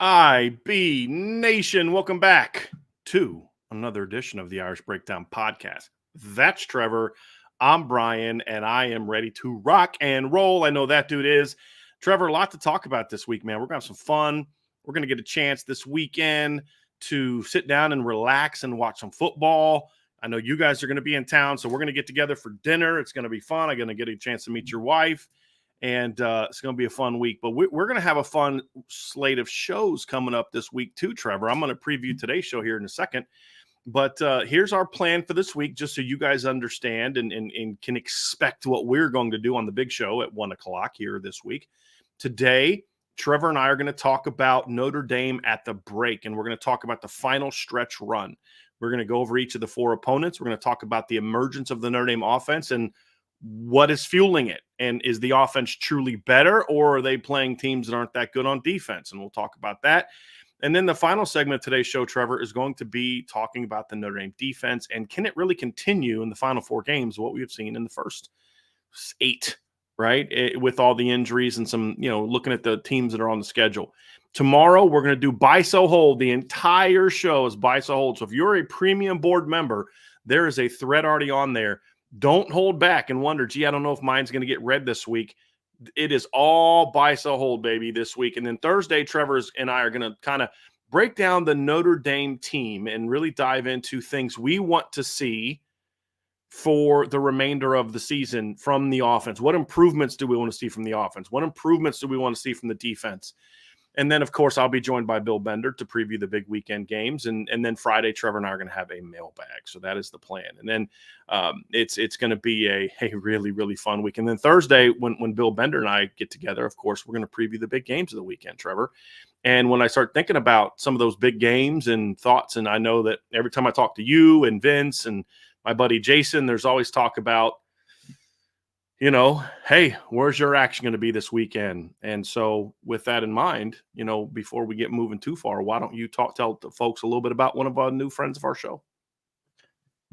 IB Nation, welcome back to another edition of the Irish Breakdown Podcast. That's Trevor. I'm Bryan, and I am ready to rock and roll. I know that dude is. Trevor, a lot to talk about this week, man. We're going to have some fun. We're going to get a chance this weekend to sit down and relax and watch some football. I know you guys are going to be in town, so we're going to get together for dinner. It's going to be fun. I'm going to get a chance to meet your wife. And it's going to be a fun week. But we're going to have a fun slate of shows coming up this week too, Trevor. I'm going to preview today's show here in a second. But here's our plan for this week, just so you guys understand and can expect what we're going to do on the big show at 1 o'clock here this week. Today, Trevor and I are going to talk about Notre Dame at the break, and we're going to talk about the final stretch run. We're going to go over each of the four opponents. We're going to talk about the emergence of the Notre Dame offense and what is fueling it. And is the offense truly better, or are they playing teams that aren't that good on defense? And we'll talk about that. And then the final segment of today's show, Trevor, is going to be talking about the Notre Dame defense and can it really continue in the final four games, what we have seen in the first 8, right? With all the injuries and some, looking at the teams that are on the schedule. Tomorrow, we're going to do Buy, Sell, Hold. The entire show is Buy, Sell, Hold. So if you're a premium board member, there is a thread already on there. Don't hold back and wonder, I don't know if mine's going to get read this week. It is all Buy, Sell, Hold, baby, this week. And then Thursday, Trevor and I are going to kind of break down the Notre Dame team and really dive into things we want to see for the remainder of the season from the offense. What improvements do we want to see from the offense? What improvements do we want to see from the defense? And then, of course, I'll be joined by Bill Bender to preview the big weekend games. And then Friday, Trevor and I are going to have a mailbag. So that is the plan. And then it's going to be a really, really fun week. And then Thursday, when Bill Bender and I get together, of course, we're going to preview the big games of the weekend, Trevor. And when I start thinking about some of those big games and thoughts, and I know that every time I talk to you and Vince and my buddy Jason, there's always talk about, hey, where's your action going to be this weekend? And so with that in mind, before we get moving too far, why don't you tell the folks a little bit about one of our new friends of our show?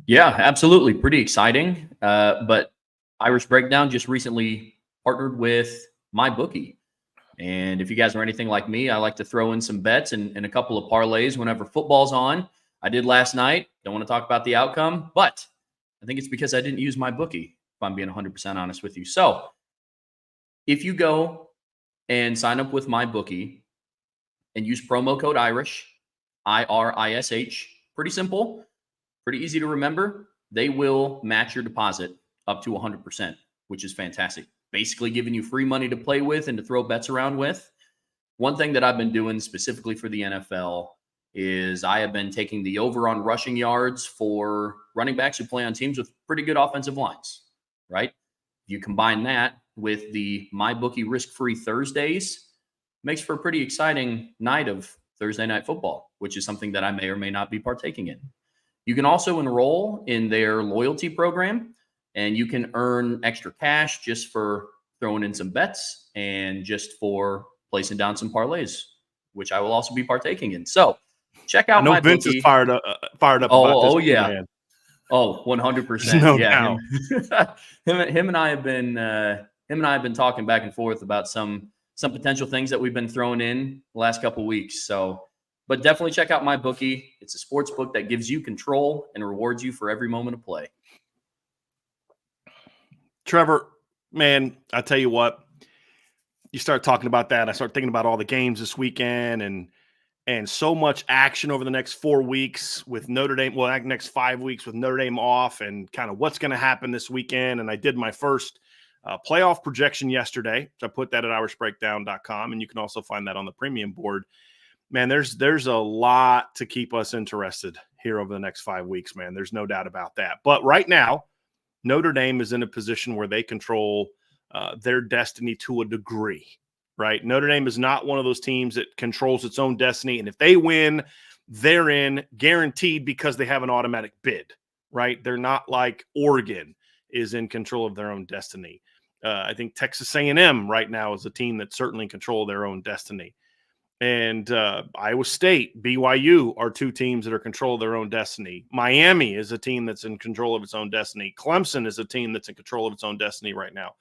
Yeah, absolutely. Pretty exciting. But Irish Breakdown just recently partnered with MyBookie. And if you guys are anything like me, I like to throw in some bets and a couple of parlays whenever football's on. I did last night. Don't want to talk about the outcome, but I think it's because I didn't use MyBookie. I'm being 100% honest with you. So if you go and sign up with MyBookie and use promo code IRISH, IRISH, pretty simple, pretty easy to remember, they will match your deposit up to 100%, which is fantastic. Basically giving you free money to play with and to throw bets around with. One thing that I've been doing specifically for the NFL is I have been taking the over on rushing yards for running backs who play on teams with pretty good offensive lines. Right? You combine that with the MyBookie risk-free Thursdays, makes for a pretty exciting night of Thursday night football, which is something that I may or may not be partaking in. You can also enroll in their loyalty program, and you can earn extra cash just for throwing in some bets and just for placing down some parlays, which I will also be partaking in. So check out MyBookie. Vince is fired up about this. Oh yeah. Man. Oh, 100%. No yeah, doubt. him and I have been talking back and forth about some potential things that we've been throwing in the last couple of weeks. So, but definitely check out MyBookie. It's a sports book that gives you control and rewards you for every moment of play. Trevor, man, I tell you what, you start talking about that. I start thinking about all the games this weekend and so much action over the next 4 weeks with Notre Dame, next 5 weeks with Notre Dame off and kind of what's going to happen this weekend. And I did my first playoff projection yesterday. So I put that at irishbreakdown.com, and you can also find that on the premium board. Man, there's a lot to keep us interested here over the next 5 weeks, man. There's no doubt about that. But right now, Notre Dame is in a position where they control their destiny to a degree. Right? Notre Dame is not one of those teams that controls its own destiny. And if they win, they're in guaranteed because they have an automatic bid, right? They're not like Oregon is in control of their own destiny. I think Texas A&M right now is a team that's certainly in control of their own destiny. And Iowa State, BYU are two teams that are in control of their own destiny. Miami is a team that's in control of its own destiny. Clemson is a team that's in control of its own destiny right now.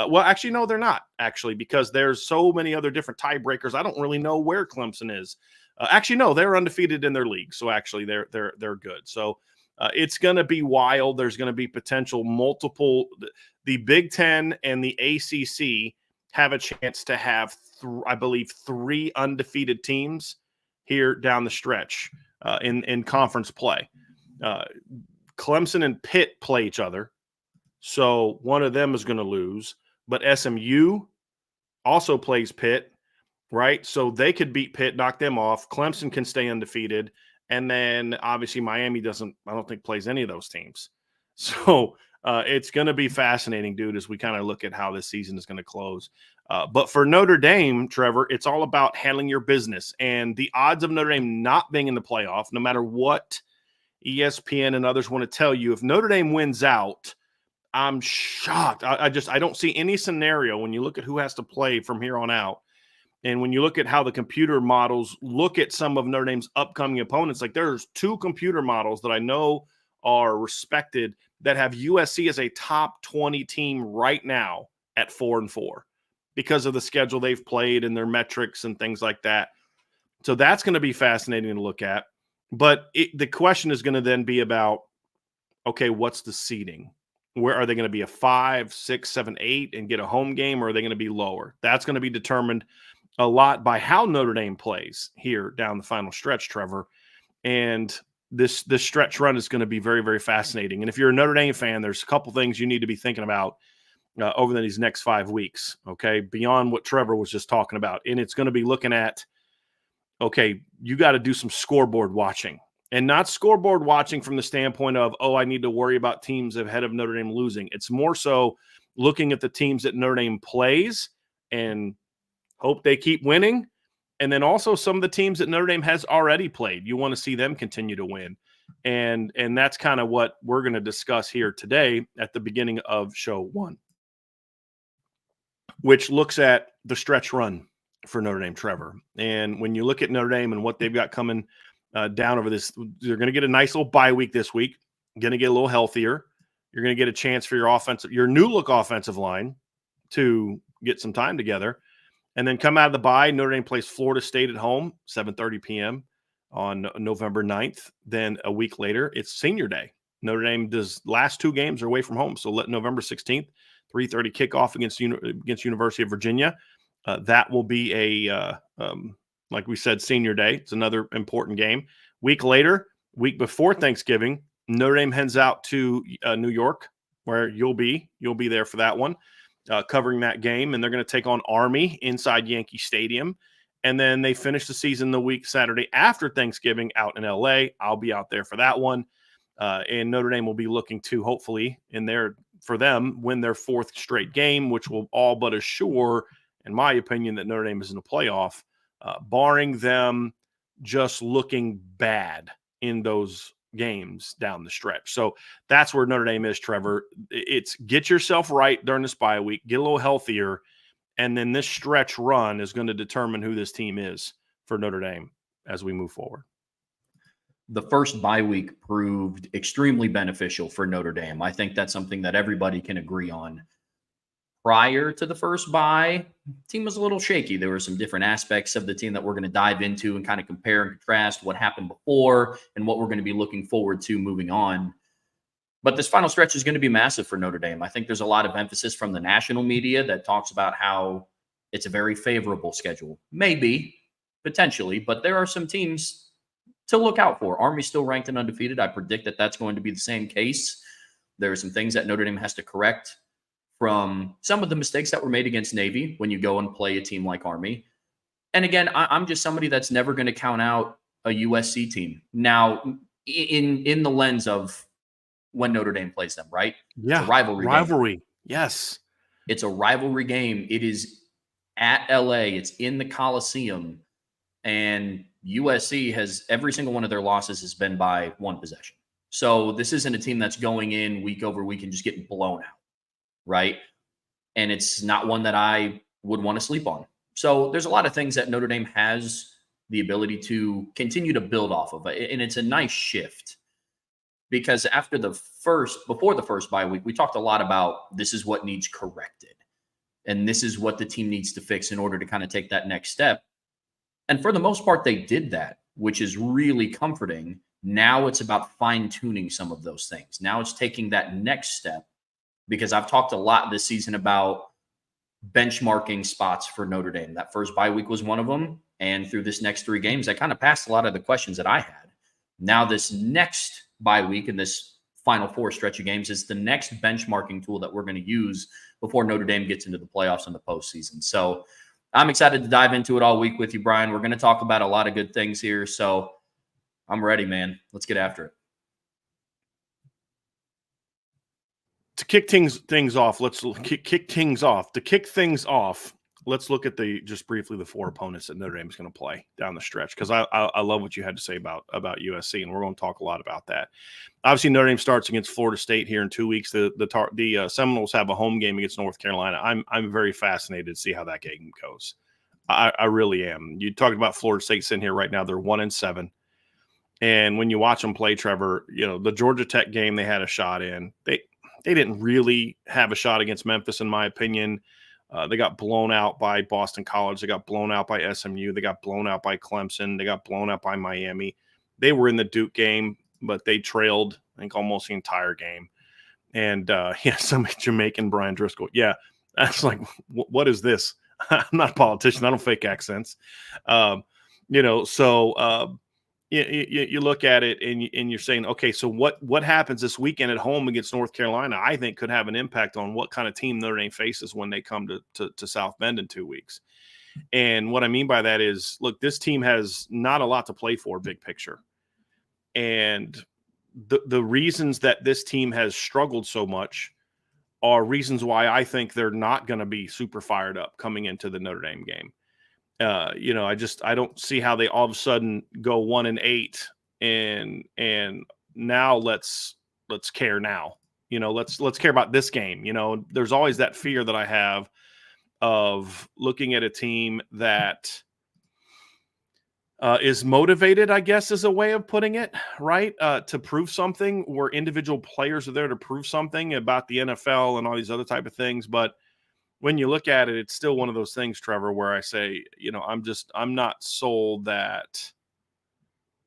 Well, actually, no, they're not, actually, because there's so many other different tiebreakers. I don't really know where Clemson is. Actually, no, they're undefeated in their league. So actually, they're good. So it's going to be wild. There's going to be potential multiple. The Big Ten and the ACC have a chance to have, I believe, 3 undefeated teams here down the stretch in conference play. Clemson and Pitt play each other, so one of them is going to lose. But SMU also plays Pitt, right? So they could beat Pitt, knock them off. Clemson can stay undefeated. And then obviously Miami doesn't, I don't think, plays any of those teams. So it's going to be fascinating, dude, as we kind of look at how this season is going to close. But for Notre Dame, Trevor, it's all about handling your business. And the odds of Notre Dame not being in the playoff, no matter what ESPN and others want to tell you, if Notre Dame wins out, I'm shocked. I don't see any scenario when you look at who has to play from here on out. And when you look at how the computer models look at some of Notre Dame's upcoming opponents, like there's 2 computer models that I know are respected that have USC as a top 20 team right now at 4-4 because of the schedule they've played and their metrics and things like that. So that's going to be fascinating to look at. But the question is going to then be about, okay, what's the seeding? Where are they going to be, a 5, 6, 7, 8 and get a home game, or are they going to be lower? That's going to be determined a lot by how Notre Dame plays here down the final stretch, Trevor. And this stretch run is going to be very, very fascinating. And if you're a Notre Dame fan, there's a couple things you need to be thinking about over these next 5 weeks, okay, beyond what Trevor was just talking about. And it's going to be looking at, okay, you got to do some scoreboard watching. And not scoreboard watching from the standpoint of, oh, I need to worry about teams ahead of Notre Dame losing. It's more so looking at the teams that Notre Dame plays and hope they keep winning. And then also some of the teams that Notre Dame has already played. You want to see them continue to win. And that's kind of what we're going to discuss here today at the beginning of show 1, which looks at the stretch run for Notre Dame, Trevor. And when you look at Notre Dame and what they've got coming down over this, they're going to get a nice little bye week this week, going to get a little healthier. You're going to get a chance for your new look offensive line to get some time together. And then come out of the bye, Notre Dame plays Florida State at home, 7:30 p.m. on November 9th. Then a week later, it's Senior Day. Notre Dame does last 2 games are away from home. So let November 16th, 3:30 kickoff against University of Virginia. That will be like we said, Senior Day. It's another important game. Week later, week before Thanksgiving, Notre Dame heads out to New York, where you'll be there for that one. Covering that game, and they're going to take on Army inside Yankee Stadium. And then they finish the season the week Saturday after Thanksgiving out in LA. I'll be out there for that one. And Notre Dame will be looking to hopefully for them win their 4th straight game, which will all but assure, in my opinion, that Notre Dame is in the playoff, barring them just looking bad in those games down the stretch. So that's where Notre Dame is, Trevor. It's get yourself right during this bye week, get a little healthier, and then this stretch run is going to determine who this team is for Notre Dame as we move forward. The first bye week proved extremely beneficial for Notre Dame. I think that's something that everybody can agree on. Prior to the first bye, team was a little shaky. There were some different aspects of the team that we're going to dive into and kind of compare and contrast what happened before and what we're going to be looking forward to moving on. But this final stretch is going to be massive for Notre Dame. I think there's a lot of emphasis from the national media that talks about how it's a very favorable schedule. Maybe, potentially, but there are some teams to look out for. Army's still ranked and undefeated. I predict that that's going to be the same case. There are some things that Notre Dame has to correct from some of the mistakes that were made against Navy when you go and play a team like Army. And again, I'm just somebody that's never going to count out a USC team. Now, in the lens of when Notre Dame plays them, right? Yeah. It's a rivalry game. Yes. It's a rivalry game. It is at LA. It's in the Coliseum. And USC has every single one of their losses has been by 1 possession. So this isn't a team that's going in week over week and just getting blown out. Right. And it's not one that I would want to sleep on. So there's a lot of things that Notre Dame has the ability to continue to build off of. And it's a nice shift because before the first bye week, we talked a lot about this is what needs corrected. And this is what the team needs to fix in order to kind of take that next step. And for the most part, they did that, which is really comforting. Now it's about fine-tuning some of those things. Now it's taking that next step, because I've talked a lot this season about benchmarking spots for Notre Dame. That first bye week was one of them. And through this next 3 games, I kind of passed a lot of the questions that I had. Now this next bye week and this Final Four stretch of games is the next benchmarking tool that we're going to use before Notre Dame gets into the playoffs and the postseason. So I'm excited to dive into it all week with you, Bryan. We're going to talk about a lot of good things here. So I'm ready, man. Let's get after it. To kick things off, let's kick things off. Let's look at just briefly the 4 opponents that Notre Dame is going to play down the stretch, because I love what you had to say about USC, and we're going to talk a lot about that. Obviously, Notre Dame starts against Florida State here in 2 weeks. The Seminoles have a home game against North Carolina. I'm very fascinated to see how that game goes. I really am. You talked about Florida State sitting here right now; they're 1-7, and when you watch them play, Trevor, the Georgia Tech game they had a shot in. They didn't really have a shot against Memphis, in my opinion. They got blown out by Boston College. They got blown out by SMU. They got blown out by Clemson. They got blown out by Miami. They were in the Duke game, but they trailed, I think, almost the entire game. And, some Jamaican Brian Driscoll. Yeah, that's like, what is this? I'm not a politician. I don't fake accents. You look at it and you're saying, okay, so what happens this weekend at home against North Carolina, I think could have an impact on what kind of team Notre Dame faces when they come to South Bend in 2 weeks. And what I mean by that is, look, this team has not a lot to play for, big picture. And the reasons that this team has struggled so much are reasons why I think they're not going to be super fired up coming into the Notre Dame game. I don't see how they all of a sudden go 1-8 and now let's care now. Let's care about this game. There's always that fear that I have of looking at a team that is motivated, I guess is a way of putting it, right? To prove something, where individual players are there to prove something about the NFL and all these other type of things. But when you look at it, it's still one of those things, Trevor, where I say, I'm not sold that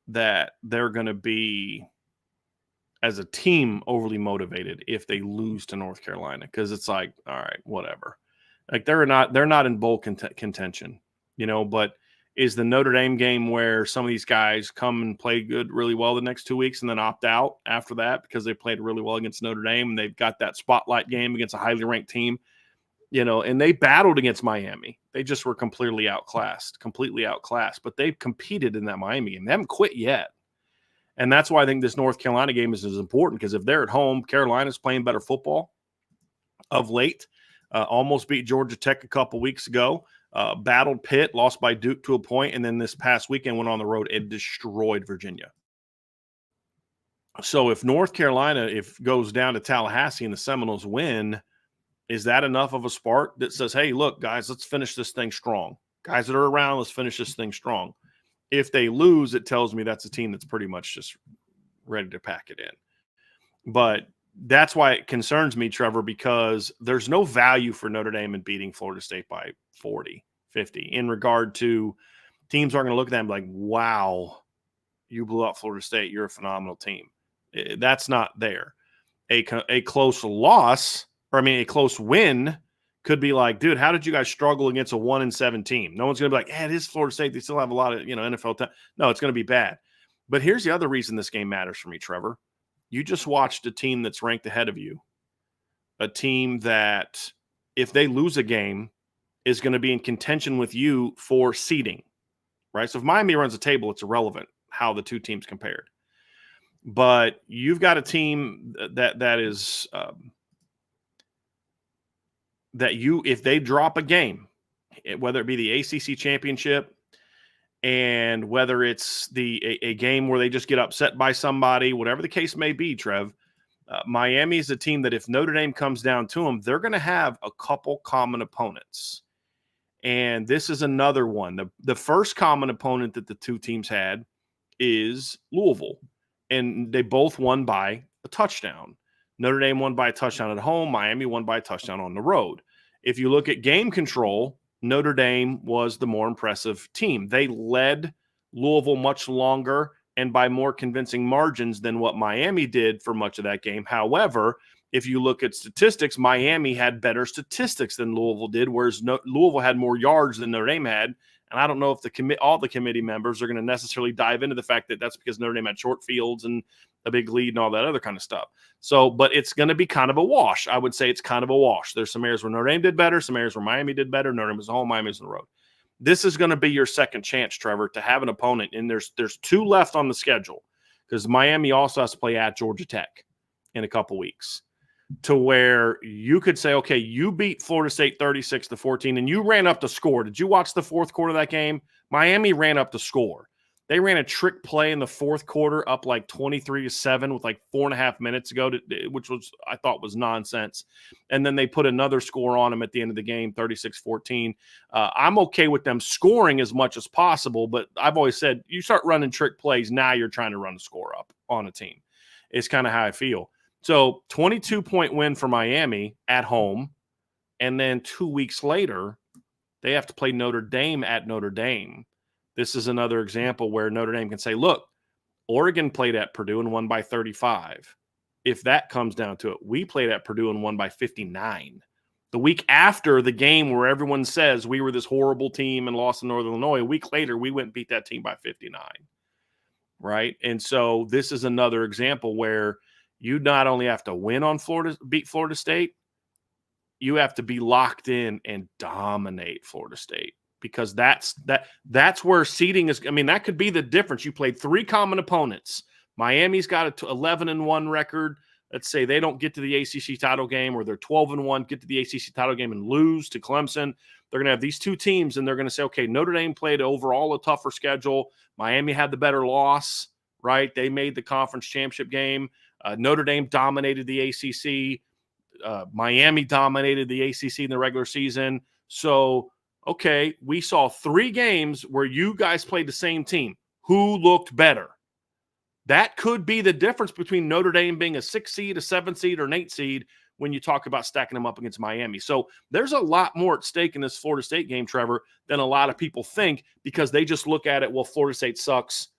they're going to be, as a team, overly motivated if they lose to North Carolina, because it's like, all right, whatever. Like they're not in bowl contention, But is the Notre Dame game where some of these guys come and play really well the next 2 weeks and then opt out after that because they played really well against Notre Dame and they've got that spotlight game against a highly ranked team? And they battled against Miami. They just were completely outclassed, but they've competed in that Miami game. They haven't quit yet. And that's why I think this North Carolina game is important, because if they're at home, Carolina's playing better football of late, almost beat Georgia Tech a couple weeks ago, battled Pitt, lost by Duke to a point, and then this past weekend went on the road and destroyed Virginia. So if North Carolina goes down to Tallahassee and the Seminoles win, is that enough of a spark that says, hey, look, guys, let's finish this thing strong. Guys that are around, let's finish this thing strong. If they lose, it tells me that's a team that's pretty much just ready to pack it in. But that's why it concerns me, Trevor, because there's no value for Notre Dame in beating Florida State by 40, 50, in regard to teams aren't going to look at them like, wow, you blew out Florida State. You're a phenomenal team. That's not there. A close loss, a close win could be like, dude, how did you guys struggle against a 1-7 team? No one's going to be like, it is Florida State. They still have a lot of, NFL time. No, it's going to be bad. But here's the other reason this game matters for me, Trevor. You just watched a team that's ranked ahead of you, a team that, if they lose a game, is going to be in contention with you for seeding, right? So if Miami runs the table, it's irrelevant how the two teams compared. But you've got a team that is if they drop a game, whether it be the ACC championship and whether it's a game where they just get upset by somebody, whatever the case may be, Trev, Miami is a team that if Notre Dame comes down to them, they're going to have a couple common opponents. And this is another one. The first common opponent that the two teams had is Louisville, and they both won by a touchdown. Notre Dame won by a touchdown at home. Miami won by a touchdown on the road. If you look at game control, Notre Dame was the more impressive team. They led Louisville much longer and by more convincing margins than what Miami did for much of that game. However, if you look at statistics, Miami had better statistics than Louisville did, whereas Louisville had more yards than Notre Dame had. And I don't know if all the committee members are going to necessarily dive into the fact that that's because Notre Dame had short fields and a big lead and all that other kind of stuff. So, but it's going to be kind of a wash. I would say it's kind of a wash. There's some areas where Notre Dame did better, some areas where Miami did better. Notre Dame was at home, Miami was on the road. This is going to be your second chance, Trevor, to have an opponent. And there's two left on the schedule because Miami also has to play at Georgia Tech in a couple weeks, to where you could say, okay, you beat Florida State 36-14 and you ran up the score. Did you watch the fourth quarter of that game? Miami ran up the score. They ran a trick play in the fourth quarter up like 23-7 with like 4.5 minutes to go, which was, I thought, was nonsense. And then they put another score on them at the end of the game, 36-14. I'm okay with them scoring as much as possible, but I've always said you start running trick plays, now you're trying to run the score up on a team. It's kind of how I feel. So 22-point win for Miami at home, and then 2 weeks later, they have to play Notre Dame at Notre Dame. This is another example where Notre Dame can say, look, Oregon played at Purdue and won by 35. If that comes down to it, we played at Purdue and won by 59. The week after the game where everyone says we were this horrible team and lost in Northern Illinois, a week later, we went and beat that team by 59, right? And so this is another example where you not only have to win on beat Florida State, you have to be locked in and dominate Florida State, because that's where seeding is. I mean, that could be the difference. You played three common opponents. Miami's got a 11-1 record. Let's say they don't get to the ACC title game, or they're 12-1, get to the ACC title game and lose to Clemson. They're going to have these two teams, and they're going to say, okay, Notre Dame played overall a tougher schedule. Miami had the better loss, right? They made the conference championship game. Notre Dame dominated the ACC. Miami dominated the ACC in the regular season. So, okay, we saw three games where you guys played the same team. Who looked better? That could be the difference between Notre Dame being a 6 seed, a 7 seed, or an 8 seed when you talk about stacking them up against Miami. So there's a lot more at stake in this Florida State game, Trevor, than a lot of people think, because they just look at it, well, Florida State sucks,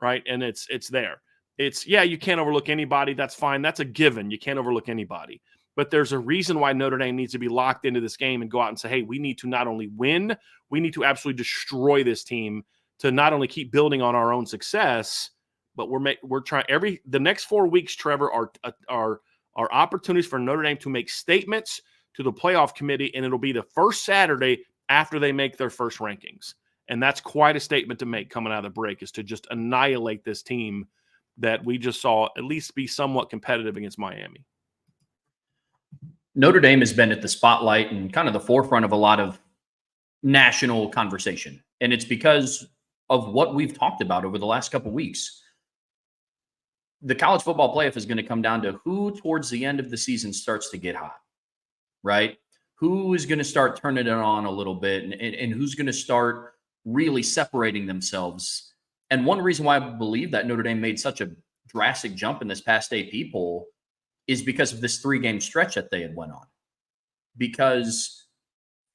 right? And it's there. It's, yeah, you can't overlook anybody. That's fine. That's a given. You can't overlook anybody. But there's a reason why Notre Dame needs to be locked into this game and go out and say, hey, we need to not only win, we need to absolutely destroy this team to not only keep building on our own success, but we're trying the next 4 weeks, Trevor, are opportunities for Notre Dame to make statements to the playoff committee, and it'll be the first Saturday after they make their first rankings. And that's quite a statement to make coming out of the break, is to just annihilate this team that we just saw at least be somewhat competitive against Miami. Notre Dame has been at the spotlight and kind of the forefront of a lot of national conversation. And it's because of what we've talked about over the last couple of weeks. The college football playoff is going to come down to who towards the end of the season starts to get hot, right? Who is going to start turning it on a little bit, and who's going to start really separating themselves. And one reason why I believe that Notre Dame made such a drastic jump in this past AP poll is because of this 3-game stretch that they had went on. Because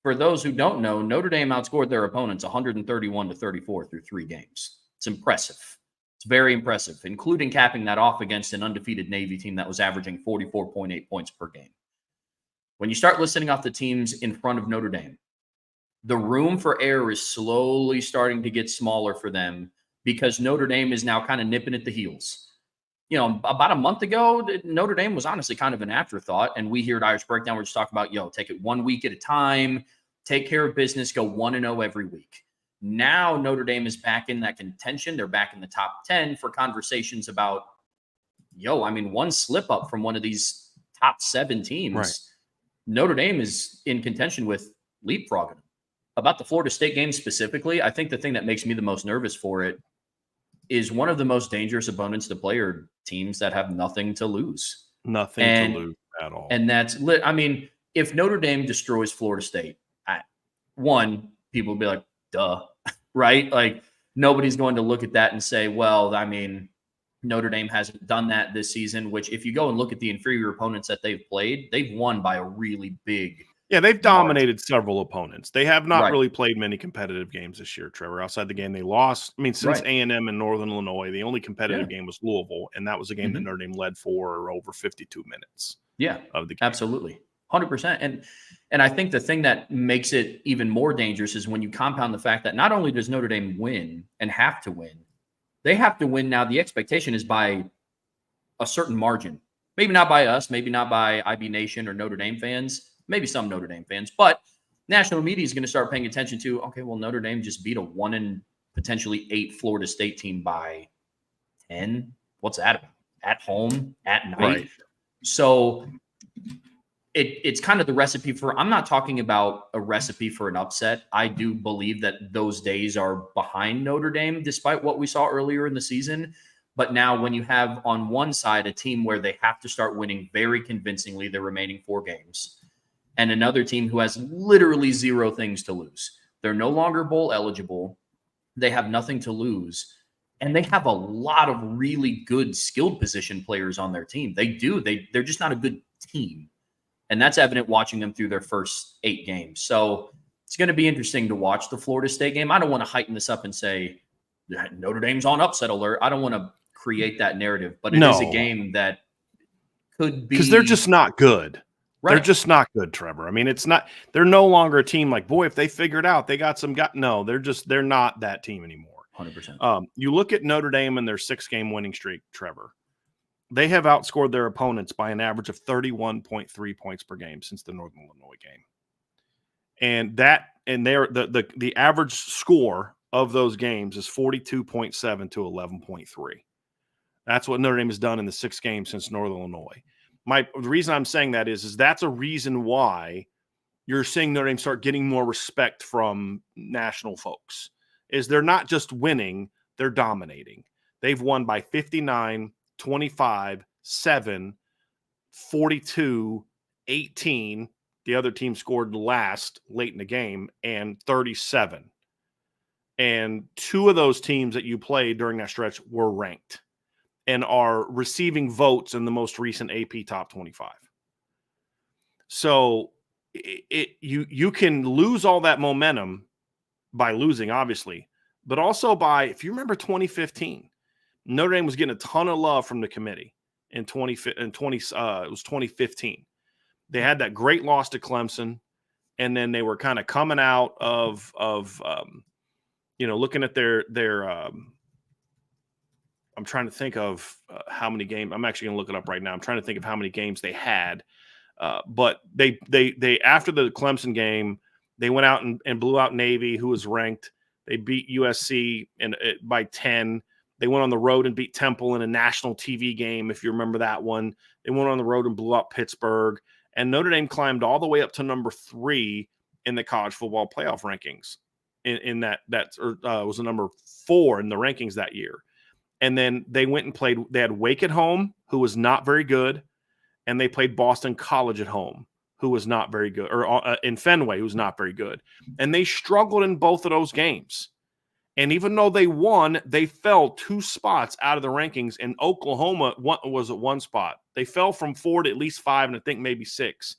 for those who don't know, Notre Dame outscored their opponents 131-34 through 3 games. It's impressive. It's very impressive, including capping that off against an undefeated Navy team that was averaging 44.8 points per game. When you start listing off the teams in front of Notre Dame, the room for error is slowly starting to get smaller for them, because Notre Dame is now kind of nipping at the heels. You know, about a month ago, Notre Dame was honestly kind of an afterthought. And we here at Irish Breakdown, we're just talking about, take it 1 week at a time, take care of business, go 1-0 every week. Now Notre Dame is back in that contention. They're back in the top 10 for conversations about, one slip up from one of these top 7 teams. Right. Notre Dame is in contention with leapfrogging. About the Florida State game specifically, I think the thing that makes me the most nervous for it is one of the most dangerous opponents to play are teams that have nothing to lose. Nothing to lose at all. And that's, if Notre Dame destroys Florida State, one, people will be like, duh, right? Like nobody's going to look at that and say, well, I mean, Notre Dame hasn't done that this season, which if you go and look at the inferior opponents that they've played, they've won by a really big they've dominated several opponents. They have not Right. really played many competitive games this year, Trevor. Outside the game they lost, I mean, since Right. A&M and Northern Illinois, the only competitive game was Louisville, and that was a game that Mhm. Notre Dame led for over 52 minutes Yeah, of the game. absolutely. 100%. And I think the thing that makes it even more dangerous is when you compound the fact that not only does Notre Dame win and have to win, they have to win now. The expectation is by a certain margin. Maybe not by us, maybe not by IB Nation or Notre Dame fans, maybe some Notre Dame fans, but national media is going to start paying attention to, okay, well, Notre Dame just beat a 1 and potentially 8 Florida State team by 10. What's that? At home, at night. Right. So it's kind of the recipe for, I'm not talking about a recipe for an upset. I do believe that those days are behind Notre Dame, despite what we saw earlier in the season. But now when you have on one side a team where they have to start winning very convincingly their remaining 4 games, and another team who has literally 0 things to lose. They're no longer bowl eligible. They have nothing to lose. And they have a lot of really good skilled position players on their team. They do. They're just not a good team. And that's evident watching them through their first 8 games. So it's going to be interesting to watch the Florida State game. I don't want to heighten this up and say Notre Dame's on upset alert. I don't want to create that narrative, but it is a game that could be. Because they're just not good. Right. They're just not good, Trevor. I mean, it's not, they're no longer a team like, boy, if they figured out, they got some, no, they're not that team anymore. 100%. You look at Notre Dame and their 6-game winning streak, Trevor. They have outscored their opponents by an average of 31.3 points per game since the Northern Illinois game. And the average score of those games is 42.7 to 11.3. That's what Notre Dame has done in the 6 games since Northern Illinois. The reason I'm saying that is that's a reason why you're seeing Notre Dame start getting more respect from national folks. Is they're not just winning, they're dominating. They've won by 59, 25, 7, 42, 18. The other team scored last late in the game, and 37. And 2 of those teams that you played during that stretch were ranked and are receiving votes in the most recent AP Top 25. So you can lose all that momentum by losing, obviously, but also by, if you remember 2015, Notre Dame was getting a ton of love from the committee it was 2015. They had that great loss to Clemson, and then they were kind of coming out of looking at their I'm trying to think of how many games. I'm actually going to look it up right now. I'm trying to think of how many games they had. But they after the Clemson game, they went out and blew out Navy, who was ranked. They beat USC by 10. They went on the road and beat Temple in a national TV game, if you remember that one. They went on the road and blew out Pittsburgh. And Notre Dame climbed all the way up to number 3 in the college football playoff rankings. Was a number 4 in the rankings that year. And then they went and played. They had Wake at home, who was not very good, and they played Boston College at home, who was not very good, or in Fenway, who was not very good. And they struggled in both of those games. And even though they won, they fell 2 spots out of the rankings. And Oklahoma was at 1 spot. They fell from 4 to at least 5, and I think maybe 6,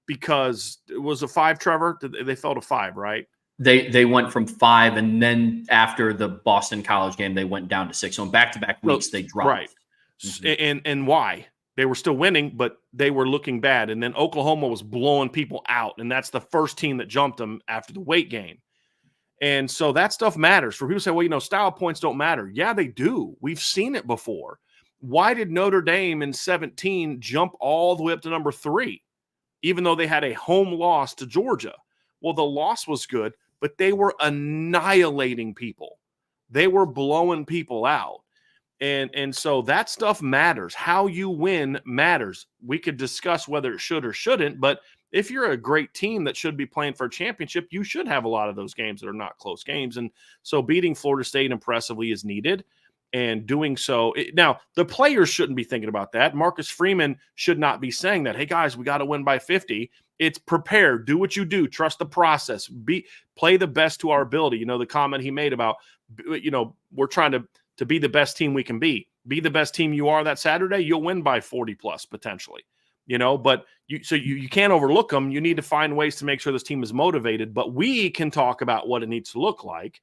because it was a 5. Trevor, they fell to 5, right? They went from 5, and then after the Boston College game, they went down to 6. So in back-to-back weeks, they dropped. Right. Mm-hmm. And why? They were still winning, but they were looking bad. And then Oklahoma was blowing people out, and that's the first team that jumped them after the Wake game. And so that stuff matters. For people to say, well, style points don't matter. Yeah, they do. We've seen it before. Why did Notre Dame in 17 jump all the way up to number 3, even though they had a home loss to Georgia? Well, the loss was good, but they were annihilating people. They were blowing people out. And so that stuff matters. How you win matters. We could discuss whether it should or shouldn't, but if you're a great team that should be playing for a championship, you should have a lot of those games that are not close games. And so beating Florida State impressively is needed. And doing so, now the players shouldn't be thinking about that. Marcus Freeman should not be saying that, hey guys, we got to win by 50. It's prepare, do what you do, trust the process, play the best to our ability. You know, the comment he made about, you know, we're trying to be the best team we can be. Be the best team you are that Saturday, you'll win by 40 plus potentially, you know, but you can't overlook them. You need to find ways to make sure this team is motivated, but we can talk about what it needs to look like,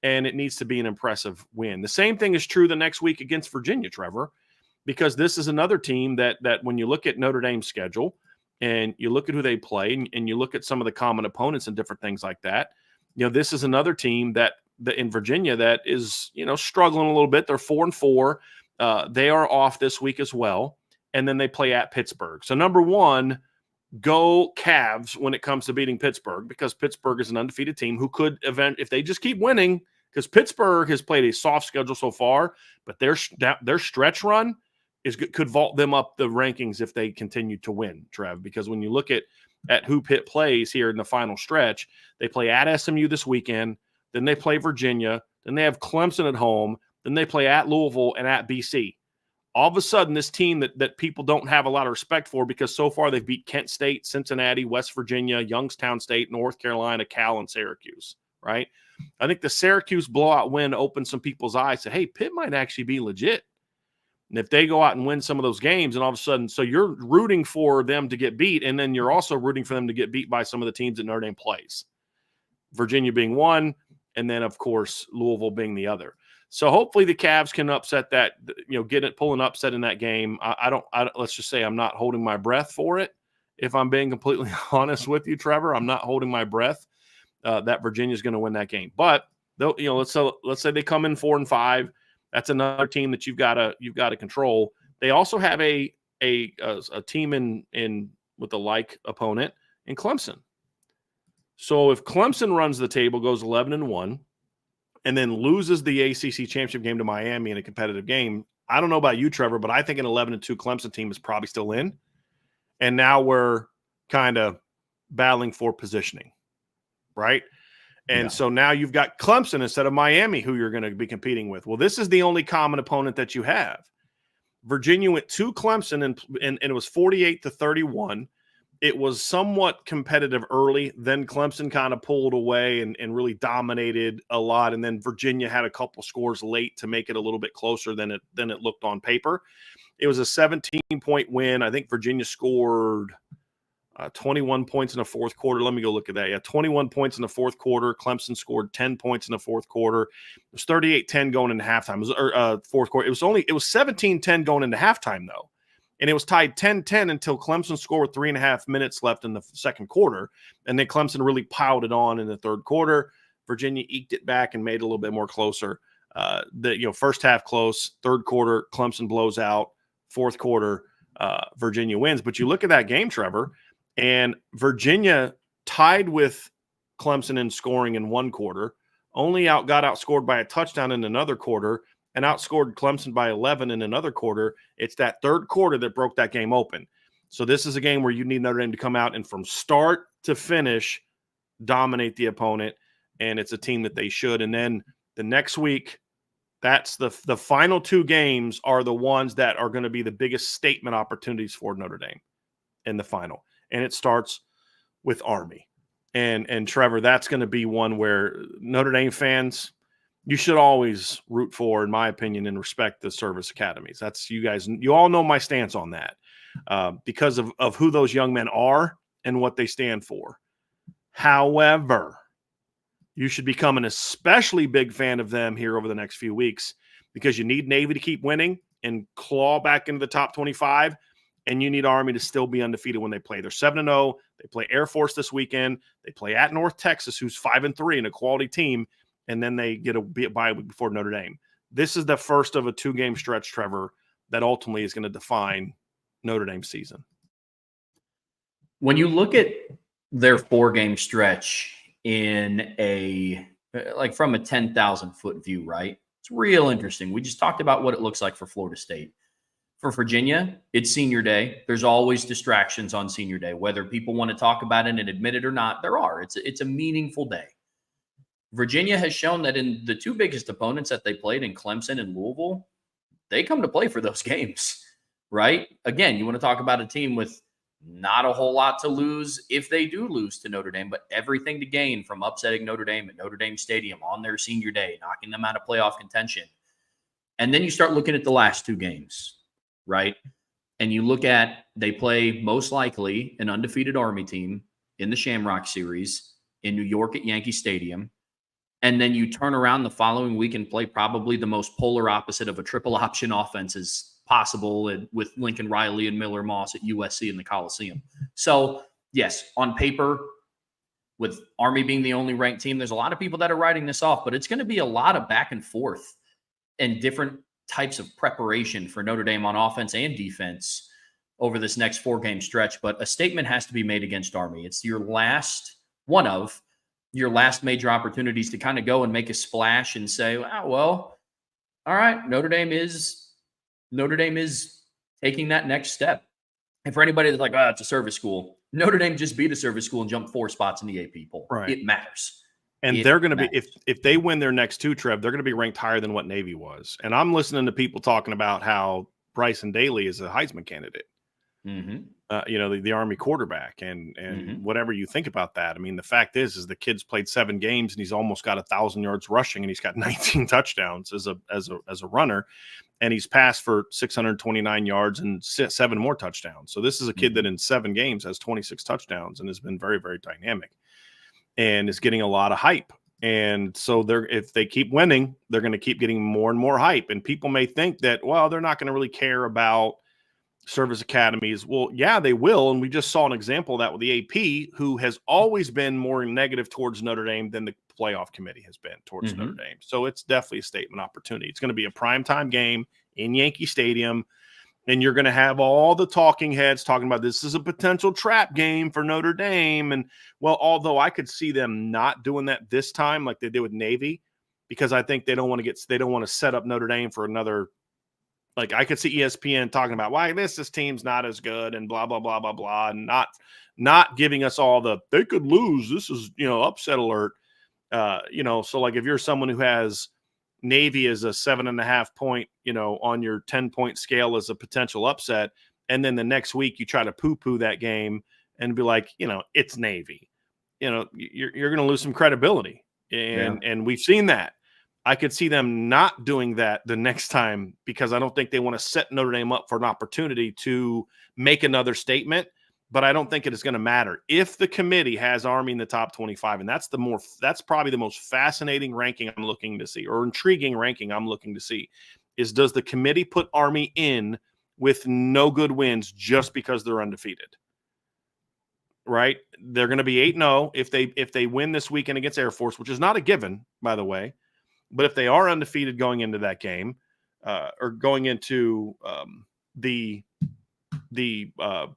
and it needs to be an impressive win. The same thing is true the next week against Virginia, Trevor, because this is another team that when you look at Notre Dame's schedule and you look at who they play and you look at some of the common opponents and different things like that, you know, this is another team that in Virginia that is, you know, struggling a little bit. They're 4-4. They are off this week as well. And then they play at Pittsburgh. So number one, go Cavs when it comes to beating Pittsburgh, because Pittsburgh is an undefeated team who could if they just keep winning, because Pittsburgh has played a soft schedule so far, but their stretch run could vault them up the rankings if they continue to win, Trev, because when you look at who Pitt plays here in the final stretch, they play at SMU this weekend, then they play Virginia, then they have Clemson at home, then they play at Louisville and at BC. All of a sudden, this team that people don't have a lot of respect for, because so far they've beat Kent State, Cincinnati, West Virginia, Youngstown State, North Carolina, Cal, and Syracuse, right? I think the Syracuse blowout win opened some people's eyes, said, hey, Pitt might actually be legit. And if they go out and win some of those games, and all of a sudden, so you're rooting for them to get beat, and then you're also rooting for them to get beat by some of the teams that Notre Dame plays. Virginia being one, and then, of course, Louisville being the other. So hopefully the Cavs can upset that, you know, pull an upset in that game. I don't, let's just say I'm not holding my breath for it. If I'm being completely honest with you, Trevor, I'm not holding my breath that Virginia's going to win that game. But you know, let's say they come in 4-5. That's another team that you've got to control. They also have a team in with a like opponent in Clemson. So if Clemson runs the table, goes 11-1, and then loses the ACC championship game to Miami in a competitive game, I don't know about you, Trevor, but I think an 11-2 Clemson team is probably still in. And now we're kind of battling for positioning, right? And so now you've got Clemson instead of Miami, who you're going to be competing with. Well, this is the only common opponent that you have. Virginia went to Clemson, and it was 48-31. It was somewhat competitive early. Then Clemson kind of pulled away and really dominated a lot. And then Virginia had a couple scores late to make it a little bit closer than it looked on paper. It was a 17-point win. I think Virginia scored 21 points in the fourth quarter. Let me go look at that. Yeah, 21 points in the fourth quarter. Clemson scored 10 points in the fourth quarter. It was 38-10 going into halftime. It was fourth quarter. It was 17-10 going into halftime, though. And it was tied 10-10 until Clemson scored with 3.5 minutes left in the second quarter. And then Clemson really piled it on in the third quarter. Virginia eked it back and made it a little bit more closer. First half close, third quarter, Clemson blows out, fourth quarter, Virginia wins. But you look at that game, Trevor, and Virginia tied with Clemson in scoring in one quarter, only got outscored by a touchdown in another quarter, and outscored Clemson by 11 in another quarter. It's that third quarter that broke that game open. So this is a game where you need Notre Dame to come out and from start to finish dominate the opponent, and it's a team that they should. And then the next week, that's the final two games are the ones that are going to be the biggest statement opportunities for Notre Dame in the final. And it starts with Army. And Trevor, that's going to be one where Notre Dame fans, you should always root for, in my opinion, and respect the service academies. That's you guys. You all know my stance on that because of who those young men are and what they stand for. However, you should become an especially big fan of them here over the next few weeks because you need Navy to keep winning and claw back into the top 25, and you need Army to still be undefeated when they play. They're 7-0. They play Air Force this weekend. They play at North Texas, who's 5-3 and a quality team. And then they get a bye week before Notre Dame. This is the first of a two-game stretch, Trevor, that ultimately is going to define Notre Dame's season. When you look at their 4-game stretch in from a 10,000-foot view, right? It's real interesting. We just talked about what it looks like for Florida State. For Virginia, it's senior day. There's always distractions on senior day, whether people want to talk about it and admit it or not. There are. It's a meaningful day. Virginia has shown that in the two biggest opponents that they played in Clemson and Louisville, they come to play for those games, right? Again, you want to talk about a team with Not a whole lot to lose if they do lose to Notre Dame, but everything to gain from upsetting Notre Dame at Notre Dame Stadium on their senior day, knocking them out of playoff contention. And then you start looking at the last two games, right? And you look at, they play most likely an undefeated Army team in the Shamrock Series in New York at Yankee Stadium. And then you turn around the following week and play probably the most polar opposite of a triple option offense as possible, and with Lincoln Riley and Miller Moss at USC in the Coliseum. So, yes, on paper, with Army being the only ranked team, there's a lot of people that are writing this off, but it's going to be a lot of back and forth and different types of preparation for Notre Dame on offense and defense over this next 4-game stretch. But a statement has to be made against Army. It's your last one of your last major opportunities to kind of go and make a splash and say, oh, well, all right, Notre Dame is taking that next step. And for anybody that's like, oh, it's a service school, Notre Dame just beat a service school and jumped 4 spots in the AP poll. Right. It matters. And they're going to be, if they win their next 2, Trev, they're going to be ranked higher than what Navy was. And I'm listening to people talking about how Bryson Daly is a Heisman candidate. Mm-hmm. The Army quarterback, and whatever you think about that. I mean, the fact is the kid's played 7 games and he's almost got 1,000 yards rushing, and he's got 19 touchdowns as a runner, and he's passed for 629 yards and 7 more touchdowns. So this is a kid that in 7 games has 26 touchdowns and has been very, very dynamic and is getting a lot of hype. And so if they keep winning, they're going to keep getting more and more hype. And people may think that, well, they're not going to really care about service academies. Well, yeah, they will. And we just saw an example of that with the AP, who has always been more negative towards Notre Dame than the playoff committee has been towards Notre Dame. So it's definitely a statement opportunity. It's going to be a primetime game in Yankee Stadium, and you're going to have all the talking heads talking about this is a potential trap game for Notre Dame. And well, although I could see them not doing that this time like they did with Navy, because I think they don't want to set up Notre Dame for another. Like, I could see ESPN talking about why this team's not as good and blah, blah, blah, blah, blah, and not giving us all they could lose. This is, upset alert. So like if you're someone who has Navy as a 7.5 point, on your 10-point scale as a potential upset, and then the next week you try to poo-poo that game and be like, it's Navy, you're going to lose some credibility. And we've seen that. I could see them not doing that the next time because I don't think they want to set Notre Dame up for an opportunity to make another statement, but I don't think it is going to matter. If the committee has Army in the top 25, and that's probably the most fascinating ranking I'm looking to see, or intriguing ranking I'm looking to see, is does the committee put Army in with no good wins just because they're undefeated? Right? They're going to be 8-0 if they win this weekend against Air Force, which is not a given, by the way. But if they are undefeated going into that game, or going into the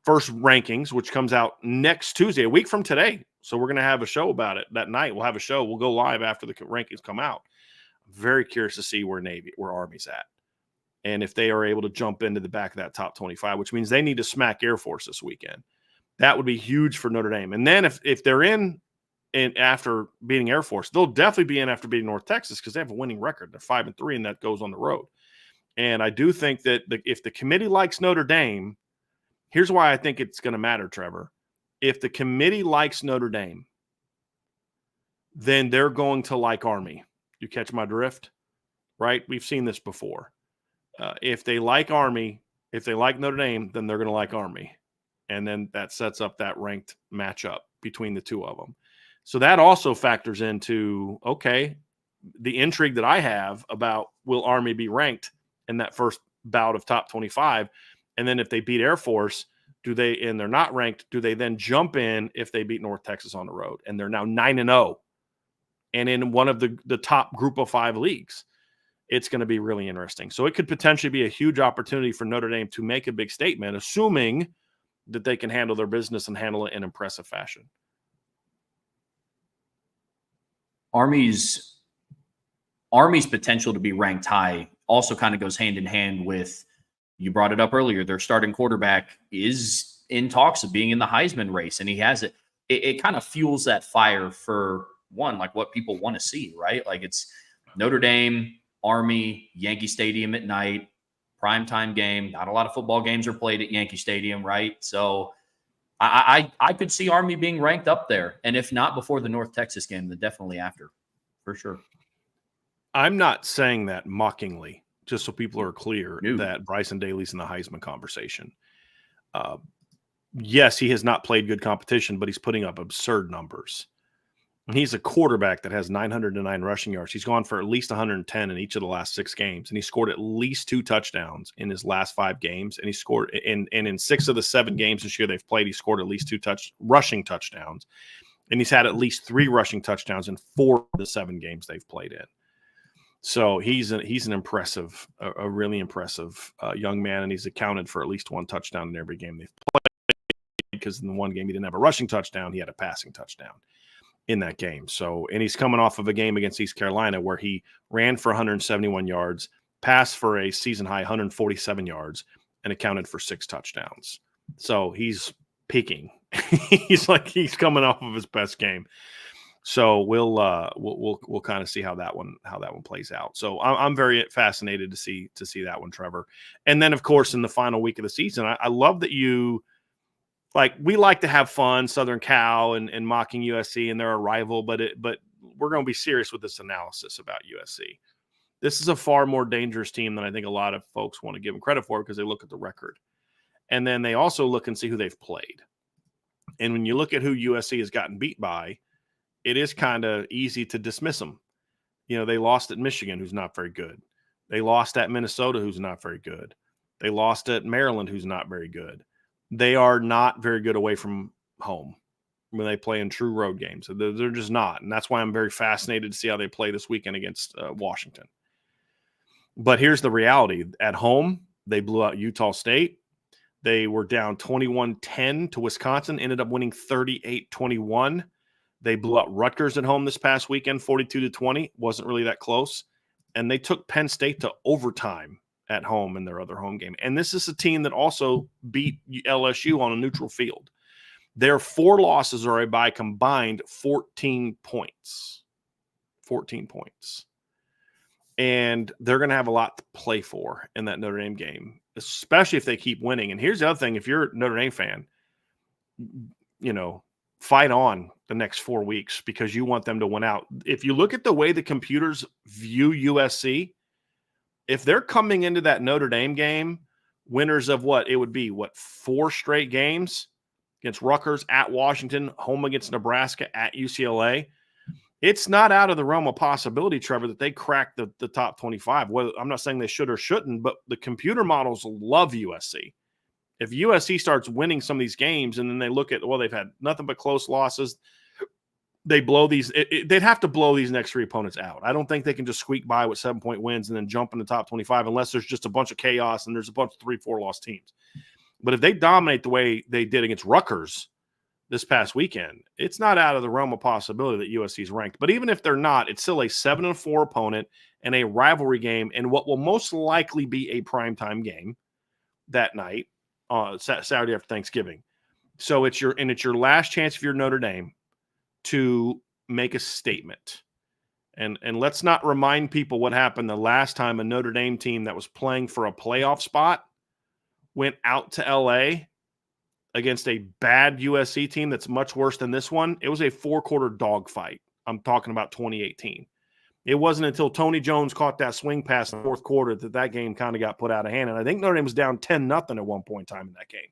first rankings, which comes out next Tuesday, a week from today. So we're going to have a show about it that night. We'll have a show. We'll go live after the rankings come out. I'm very curious to see where Army's at, and if they are able to jump into the back of that top 25, which means they need to smack Air Force this weekend. That would be huge for Notre Dame. And then if they're in. And after beating Air Force, they'll definitely be in after beating North Texas because they have a winning record. They're 5-3, and that goes on the road. And I do think that if the committee likes Notre Dame, here's why I think it's going to matter, Trevor. If the committee likes Notre Dame, then they're going to like Army. You catch my drift? Right? We've seen this before. If they like Army, if they like Notre Dame, then they're going to like Army. And then that sets up that ranked matchup between the two of them. So that also factors into, okay, the intrigue that I have about will Army be ranked in that first bout of top 25? And then if they beat Air Force, and they're not ranked, do they then jump in if they beat North Texas on the road? And they're now 9-0 and in one of the top group of 5 leagues. It's going to be really interesting. So it could potentially be a huge opportunity for Notre Dame to make a big statement, assuming that they can handle their business and handle it in impressive fashion. Army's potential to be ranked high also kind of goes hand in hand with, you brought it up earlier, their starting quarterback is in talks of being in the Heisman race, and he has it. It kind of fuels that fire for one, like what people want to see, right? Like it's Notre Dame, Army, Yankee Stadium at night, primetime game. Not a lot of football games are played at Yankee Stadium, right? So I could see Army being ranked up there, and if not before the North Texas game, then definitely after, for sure. I'm not saying that mockingly, just so people are clear No. that Bryson Daly's in the Heisman conversation. Yes, he has not played good competition, but he's putting up absurd numbers. And he's a quarterback that has 909 rushing yards. He's gone for at least 110 in each of the last 6 games, and he scored at least 2 touchdowns in his last 5 games. And he scored in 6 of the 7 games this year they've played, he scored at least 2 rushing touchdowns, and he's had at least 3 rushing touchdowns in 4 of the 7 games they've played in. So he's an impressive, a really impressive young man, and he's accounted for at least 1 touchdown in every game they've played, because in the one game he didn't have a rushing touchdown, he had a passing touchdown in that game. So, and he's coming off of a game against East Carolina where he ran for 171 yards, passed for a season high 147 yards, and accounted for 6 touchdowns. So he's peaking. He's coming off of his best game. So we'll kind of see how that one plays out. So I'm very fascinated to see that one, Trevor. And then of course in the final week of the season, I love that you. We like to have fun, Southern Cal and mocking USC, and they're a rival, but we're going to be serious with this analysis about USC. This is a far more dangerous team than I think a lot of folks want to give them credit for, because they look at the record. And then they also look and see who they've played. And when you look at who USC has gotten beat by, it is kind of easy to dismiss them. You know, they lost at Michigan, who's not very good. They lost at Minnesota, who's not very good. They lost at Maryland, who's not very good. They are not very good away from home when they play in true road games. They're just not. And that's why I'm very fascinated to see how they play this weekend against Washington. But here's the reality. At home, they blew out Utah State. They were down 21-10 to Wisconsin, ended up winning 38-21. They blew out Rutgers at home this past weekend, 42-20. Wasn't really that close. And they took Penn State to overtime at home in their other home game. And this is a team that also beat LSU on a neutral field. Their 4 losses are by combined 14 points. 14 points. And they're going to have a lot to play for in that Notre Dame game, especially if they keep winning. And here's the other thing. If you're a Notre Dame fan, you know, fight on the next 4 weeks because you want them to win out. If you look at the way the computers view USC, if they're coming into that Notre Dame game, winners of what? It would be, 4 straight games against Rutgers, at Washington, home against Nebraska, at UCLA. It's not out of the realm of possibility, Trevor, that they crack the top 25. Well, I'm not saying they should or shouldn't, but the computer models love USC. If USC starts winning some of these games and then they look at, well, they've had nothing but close losses, they blow these. They'd have to blow these next 3 opponents out. I don't think they can just squeak by with 7-point wins and then jump in the top 25 unless there's just a bunch of chaos and there's a bunch of 3-4 loss teams. But if they dominate the way they did against Rutgers this past weekend, it's not out of the realm of possibility that USC is ranked. But even if they're not, it's still a 7-4 opponent and a rivalry game and what will most likely be a primetime game that night, Saturday after Thanksgiving. So it's your last chance if you're Notre Dame to make a statement. And let's not remind people what happened the last time a Notre Dame team that was playing for a playoff spot went out to LA against a bad USC team that's much worse than this one. It was a 4-quarter dogfight. I'm talking about 2018. It wasn't until Tony Jones caught that swing pass in the 4th quarter that game kind of got put out of hand. And I think Notre Dame was down 10-0 at one point in time in that game.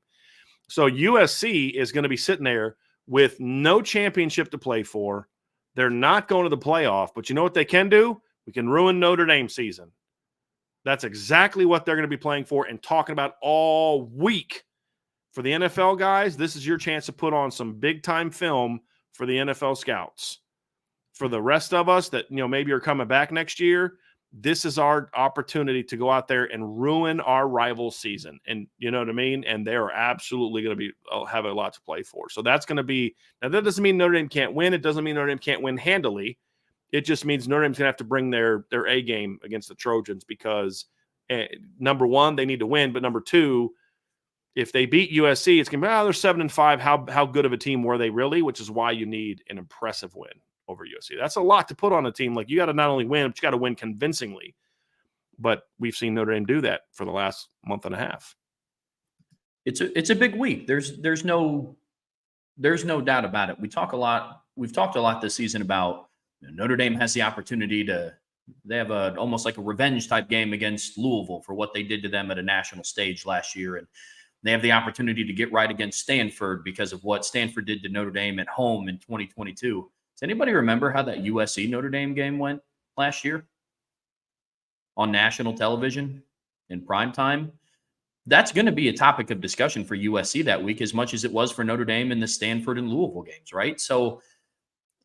So USC is going to be sitting there with no championship to play for. They're not going to the playoff, but you know what they can do? We can ruin Notre Dame season. That's exactly what they're going to be playing for and talking about all week. For the NFL guys, this is your chance to put on some big-time film for the NFL scouts. For the rest of us that, maybe are coming back next year, this is our opportunity to go out there and ruin our rival season. And you know what I mean? And they're absolutely going to have a lot to play for. So that's going to be – now that doesn't mean Notre Dame can't win. It doesn't mean Notre Dame can't win handily. It just means Notre Dame's going to have to bring their A game against the Trojans because, number one, they need to win. But number two, if they beat USC, it's going to be, they're 7-5. How good of a team were they really? Which is why you need an impressive win over USC. That's a lot to put on a team. Like, you got to not only win, but you got to win convincingly. But we've seen Notre Dame do that for the last month and a half. It's a big week. There's no there's no doubt about it. We've talked a lot this season about Notre Dame has the opportunity they have almost like a revenge type game against Louisville for what they did to them at a national stage last year. And they have the opportunity to get right against Stanford because of what Stanford did to Notre Dame at home in 2022. Does anybody remember how that USC Notre Dame game went last year on national television in prime time? That's going to be a topic of discussion for USC that week as much as it was for Notre Dame in the Stanford and Louisville games, right? So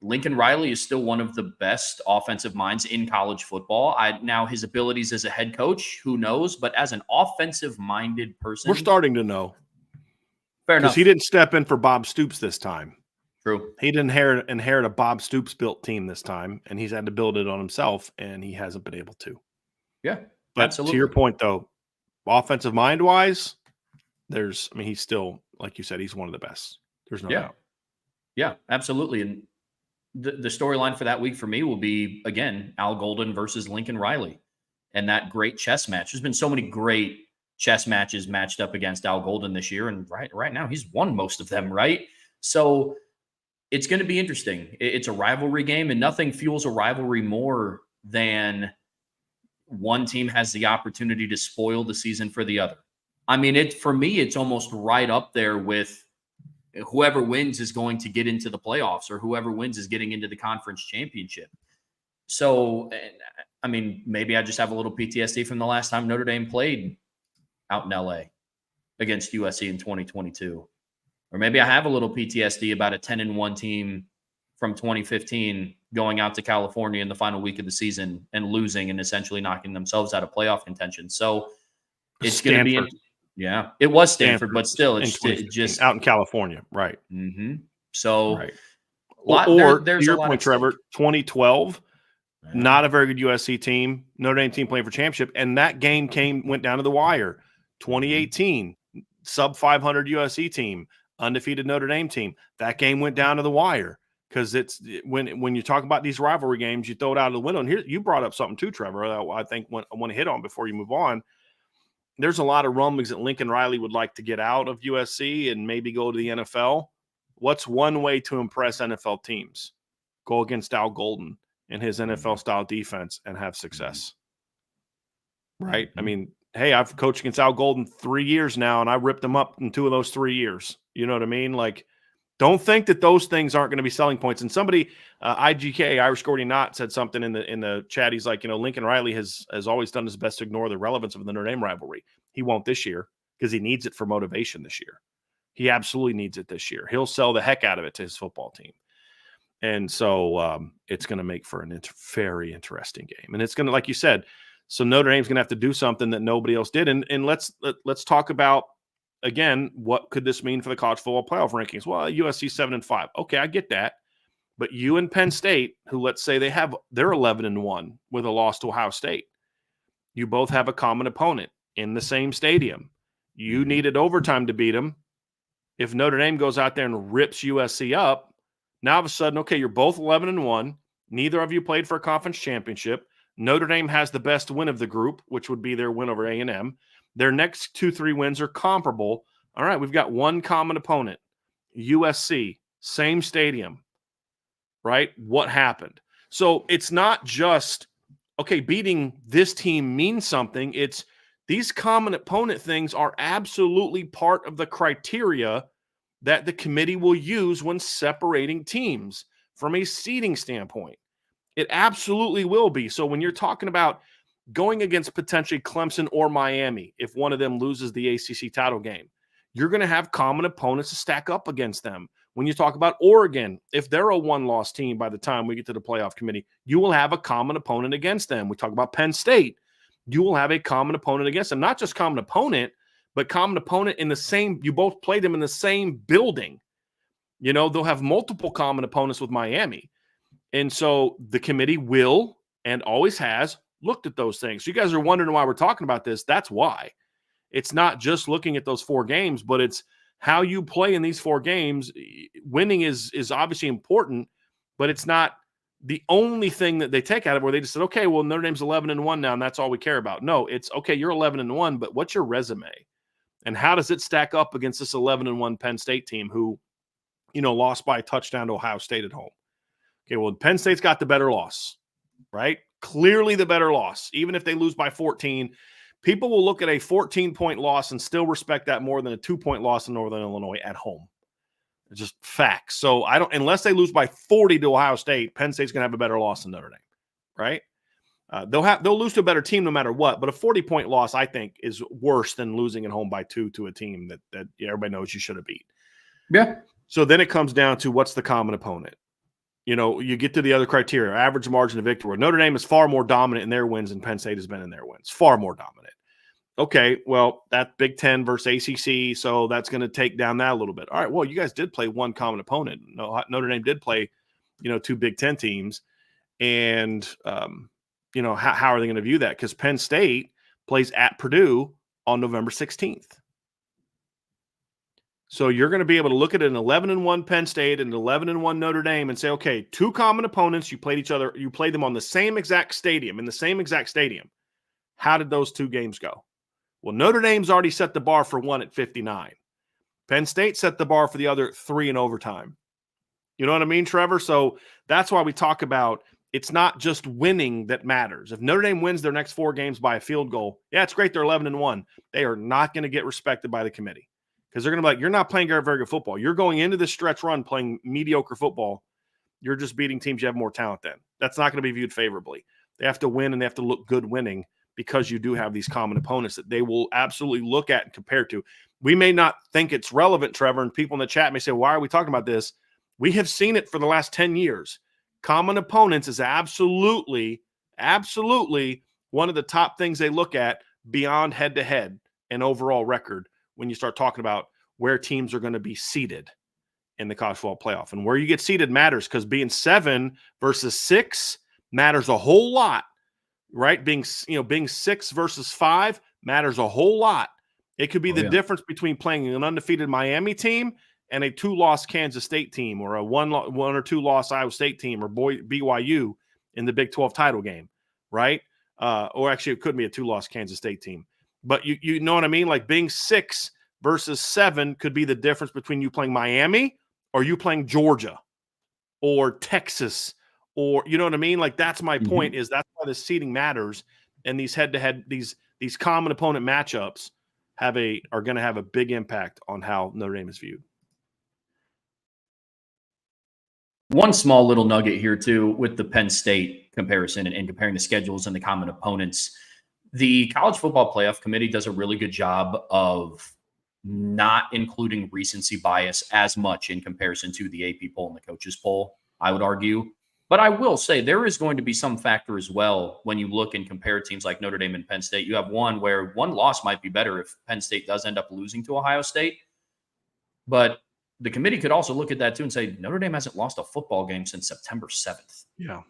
Lincoln Riley is still one of the best offensive minds in college football. Now his abilities as a head coach, who knows? But as an offensive-minded person, we're starting to know. Fair enough. Because he didn't step in for Bob Stoops this time. True. He didn't inherit a Bob Stoops built team this time, and he's had to build it on himself, and he hasn't been able to. Yeah, but absolutely. To your point, though, offensive mind-wise, he's still, like you said, he's one of the best. There's no doubt. Yeah, absolutely. And the storyline for that week for me will be, again, Al Golden versus Lincoln Riley and that great chess match. There's been so many great chess matches matched up against Al Golden this year, and right now he's won most of them, right? So it's going to be interesting. It's a rivalry game, and nothing fuels a rivalry more than one team has the opportunity to spoil the season for the other. For me, it's almost right up there with whoever wins is going to get into the playoffs, or whoever wins is getting into the conference championship. So, maybe I just have a little PTSD from the last time Notre Dame played out in LA against USC in 2022. Or maybe I have a little PTSD about a 10-1 team from 2015 going out to California in the final week of the season and losing and essentially knocking themselves out of playoff contention. So it's going to be it was Stanford, but still, it's just out in California, right? Mm-hmm. So, right. There's your point, Trevor. 2012, not a very good USC team, Notre Dame team playing for championship, and that game went down to the wire. 2018, sub 500 USC team, undefeated Notre Dame team. That game went down to the wire because it's when you talk about these rivalry games, you throw it out of the window. And here you brought up something too, Trevor, that I think I want to hit on before you move on. There's a lot of rumblings that Lincoln Riley would like to get out of USC and maybe go to the NFL. What's one way to impress NFL teams? Go against Al Golden and his NFL-style defense and have success. Right? Hey, I've coached against Al Golden 3 years now, and I ripped him up in 2 of those 3 years. You know what I mean? Don't think that those things aren't going to be selling points. And somebody, IGK, Irish Gordy Knott, said something in the chat. He's like, Lincoln Riley has always done his best to ignore the relevance of the Notre Dame rivalry. He won't this year because he needs it for motivation this year. He absolutely needs it this year. He'll sell the heck out of it to his football team. And so it's going to make for a very interesting game. And it's going to, like you said, so Notre Dame's going to have to do something that nobody else did. And let's talk about, again, what could this mean for the college football playoff rankings? Well, USC 7-5. Okay, I get that. But you and Penn State, who let's say they're 11-1 with a loss to Ohio State. You both have a common opponent in the same stadium. You needed overtime to beat them. If Notre Dame goes out there and rips USC up, now all of a sudden, okay, you're both 11-1. Neither of you played for a conference championship. Notre Dame has the best win of the group, which would be their win over A&M. Their next 2-3 wins are comparable. All right, we've got one common opponent, USC, same stadium, right? What happened? So it's not just, okay, beating this team means something. It's these common opponent things are absolutely part of the criteria that the committee will use when separating teams from a seeding standpoint. It absolutely will be. So when you're talking about going against potentially Clemson or Miami, if one of them loses the ACC title game, you're going to have common opponents to stack up against them. When you talk about Oregon, if they're a one-loss team by the time we get to the playoff committee, you will have a common opponent against them. We talk about Penn State. You will have a common opponent against them. Not just common opponent, but common opponent in the same – you both play them in the same building. They'll have multiple common opponents with Miami. And so the committee will and always has looked at those things. So you guys are wondering why we're talking about this. That's why. It's not just looking at those 4 games, but it's how you play in these 4 games. Winning is obviously important, but it's not the only thing that they take out of it where they just said, okay, well, Notre Dame's 11-1 now, and that's all we care about. No, it's okay, you're 11-1, but what's your resume? And how does it stack up against this 11-1 Penn State team who lost by a touchdown to Ohio State at home. Okay, well, Penn State's got the better loss, right? Clearly the better loss. Even if they lose by 14, people will look at a 14-point loss and still respect that more than a 2-point loss in Northern Illinois at home. It's just facts. So unless they lose by 40 to Ohio State, Penn State's going to have a better loss than Notre Dame, right? They'll lose to a better team no matter what, but a 40-point loss, I think, is worse than losing at home by 2 to a team that everybody knows you should have beat. Yeah. So then it comes down to what's the common opponent. You get to the other criteria, average margin of victory. Notre Dame is far more dominant in their wins than Penn State has been in their wins. Far more dominant. Okay, well, that's Big Ten versus ACC, so that's going to take down that a little bit. All right, well, you guys did play one common opponent. No, Notre Dame did play, 2 Big Ten teams. And, how are they going to view that? Because Penn State plays at Purdue on November 16th. So you're going to be able to look at an 11-1 Penn State and an 11-1 Notre Dame and say, okay, 2 common opponents. You played each other. You played them on the same exact stadium, in the same exact stadium. How did those 2 games go? Well, Notre Dame's already set the bar for one at 59. Penn State set the bar for the other 3 in overtime. You know what I mean, Trevor? So that's why we talk about it's not just winning that matters. If Notre Dame wins their next 4 games by a field goal, yeah, it's great. They're 11-1. They are not going to get respected by the committee. Because they're going to be like, you're not playing very good football. You're going into this stretch run playing mediocre football. You're just beating teams you have more talent than. That's not going to be viewed favorably. They have to win, and they have to look good winning because you do have these common opponents that they will absolutely look at and compare to. We may not think it's relevant, Trevor, and people in the chat may say, why are we talking about this? We have seen it for the last 10 years. Common opponents is absolutely one of the top things they look at beyond head-to-head and overall record when you start talking about where teams are going to be seated in the college football playoff. And where you get seated matters because being 7 versus 6 matters a whole lot, right? Being 6 versus 5 matters a whole lot. It could be the difference between playing an undefeated Miami team and a 2-loss Kansas State team or a 1 or 2-loss Iowa State team or BYU in the Big 12 title game, right? Or actually it could be a 2-loss Kansas State team. But you know what I mean? Like being 6 versus 7 could be the difference between you playing Miami or you playing Georgia or Texas or you know what I mean? Like that's my point is that's why the seeding matters. And these head-to-head, these common opponent matchups are going to have a big impact on how Notre Dame is viewed. One small little nugget here too with the Penn State comparison and comparing the schedules and the common opponents. The College Football Playoff Committee does a really good job of not including recency bias as much in comparison to the AP poll and the coaches poll, I would argue. But I will say there is going to be some factor as well when you look and compare teams like Notre Dame and Penn State. You have one where one loss might be better if Penn State does end up losing to Ohio State. But the committee could also look at that too and say Notre Dame hasn't lost a football game since September 7th. Yeah.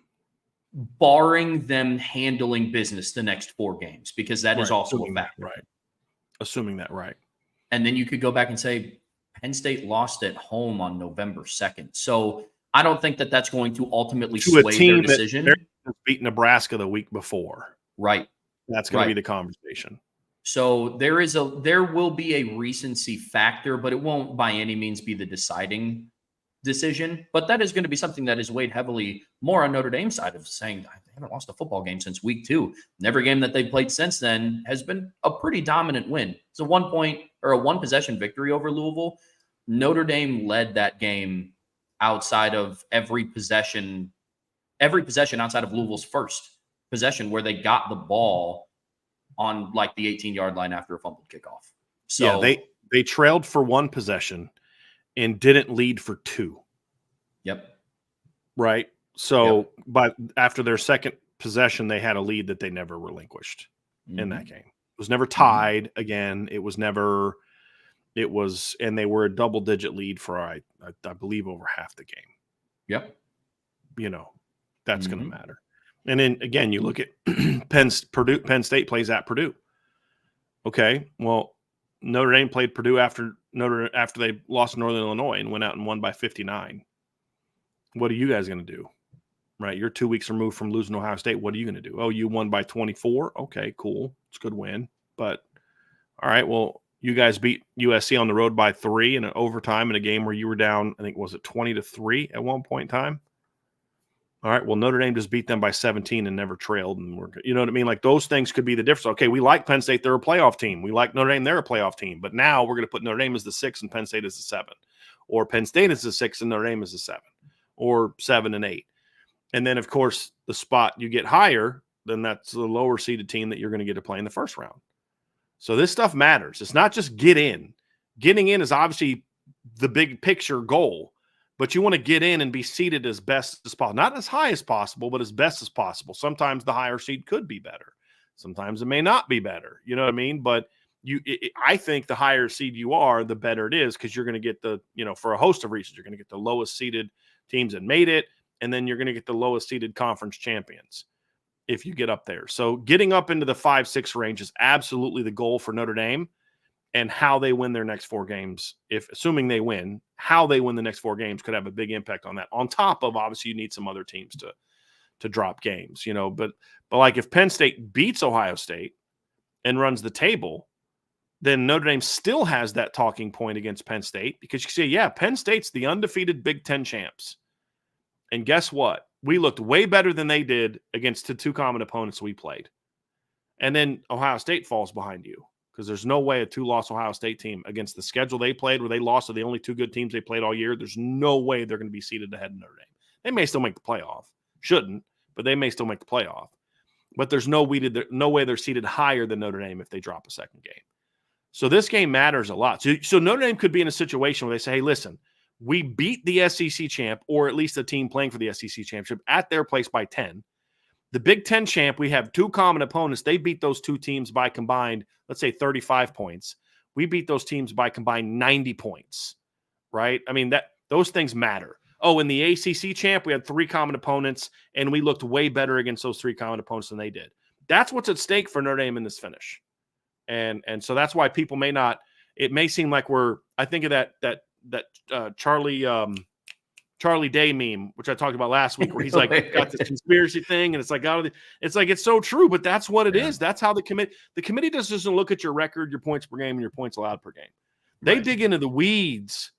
Barring them handling business the next 4 games, because that is also a factor. Right. Assuming that, right. And then you could go back and say Penn State lost at home on November 2nd. So I don't think that that's going to ultimately sway their decision. That beat Nebraska the week before. Right. That's going to be the conversation. So there will be a recency factor, but it won't by any means be the deciding decision. But that is going to be something that is weighed heavily more on Notre Dame's side of saying they haven't lost a football game since week 2. And every game that they've played since then has been a pretty dominant win. It's a 1-point or a 1-possession victory over Louisville. Notre Dame led that game outside of every possession outside of Louisville's first possession where they got the ball on like the 18-yard line after a fumbled kickoff. So yeah, they trailed for 1 possession and didn't lead for 2. Yep. Right. So, but after their second possession, they had a lead that they never relinquished in that game. It was never tied again. And they were a double-digit lead for, I believe, over half the game. Yep. That's going to matter. And then, again, you look at Penn State plays at Purdue. Okay, well, Notre Dame played Purdue after they lost to Northern Illinois and went out and won by 59. What are you guys going to do? Right, you're 2 weeks removed from losing to Ohio State. What are you going to do? Oh, you won by 24? Okay, cool. It's a good win. But, all right, well, You guys beat USC on the road by 3 in an overtime in a game where you were down, I think, was it 20-3 at one point in time? All right, well, Notre Dame just beat them by 17 and never trailed. And you know what I mean? Like, those things could be the difference. Okay, we like Penn State. They're a playoff team. We like Notre Dame. They're a playoff team. But now we're going to put Notre Dame as the 6 and Penn State as the 7. Or Penn State is the 6 and Notre Dame is the 7. Or 7 and 8. And then, of course, the spot you get higher, then that's the lower seeded team that you're going to get to play in the first round. So this stuff matters. It's not just get in. Getting in is obviously the big picture goal, but you want to get in and be seeded as best as possible. Not as high as possible, but as best as possible. Sometimes the higher seed could be better. Sometimes it may not be better. You know what I mean? But I think the higher seed you are, the better it is, because you're going to get for a host of reasons, you're going to get the lowest seeded teams that made it, and then you're going to get the lowest seeded conference champions if you get up there. So getting up into the 5-6 range is absolutely the goal for Notre Dame, and how they win their next 4 games, assuming they win, how they win the next 4 games could have a big impact on that. On top of, obviously, you need some other teams to drop games, but like if Penn State beats Ohio State and runs the table, then Notre Dame still has that talking point against Penn State, because you say, yeah, Penn State's the undefeated Big Ten champs. And guess what? We looked way better than they did against the 2 common opponents we played. And then Ohio State falls behind you, because there's no way a 2-loss Ohio State team against the schedule they played, where they lost to the only 2 good teams they played all year, there's no way they're going to be seated ahead of Notre Dame. They may still make the playoff. Shouldn't, but they may still make the playoff. But there's no way they're seated higher than Notre Dame if they drop a second game. So this game matters a lot. So Notre Dame could be in a situation where they say, hey, listen, we beat the SEC champ, or at least the team playing for the SEC championship, at their place by 10. The Big Ten champ, we have 2 common opponents. They beat those 2 teams by combined, let's say, 35 points. We beat those teams by combined 90 points, right? I mean, those things matter. Oh, in the ACC champ, we had 3 common opponents, and we looked way better against those 3 common opponents than they did. That's what's at stake for Notre Dame in this finish. And so that's why people may not – it may seem like I think of that Charlie Day meme, which I talked about last week, where he's like got this conspiracy thing, and it's so true, but that's what it is. That's how the committee doesn't look at your record, your points per game, and your points allowed per game. They dig into the weeds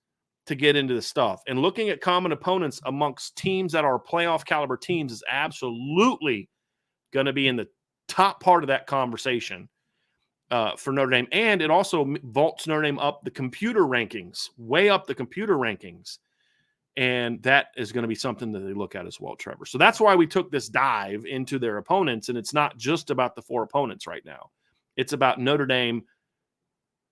to get into the stuff. And looking at common opponents amongst teams that are playoff caliber teams is absolutely going to be in the top part of that conversation for Notre Dame. And it also vaults Notre Dame up the computer rankings, way up the computer rankings. And that is going to be something that they look at as well, Trevor. So that's why we took this dive into their opponents. And it's not just about the 4 opponents right now. It's about Notre Dame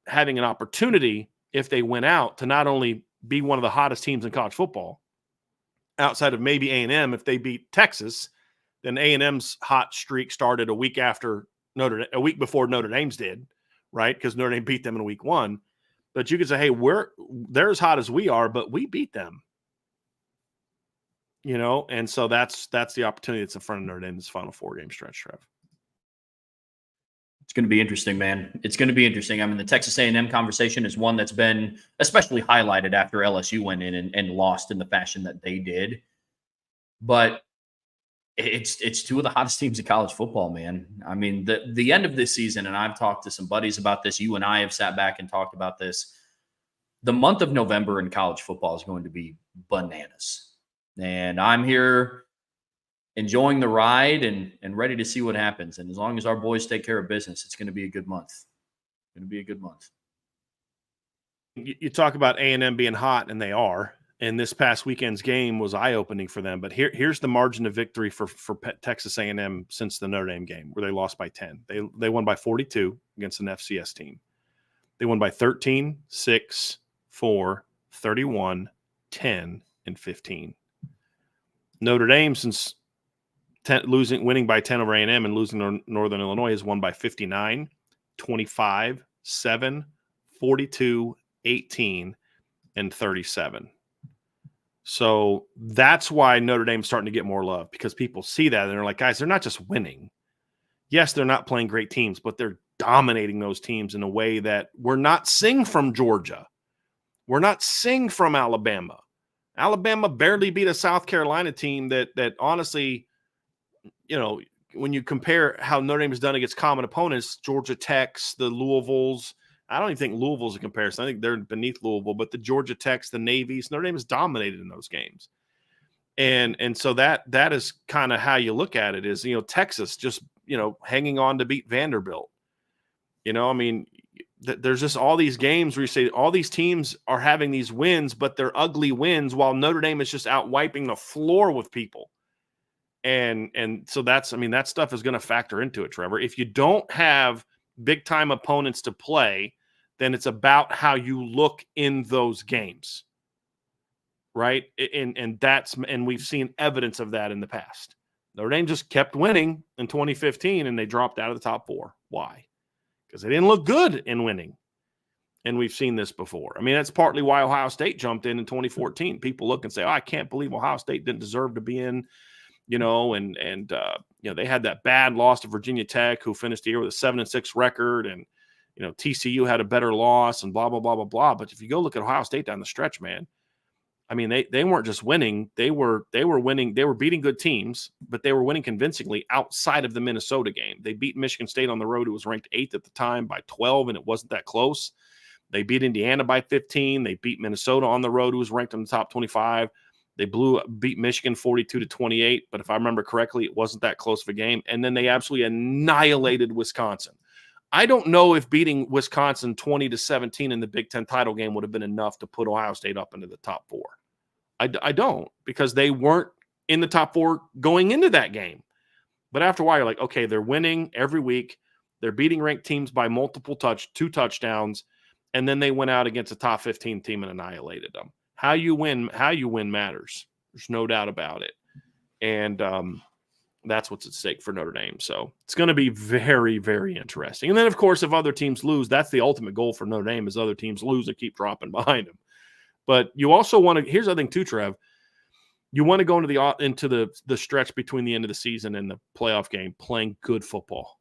having an opportunity, if they win out, to not only be one of the hottest teams in college football, outside of maybe A&M. If they beat Texas, then A&M's hot streak started a week before Notre Dame's did, right? Because Notre Dame beat them in week 1. But you could say, hey, they're as hot as we are, but we beat them. And so that's the opportunity that's in front of Notre Dame in this final 4-game stretch, Trev. It's going to be interesting, man. It's going to be interesting. I mean, the Texas A&M conversation is one that's been especially highlighted after LSU went in and lost in the fashion that they did. But it's 2 of the hottest teams in college football, man. I mean, the end of this season, and I've talked to some buddies about this. You and I have sat back and talked about this. The month of November in college football is going to be bananas. And I'm here enjoying the ride and ready to see what happens. And as long as our boys take care of business, it's going to be a good month. It's going to be a good month. You talk about A&M being hot, and they are. And this past weekend's game was eye-opening for them. But here's the margin of victory for Texas A&M since the Notre Dame game, where they lost by 10. They won by 42 against an FCS team. They won by 13, 6, 4, 31, 10, and 15. Notre Dame, since winning by 10 over A&M and losing Northern Illinois, has won by 59, 25, 7, 42, 18, and 37. So that's why Notre Dame's starting to get more love, because people see that and they're like, guys, they're not just winning. Yes, they're not playing great teams, but they're dominating those teams in a way that we're not seeing from Georgia. We're not seeing from Alabama. Alabama barely beat a South Carolina team that honestly, when you compare how Notre Dame has done against common opponents, Georgia Tech's, the Louisvilles, I don't even think Louisville's a comparison. I think they're beneath Louisville, but the Georgia Techs, the Navies, Notre Dame is dominated in those games. And so that is kind of how you look at it is, Texas just, hanging on to beat Vanderbilt. I mean, there's just all these games where you say all these teams are having these wins, but they're ugly wins while Notre Dame is just out wiping the floor with people. And so that stuff is going to factor into it, Trevor. If you don't have big time opponents to play, then it's about how you look in those games. Right. And we've seen evidence of that in the past. Notre Dame just kept winning in 2015 and they dropped out of the top 4. Why? Because they didn't look good in winning. And we've seen this before. I mean, that's partly why Ohio State jumped in 2014. People look and say, I can't believe Ohio State didn't deserve to be in, they had that bad loss to Virginia Tech, who finished the year with a 7-6 record. And, TCU had a better loss and blah, blah, blah, blah, blah. But if you go look at Ohio State down the stretch, man, I mean, they weren't just winning. They were winning. They were beating good teams, but they were winning convincingly outside of the Minnesota game. They beat Michigan State on the road, who was ranked 8th at the time, by 12, and it wasn't that close. They beat Indiana by 15. They beat Minnesota on the road, who was ranked in the top 25. They beat Michigan 42-28, but if I remember correctly, it wasn't that close of a game. And then they absolutely annihilated Wisconsin. I don't know if beating Wisconsin 20-17 in the Big Ten title game would have been enough to put Ohio State up into the top 4. I don't, because they weren't in the top 4 going into that game. But after a while, you're like, okay, they're winning every week. They're beating ranked teams by 2 touchdowns, and then they went out against a top 15 team and annihilated them. How you win matters. There's no doubt about it. And that's what's at stake for Notre Dame. So it's going to be very, very interesting. And then, of course, if other teams lose, that's the ultimate goal for Notre Dame, is other teams lose and keep dropping behind them. But you also want to – here's the other thing too, Trev. You want to go into the stretch between the end of the season and the playoff game playing good football,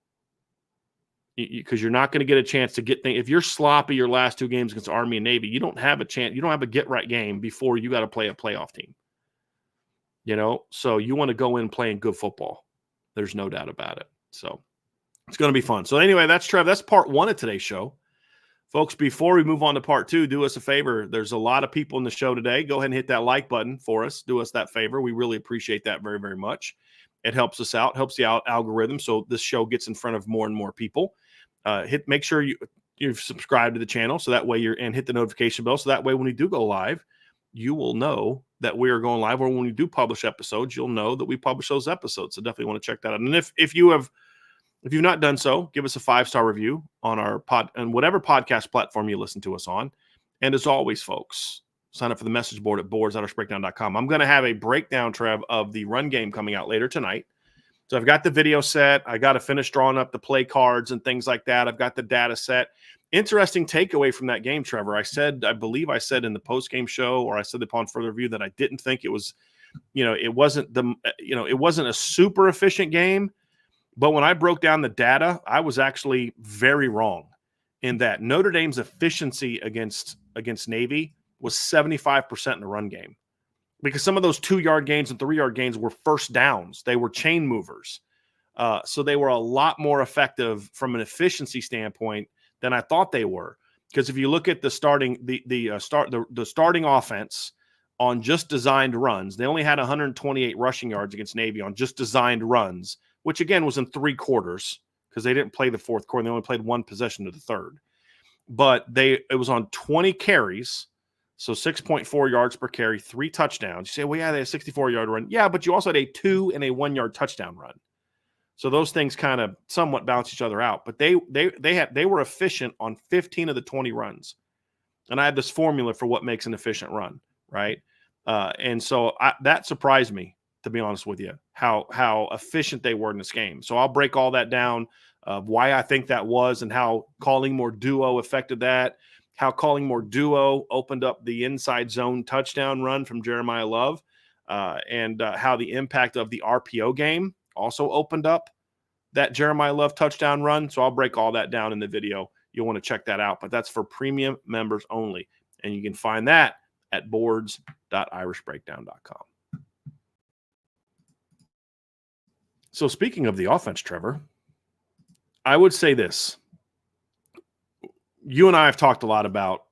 because you're not going to get a chance to get things. If you're sloppy your last 2 games against Army and Navy, you don't have a chance. You don't have a get-right game before you got to play a playoff team. So you want to go in playing good football. There's no doubt about it. So it's going to be fun. So anyway, that's Trev. That's part 1 of today's show. Folks, before we move on to part 2, do us a favor. There's a lot of people in the show today. Go ahead and hit that like button for us. Do us that favor. We really appreciate that very, very much. It helps us out, helps the algorithm, so this show gets in front of more and more people. Make sure you've subscribed to the channel, so that way and hit the notification bell, so that way when we do go live, you will know that we are going live, or when we do publish episodes, you'll know that we publish those episodes. So definitely want to check that out. And if you've not done so, give us a 5-star review on our and whatever podcast platform you listen to us on. And as always, folks, sign up for the message board at boards.irishbreakdown.com. I'm going to have a breakdown, Trev, of the run game coming out later tonight. So I've got the video set. I got to finish drawing up the play cards and things like that. I've got the data set. Interesting takeaway from that game, Trevor. I believe I said in the post-game show, or I said upon further review, that I didn't think it was, it wasn't a super efficient game. But when I broke down the data, I was actually very wrong in that Notre Dame's efficiency against Navy was 75% in the run game, because some of those 2-yard gains and 3-yard gains were first downs. They were chain movers. So they were a lot more effective from an efficiency standpoint than I thought they were. Because if you look at the starting offense on just designed runs, they only had 128 rushing yards against Navy on just designed runs, which again was in 3 quarters, because they didn't play the 4th quarter. They only played 1 possession to the 3rd. But it was on 20 carries, so 6.4 yards per carry, 3 touchdowns. You say, well, yeah, they had a 64-yard run. Yeah, but you also had a 2 and a 1-yard touchdown run. So those things kind of somewhat balance each other out. But they were efficient on 15 of the 20 runs. And I had this formula for what makes an efficient run, right? And so that surprised me, to be honest with you, how efficient they were in this game. So I'll break all that down, why I think that was, and how calling more duo affected that, how calling more duo opened up the inside zone touchdown run from Jeremiah Love, and how the impact of the RPO game also opened up that Jeremiah Love touchdown run. So I'll break all that down in the video. You'll want to check that out, but that's for premium members only. And you can find that at boards.irishbreakdown.com. So speaking of the offense, Trevor, I would say this. you and I have talked a lot about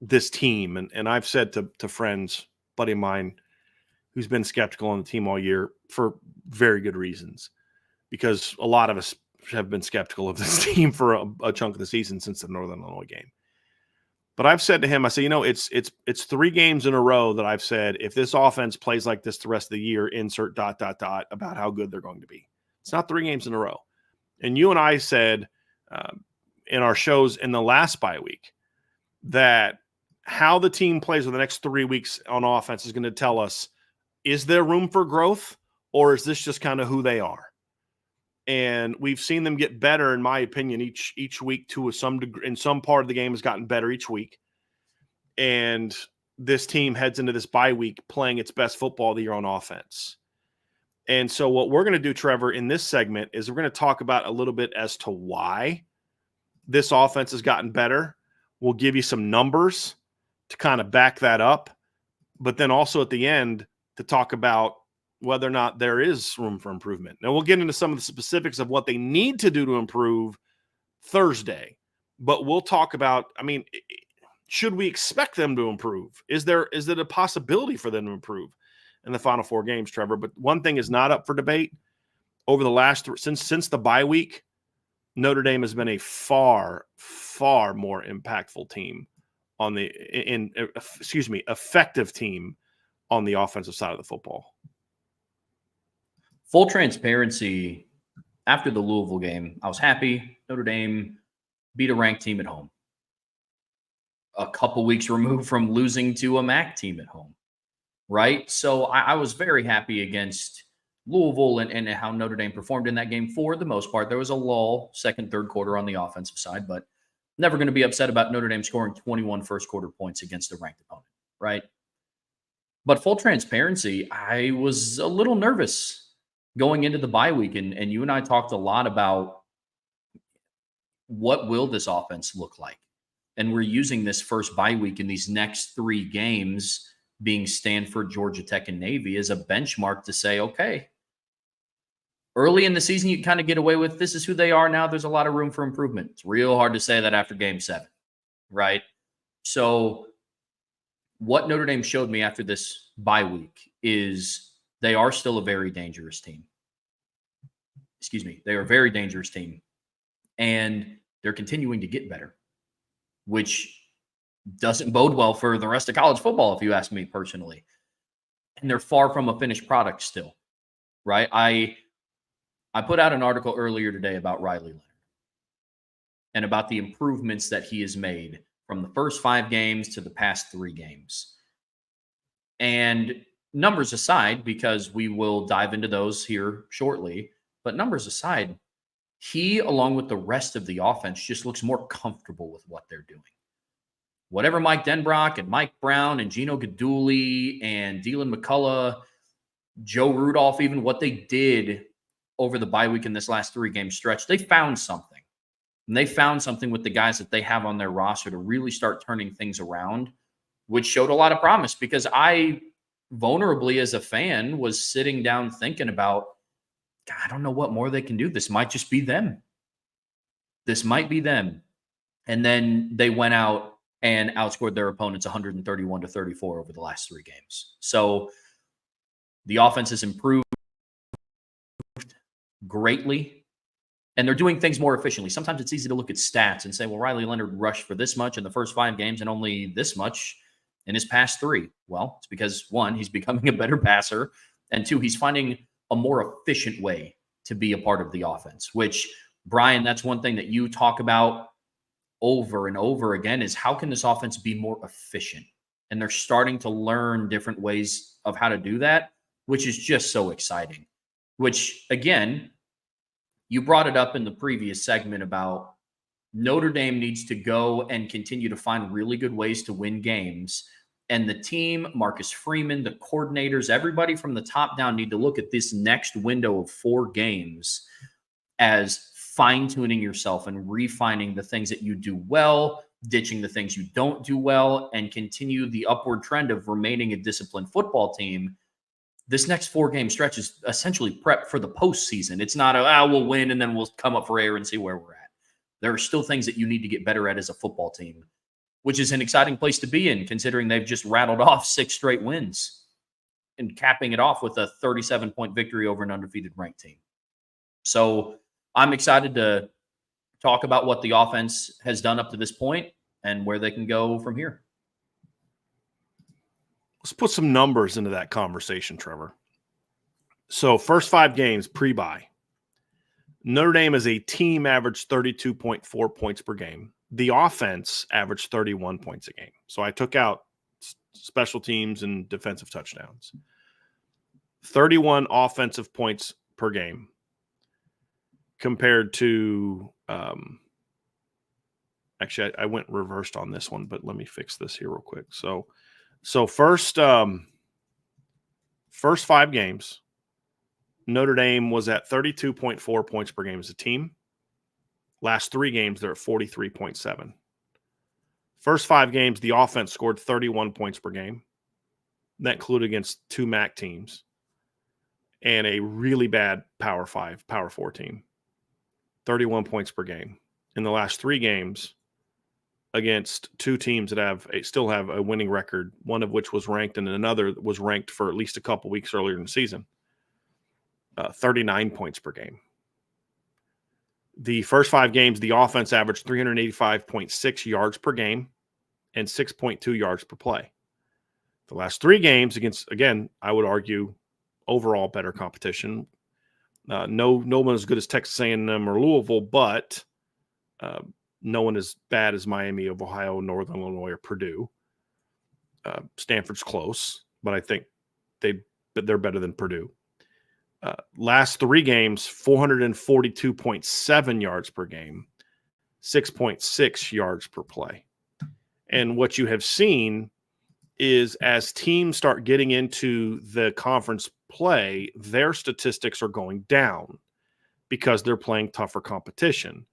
this team, and I've said to friends, buddy of mine, who's been skeptical on the team all year for very good reasons, because a lot of us have been skeptical of this team for a chunk of the season since the Northern Illinois game. But I've said to him, I say, it's 3 games in a row that I've said, if this offense plays like this the rest of the year, insert ... about how good they're going to be. It's not 3 games in a row. And you and I said in our shows in the last bye week that how the team plays for the next 3 weeks on offense is going to tell us, is there room for growth, or is this just kind of who they are? And we've seen them get better, in my opinion, each week to some degree. In some part of the game has gotten better each week. And this team heads into this bye week playing its best football of the year on offense. And so what we're going to do, Trevor, in this segment is we're going to talk about a little bit as to why this offense has gotten better. We'll give you some numbers to kind of back that up, but then also at the end to talk about whether or not there is room for improvement. Now, we'll get into some of the specifics of what they need to do to improve Thursday, but we'll talk about, should we expect them to improve? Is it a possibility for them to improve in the final 4 games, Trevor? But one thing is not up for debate. Over the last since the bye week, Notre Dame has been a far, far more impactful team effective team on the offensive side of the football. Full transparency, after the Louisville game, I was happy Notre Dame beat a ranked team at home. A couple weeks removed from losing to a MAC team at home, right? So I was very happy against Louisville and how Notre Dame performed in that game for the most part. There was a lull second, third quarter on the offensive side, but never going to be upset about Notre Dame scoring 21 first quarter points against a ranked opponent, right? But full transparency, I was a little nervous going into the bye week, and you and I talked a lot about what will this offense look like. And we're using this first bye week in these next 3 games, being Stanford, Georgia Tech, and Navy, as a benchmark to say, okay, early in the season, you kind of get away with this is who they are now. There's a lot of room for improvement. It's real hard to say that after game 7, right? So what Notre Dame showed me after this bye week is they are still a very dangerous team. They are a very dangerous team. And they're continuing to get better, which doesn't bode well for the rest of college football, if you ask me personally. And they're far from a finished product still, right? I put out an article earlier today about Riley Leonard and about the improvements that he has made from the first 5 games to the past 3 games. And numbers aside, because we will dive into those here shortly, but numbers aside, he, along with the rest of the offense, just looks more comfortable with what they're doing. Whatever Mike Denbrock and Mike Brown and Gino Gaduli and Dylan McCullough, Joe Rudolph, even what they did over the bye week in this last 3-game stretch, they found something. And they found something with the guys that they have on their roster to really start turning things around, which showed a lot of promise, because I vulnerably, as a fan, was sitting down thinking about, God, I don't know what more they can do. This might just be them. This might be them. And then they went out and outscored their opponents 131-34 over the last 3 games. So the offense has improved greatly, and they're doing things more efficiently. Sometimes it's easy to look at stats and say, well, Riley Leonard rushed for this much in the first 5 games and only this much in his past 3. Well, it's because 1, he's becoming a better passer, and 2, he's finding a more efficient way to be a part of the offense, which, Bryan, that's one thing that you talk about over and over again, is how can this offense be more efficient? And they're starting to learn different ways of how to do that, which is just so exciting. Which, again, you brought it up in the previous segment about Notre Dame needs to go and continue to find really good ways to win games. And the team, Marcus Freeman, the coordinators, everybody from the top down need to look at this next window of 4 games as fine-tuning yourself and refining the things that you do well, ditching the things you don't do well, and continue the upward trend of remaining a disciplined football team. This next 4-game stretch is essentially prep for the postseason. It's not we'll win and then we'll come up for air and see where we're at. There are still things that you need to get better at as a football team, which is an exciting place to be in, considering they've just rattled off 6 straight wins and capping it off with a 37-point victory over an undefeated ranked team. So I'm excited to talk about what the offense has done up to this point and where they can go from here. Let's put some numbers into that conversation, Trevor. So first 5 games pre-bye. Notre Dame as a team averaged 32.4 points per game. The offense averaged 31 points a game. So I took out special teams and defensive touchdowns. 31 offensive points per game compared to actually I went reversed on this one, but let me fix this here real quick. So first 5 games, Notre Dame was at 32.4 points per game as a team. Last 3 games, they're at 43.7. First 5 games, the offense scored 31 points per game. That included against 2 MAC teams and a really bad Power 5, Power 4 team. 31 points per game. In the last 3 games, against 2 teams that still have a winning record, one of which was ranked and another was ranked for at least a couple weeks earlier in the season. 39 points per game. The first 5 games, the offense averaged 385.6 yards per game and 6.2 yards per play. The last 3 games against, again, I would argue, overall better competition. No one as good as Texas A&M or Louisville, but no one as bad as Miami of Ohio, Northern Illinois, or Purdue. Stanford's close, but I think they're better than Purdue. Last 3 games, 442.7 yards per game, 6.6 yards per play. And what you have seen is as teams start getting into the conference play, their statistics are going down because they're playing tougher competition.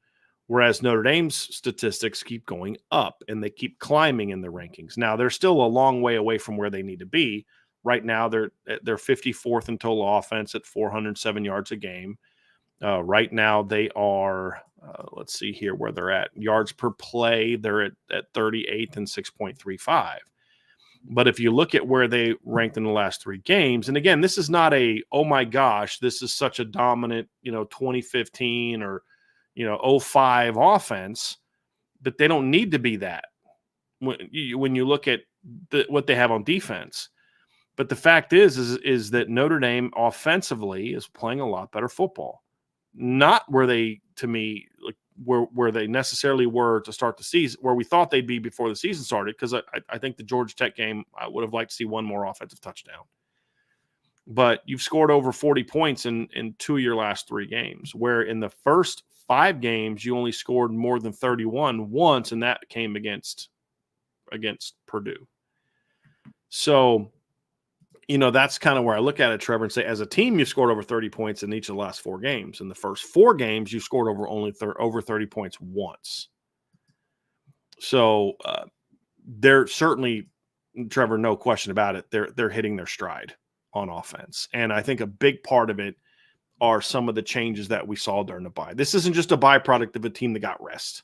Whereas Notre Dame's statistics keep going up and they keep climbing in the rankings. Now, they're still a long way away from where they need to be. Right now, they're 54th in total offense at 407 yards a game. Right now, they are, let's see here where they're at. Yards per play, they're at 38th and 6.35. But if you look at where they ranked in the last 3 games, and again, this is not oh my gosh, this is such a dominant, 2015 or, 05 offense, but they don't need to be that when you look at what they have on defense. But the fact is that Notre Dame offensively is playing a lot better football. Not where they, to me, like where they necessarily were to start the season, where we thought they'd be before the season started, because I think the Georgia Tech game, I would have liked to see one more offensive touchdown. But you've scored over 40 points in 2 of your last 3 games, where in the first 5 games, you only scored more than 31 once, and that came against Purdue. So, that's kind of where I look at it, Trevor, and say, as a team, you scored over 30 points in each of the last 4 games. In the first 4 games, you scored over 30 points once. So they're certainly, Trevor, no question about it, they're hitting their stride on offense. And I think a big part of it are some of the changes that we saw during the bye. This isn't just a byproduct of a team that got rest.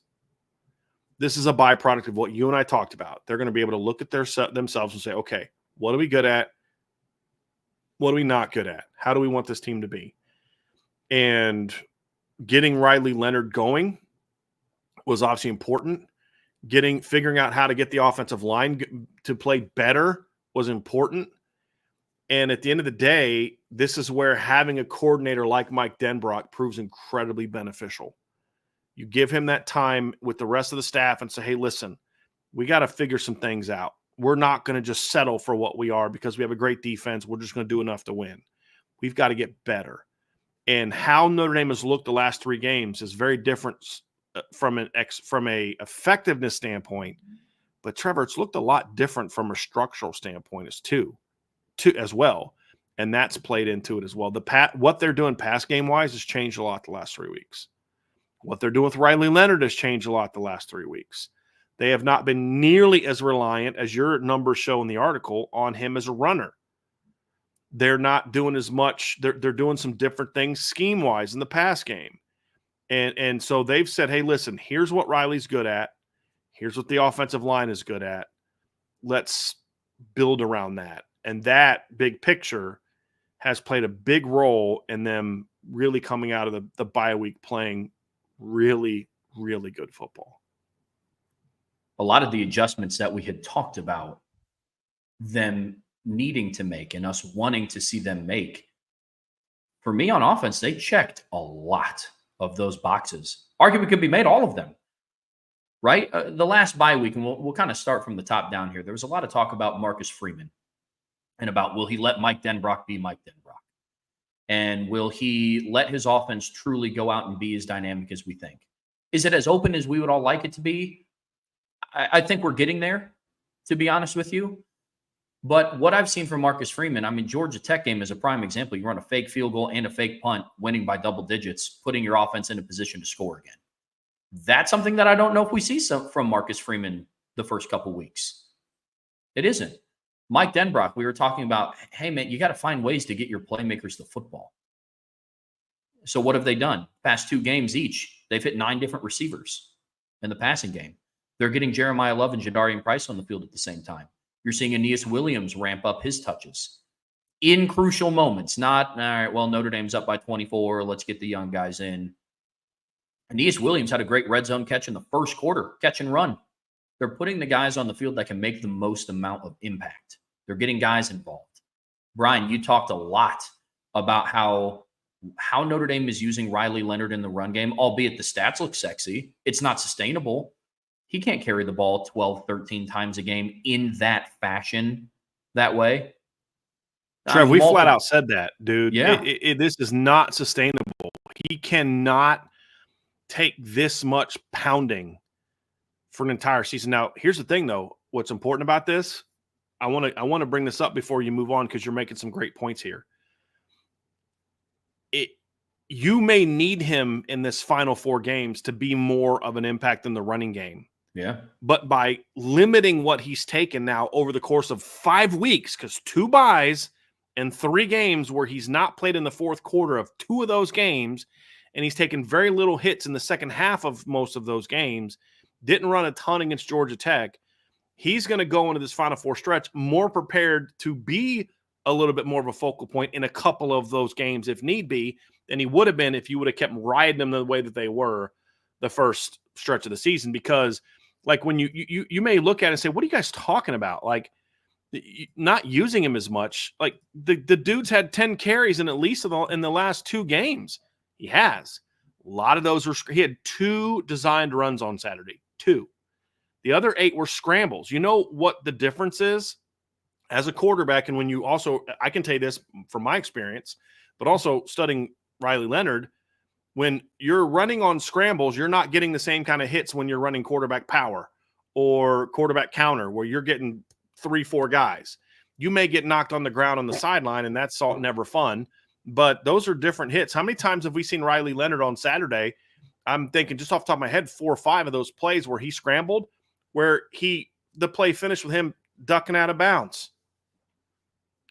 This is a byproduct of what you and I talked about. They're going to be able to look at themselves and say, okay, what are we good at? What are we not good at? How do we want this team to be? And getting Leonard going was obviously important. Figuring out how to get the offensive line to play better was important. And at the end of the day, this is where having a coordinator like Mike Denbrock proves incredibly beneficial. You give him that time with the rest of the staff and say, hey, listen, we got to figure some things out. We're not going to just settle for what we are because we have a great defense. We're just going to do enough to win. We've got to get better. And how Notre Dame has looked the last 3 games is very different from a effectiveness standpoint. But Trevor, it's looked a lot different from a structural standpoint as well. And that's played into it as well. What they're doing pass game wise has changed a lot the last 3 weeks. What they're doing with Leonard has changed a lot the last 3 weeks. They have not been nearly as reliant as your numbers show in the article on him as a runner. They're not doing as much. They're doing some different things scheme-wise in the pass game. And so they've said, hey, listen, here's what Riley's good at. Here's what the offensive line is good at. Let's build around that. And that big picture has played a big role in them really coming out of the bye week playing really, really good football. A lot of the adjustments that we had talked about them needing to make and us wanting to see them make, for me on offense, they checked a lot of those boxes. Argument could be made, all of them, right? The last bye week, and we'll kind of start from the top down here. There was a lot of talk about Marcus Freeman and about, will he let Mike Denbrock be Mike Denbrock? And will he let his offense truly go out and be as dynamic as we think? Is it as open as we would all like it to be? I think we're getting there, to be honest with you. But what I've seen from Marcus Freeman, I mean, Georgia Tech game is a prime example. You run a fake field goal and a fake punt, winning by double digits, putting your offense in a position to score again. That's something that I don't know if we see from Marcus Freeman the first couple weeks. It isn't. Mike Denbrock, we were talking about, hey, man, you got to find ways to get your playmakers the football. So what have they done? Past 2 games each, they've hit 9 different receivers in the passing game. They're getting Jeremiah Love and Jadarian Price on the field at the same time. You're seeing Aeneas Williams ramp up his touches in crucial moments. Not, all right, well, Notre Dame's up by 24. Let's get the young guys in. Aeneas Williams had a great red zone catch in the first quarter, catch and run. They're putting the guys on the field that can make the most amount of impact. They're getting guys involved. Bryan, you talked a lot about how Notre Dame is using Riley Leonard in the run game, albeit the stats look sexy. It's not sustainable. He can't carry the ball 12, 13 times a game in that fashion, that way. Trev, we flat out said that, dude. Yeah. This is not sustainable. He cannot take this much pounding for an entire season. Now, here's the thing, though. What's important about this, I want to bring this up before you move on because you're making some great points here. You may need him in this final 4 games to be more of an impact in the running game. Yeah. But by limiting what he's taken now over the course of 5 weeks, because 2 buys and 3 games where he's not played in the fourth quarter of 2 of those games, and he's taken very little hits in the second half of most of those games, didn't run a ton against Georgia Tech. He's going to go into this Final Four stretch more prepared to be a little bit more of a focal point in a couple of those games if need be than he would have been if you would have kept riding them the way that they were the first stretch of the season. Because like when you may look at it and say, what are you guys talking about? Like not using him as much. Like the dude's had 10 carries in at least in the last 2 games. He has. A lot of those he had 2 designed runs on Saturday. 2. The other 8 were scrambles. You know what the difference is as a quarterback? And when you also, I can tell you this from my experience, but also studying Riley Leonard, when you're running on scrambles, you're not getting the same kind of hits when you're running quarterback power or quarterback counter where you're getting 3-4 guys. You may get knocked on the ground on the sideline, and that's never fun, but those are different hits. How many times have we seen Riley Leonard on Saturday? I'm thinking just off the top of my head, 4 or 5 of those plays where he scrambled, where the play finished with him ducking out of bounds.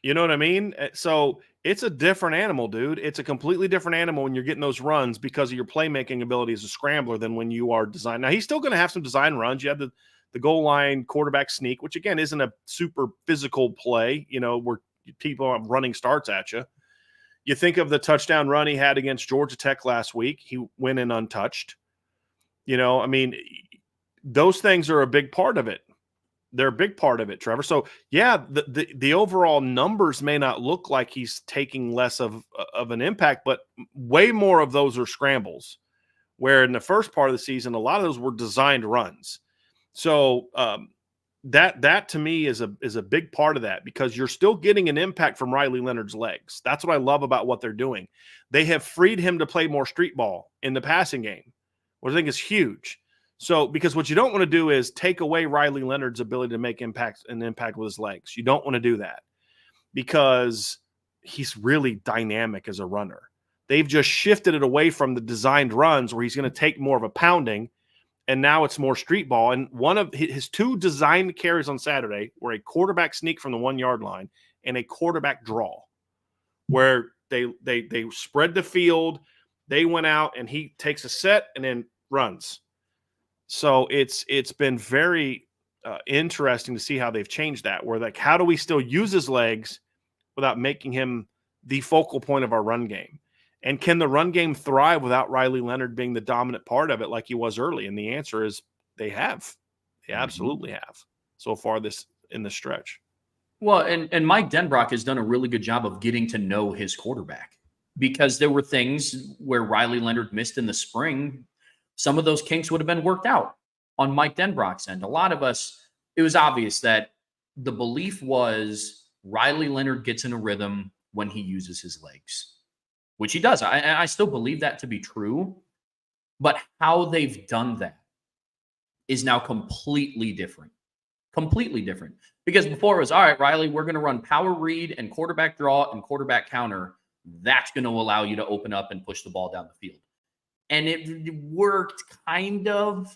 You know what I mean? So it's a different animal, dude. It's a completely different animal when you're getting those runs because of your playmaking ability as a scrambler than when you are designed. Now, he's still going to have some design runs. You have the goal line quarterback sneak, which, again, isn't a super physical play, where people have running starts at you. You think of the touchdown run he had against Georgia Tech last week. He went in untouched. I mean, those things are a big part of it. They're a big part of it, Trevor. So, yeah, the overall numbers may not look like he's taking less of an impact, but way more of those are scrambles, where in the first part of the season, a lot of those were designed runs. So that to me is a big part of that because you're still getting an impact from Riley Leonard's legs. That's what I love about what they're doing. They have freed him to play more street ball in the passing game, which I think is huge. So, because what you don't want to do is take away Riley Leonard's ability to make impact with his legs. You don't want to do that because he's really dynamic as a runner. They've just shifted it away from the designed runs where he's going to take more of a pounding, and now it's more street ball. And one of his 2 designed carries on Saturday were a quarterback sneak from the 1-yard line and a quarterback draw, where they spread the field. They went out and he takes a set and then runs. So it's been very interesting to see how they've changed that. Where like, how do we still use his legs without making him the focal point of our run game? And can the run game thrive without Riley Leonard being the dominant part of it like he was early? And the answer is they have. They absolutely have so far in the stretch. Well, and Mike Denbrock has done a really good job of getting to know his quarterback, because there were things where Riley Leonard missed in the spring. Some of those kinks would have been worked out on Mike Denbrock's end. A lot of us, it was obvious that the belief was Riley Leonard gets in a rhythm when he uses his legs, which he does. I still believe that to be true, but how they've done that is now completely different. Completely different. Because before it was, all right, Riley, we're going to run power read and quarterback draw and quarterback counter. That's going to allow you to open up and push the ball down the field. And it worked kind of,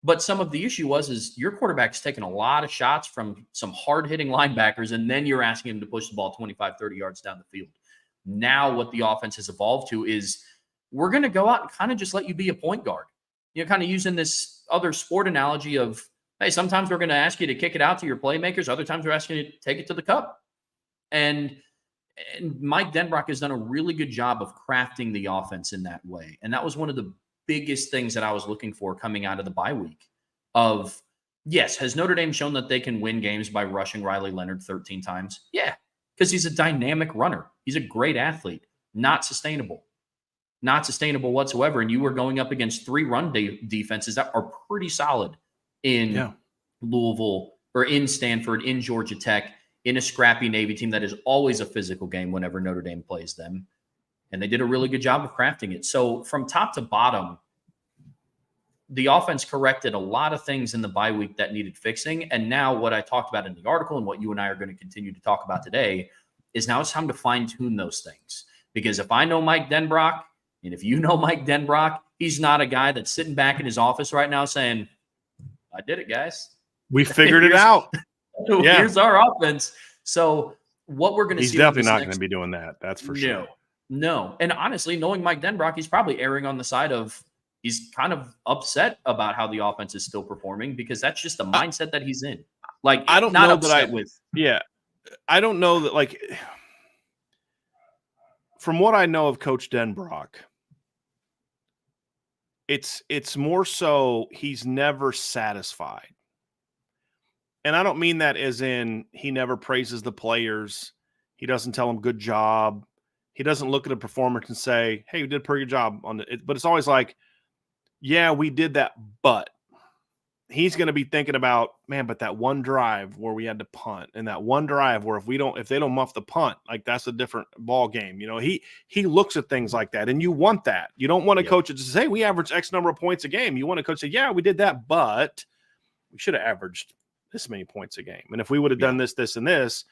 but some of the issue is your quarterback's taking a lot of shots from some hard-hitting linebackers, and then you're asking him to push the ball 25, 30 yards down the field. Now what the offense has evolved to is we're going to go out and kind of just let you be a point guard. You know, kind of using this other sport analogy of, hey, sometimes we're going to ask you to kick it out to your playmakers. Other times we're asking you to take it to the cup. And Mike Denbrock has done a really good job of crafting the offense in that way. And that was one of the biggest things that I was looking for coming out of the bye week of, yes, has Notre Dame shown that they can win games by rushing Riley Leonard 13 times? Yeah, because he's a dynamic runner. He's a great athlete. Not sustainable. Not sustainable whatsoever. And you were going up against 3 run defenses that are pretty solid in Louisville or in Stanford, in Georgia Tech, in a scrappy Navy team that is always a physical game whenever Notre Dame plays them. And they did a really good job of crafting it. So from top to bottom, the offense corrected a lot of things in the bye week that needed fixing. And now what I talked about in the article and what you and I are going to continue to talk about today is now it's time to fine tune those things. Because if I know Mike Denbrock, and if you know Mike Denbrock, he's not a guy that's sitting back in his office right now saying, I did it, guys. We figured it out. Here's our offense. So what we're going to see. He's definitely not going to be doing that. That's for sure. No. And honestly, knowing Mike Denbrock, he's probably erring on the side of he's kind of upset about how the offense is still performing, because that's just the mindset that he's in. Like, I don't not know upset that with. Yeah. I don't know that, like, from what I know of Coach Denbrock, it's more so he's never satisfied. And I don't mean that as in he never praises the players. He doesn't tell them good job. He doesn't look at a performance and say, hey, we did a pretty good job on it. But it's always like, yeah, we did that, but he's going to be thinking about, man, but that one drive where we had to punt, and that one drive where if they don't muff the punt, like that's a different ball game. You know, he looks at things like that, and you want that. You don't want to coach it to say, we average X number of points a game. You want to coach say, yeah, we did that, but we should have averaged this many points a game. And if we would have done this, this, and this,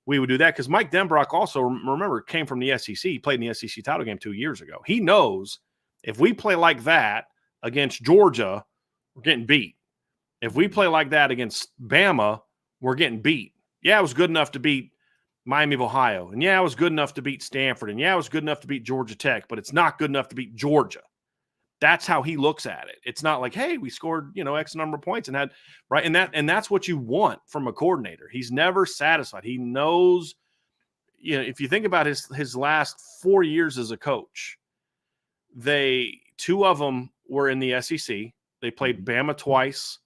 we would do that. Because Mike Denbrock also, remember, came from the SEC. He played in the SEC title game 2 years ago. He knows if we play like that against Georgia, we're getting beat. If we play like that against Bama, we're getting beat. Yeah, it was good enough to beat Miami of Ohio. And yeah, it was good enough to beat Stanford. And yeah, it was good enough to beat Georgia Tech, but it's not good enough to beat Georgia. That's how he looks at it. It's not like, hey, we scored, X number of points and had right. And that's what you want from a coordinator. He's never satisfied. He knows, if you think about his last 4 years as a coach, 2 of them were in the SEC. They played Bama twice,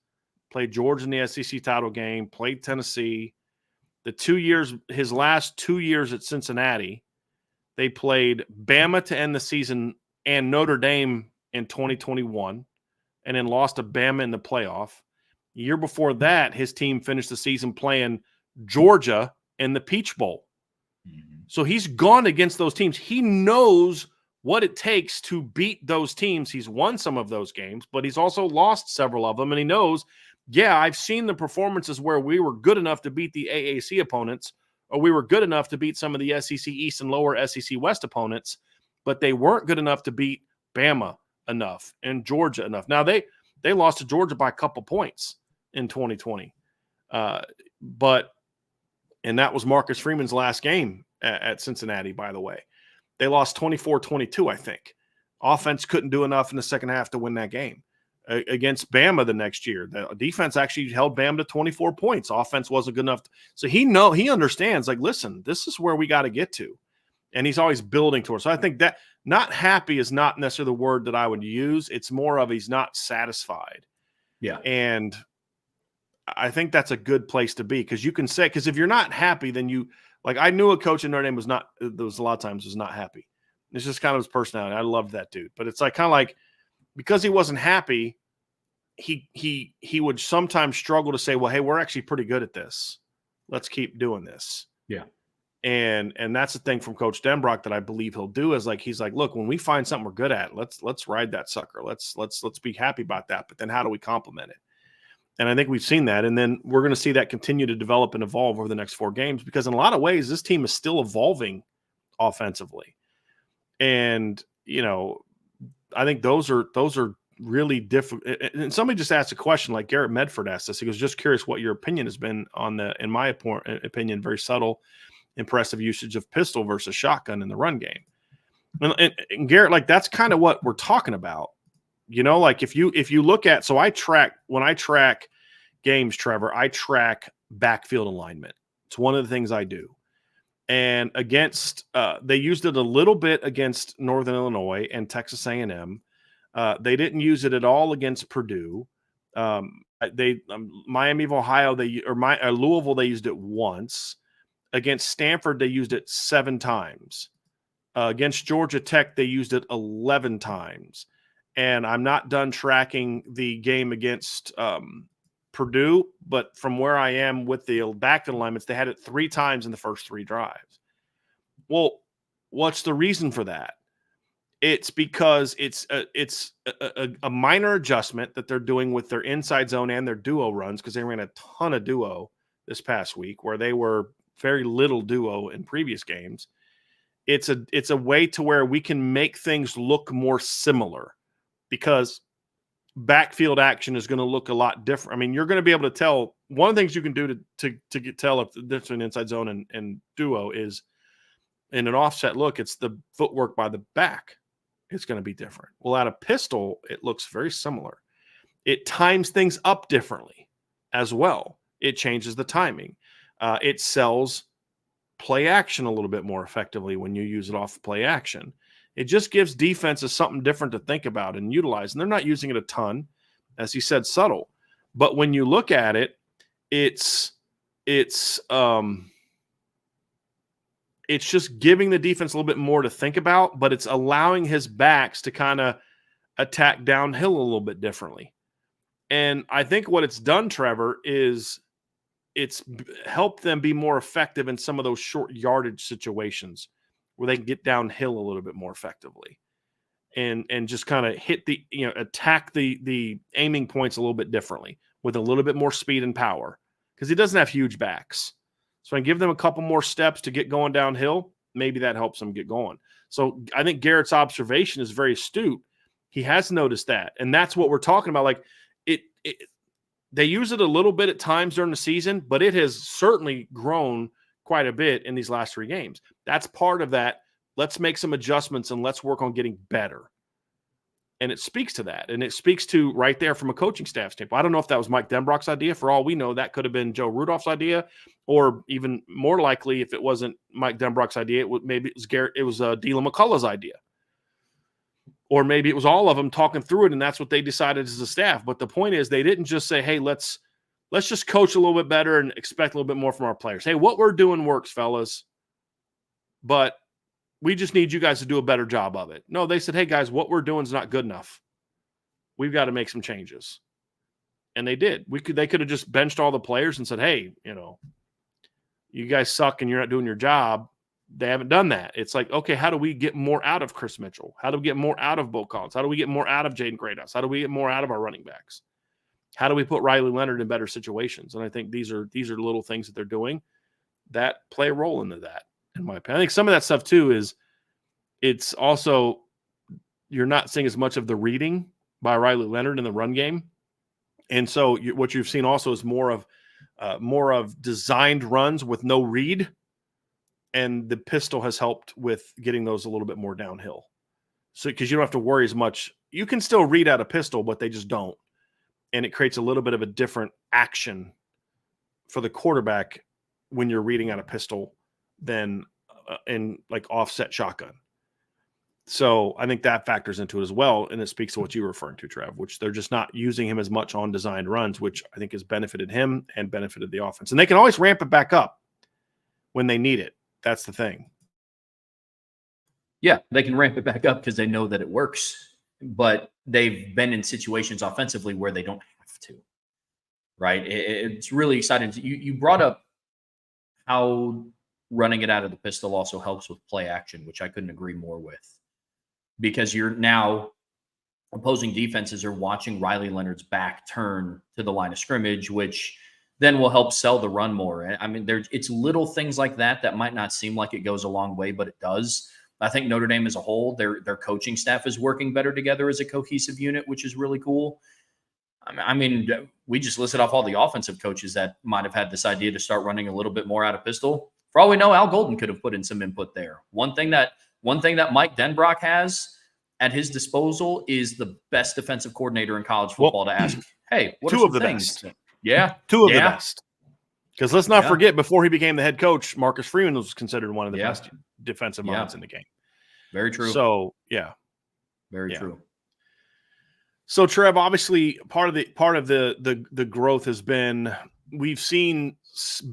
played Georgia in the SEC title game, played Tennessee. His last 2 years at Cincinnati, they played Bama to end the season and Notre Dame in 2021, and then lost to Bama in the playoff. The year before that, his team finished the season playing Georgia in the Peach Bowl. Mm-hmm. So he's gone against those teams. He knows what it takes to beat those teams. He's won some of those games, but he's also lost several of them. And he knows, I've seen the performances where we were good enough to beat the AAC opponents, or we were good enough to beat some of the SEC East and lower SEC West opponents, but they weren't good enough to beat Bama enough and Georgia enough. Now they lost to Georgia by a couple points in 2020. And that was Marcus Freeman's last game at Cincinnati, by the way. They lost 24-22, I think. Offense couldn't do enough in the second half to win that game. Against Bama the next year, the defense actually held Bama to 24 points. Offense wasn't good enough. So he understands, like, listen, this is where we got to get to. And he's always building towards. So I think that not happy is not necessarily the word that I would use. It's more of he's not satisfied. Yeah. And I think that's a good place to be, because you can say, because if you're not happy, then you, like, I knew a coach in Notre Dame there was a lot of times was not happy. It's just kind of his personality. I loved that dude. But it's like kind of like, because he wasn't happy, he would sometimes struggle to say, well, hey, we're actually pretty good at this. Let's keep doing this. Yeah. And that's the thing from Coach Denbrock that I believe he'll do is, like, he's like, look, when we find something we're good at, let's ride that sucker. Let's be happy about that. But then how do we complement it? And I think we've seen that. And then we're going to see that continue to develop and evolve over the next 4 games, because in a lot of ways, this team is still evolving offensively. And, you know, I think those are really different. And somebody just asked a question, like Garrett Medford asked us. He was just curious what your opinion has been on the, in my opinion, very subtle, impressive usage of pistol versus shotgun in the run game. And Garrett, like, that's kind of what we're talking about. You know, like if you look at, so when I track games, Trevor, I track backfield alignment. It's one of the things I do. And against, they used it a little bit against Northern Illinois and Texas A&M. They didn't use it at all against Purdue. Miami of Ohio, Louisville, they used it once. Against Stanford, they used it 7 times. Against Georgia Tech, they used it 11 times. And I'm not done tracking the game against Purdue, but from where I am with the backfield alignments, they had it 3 times in the first 3 drives. Well, what's the reason for that? It's because it's a minor adjustment that they're doing with their inside zone and their duo runs, because they ran a ton of duo this past week where they were very little duo in previous games. It's a way to where we can make things look more similar, because backfield action is going to look a lot different. I mean, you're going to be able to tell. One of the things you can do to tell if the difference between inside zone and duo is in an offset look, it's the footwork by the back. It's going to be different. Well, at a pistol, it looks very similar. It times things up differently as well. It changes the timing. It sells play action a little bit more effectively when you use it off play action. It just gives defenses something different to think about and utilize. And they're not using it a ton, as he said, subtle. But when you look at it, it's just giving the defense a little bit more to think about, but it's allowing his backs to kind of attack downhill a little bit differently. And I think what it's done, Trevor, is it's helped them be more effective in some of those short yardage situations where they can get downhill a little bit more effectively and just kind of hit the, attack the aiming points a little bit differently with a little bit more speed and power, because he doesn't have huge backs. So I give them a couple more steps to get going downhill. Maybe that helps them get going. So I think Garrett's observation is very astute. He has noticed that. And that's what we're talking about. Like they use it a little bit at times during the season, but it has certainly grown quite a bit in these last 3 games. That's part of that. Let's make some adjustments and let's work on getting better. And it speaks to that. And it speaks to right there from a coaching staff standpoint. I don't know if that was Mike Denbrock's idea. For all we know, that could have been Joe Rudolph's idea, or even more likely, if it wasn't Mike Denbrock's idea, maybe it was Deland McCullough's idea. Or maybe it was all of them talking through it, and that's what they decided as a staff. But the point is, they didn't just say, hey, let's just coach a little bit better and expect a little bit more from our players. Hey, what we're doing works, fellas, but we just need you guys to do a better job of it. No, they said, hey, guys, what we're doing is not good enough. We've got to make some changes. And they did. They could have just benched all the players and said, hey, you guys suck and you're not doing your job. They haven't done that. It's like, okay, how do we get more out of Chris Mitchell? How do we get more out of Bo Collins? How do we get more out of Jaden Greathouse? How do we get more out of our running backs? How do we put Riley Leonard in better situations? And I think these are little things that they're doing that play a role into that, in my opinion. I think some of that stuff, too, is it's also you're not seeing as much of the reading by Riley Leonard in the run game. And so what you've seen also is more of designed runs with no read. And the pistol has helped with getting those a little bit more downhill. So because you don't have to worry as much. You can still read out a pistol, but they just don't. And it creates a little bit of a different action for the quarterback when you're reading out a pistol than in like offset shotgun. So I think that factors into it as well. And it speaks to what you were referring to, Trev, which they're just not using him as much on designed runs, which I think has benefited him and benefited the offense. And they can always ramp it back up when they need it. That's the thing. Yeah, they can ramp it back up because they know that it works. But they've been in situations offensively where they don't have to. Right? It's really exciting. You brought up how running it out of the pistol also helps with play action, which I couldn't agree more with. Because you're now opposing defenses are watching Riley Leonard's back turn to the line of scrimmage, which then will help sell the run more. I mean, it's little things like that might not seem like it goes a long way, but it does. I think Notre Dame as a whole, their coaching staff is working better together as a cohesive unit, which is really cool. I mean, we just listed off all the offensive coaches that might have had this idea to start running a little bit more out of pistol. For all we know, Al Golden could have put in some input there. One thing that Mike Denbrock has at his disposal is the best defensive coordinator in college football to ask, hey, what are some things? Best. Yeah. Two of the best. Because let's not forget, before he became the head coach, Marcus Freeman was considered one of the best defensive minds in the game. Very true. So, yeah. Very true. So, Trev, obviously part of the growth has been we've seen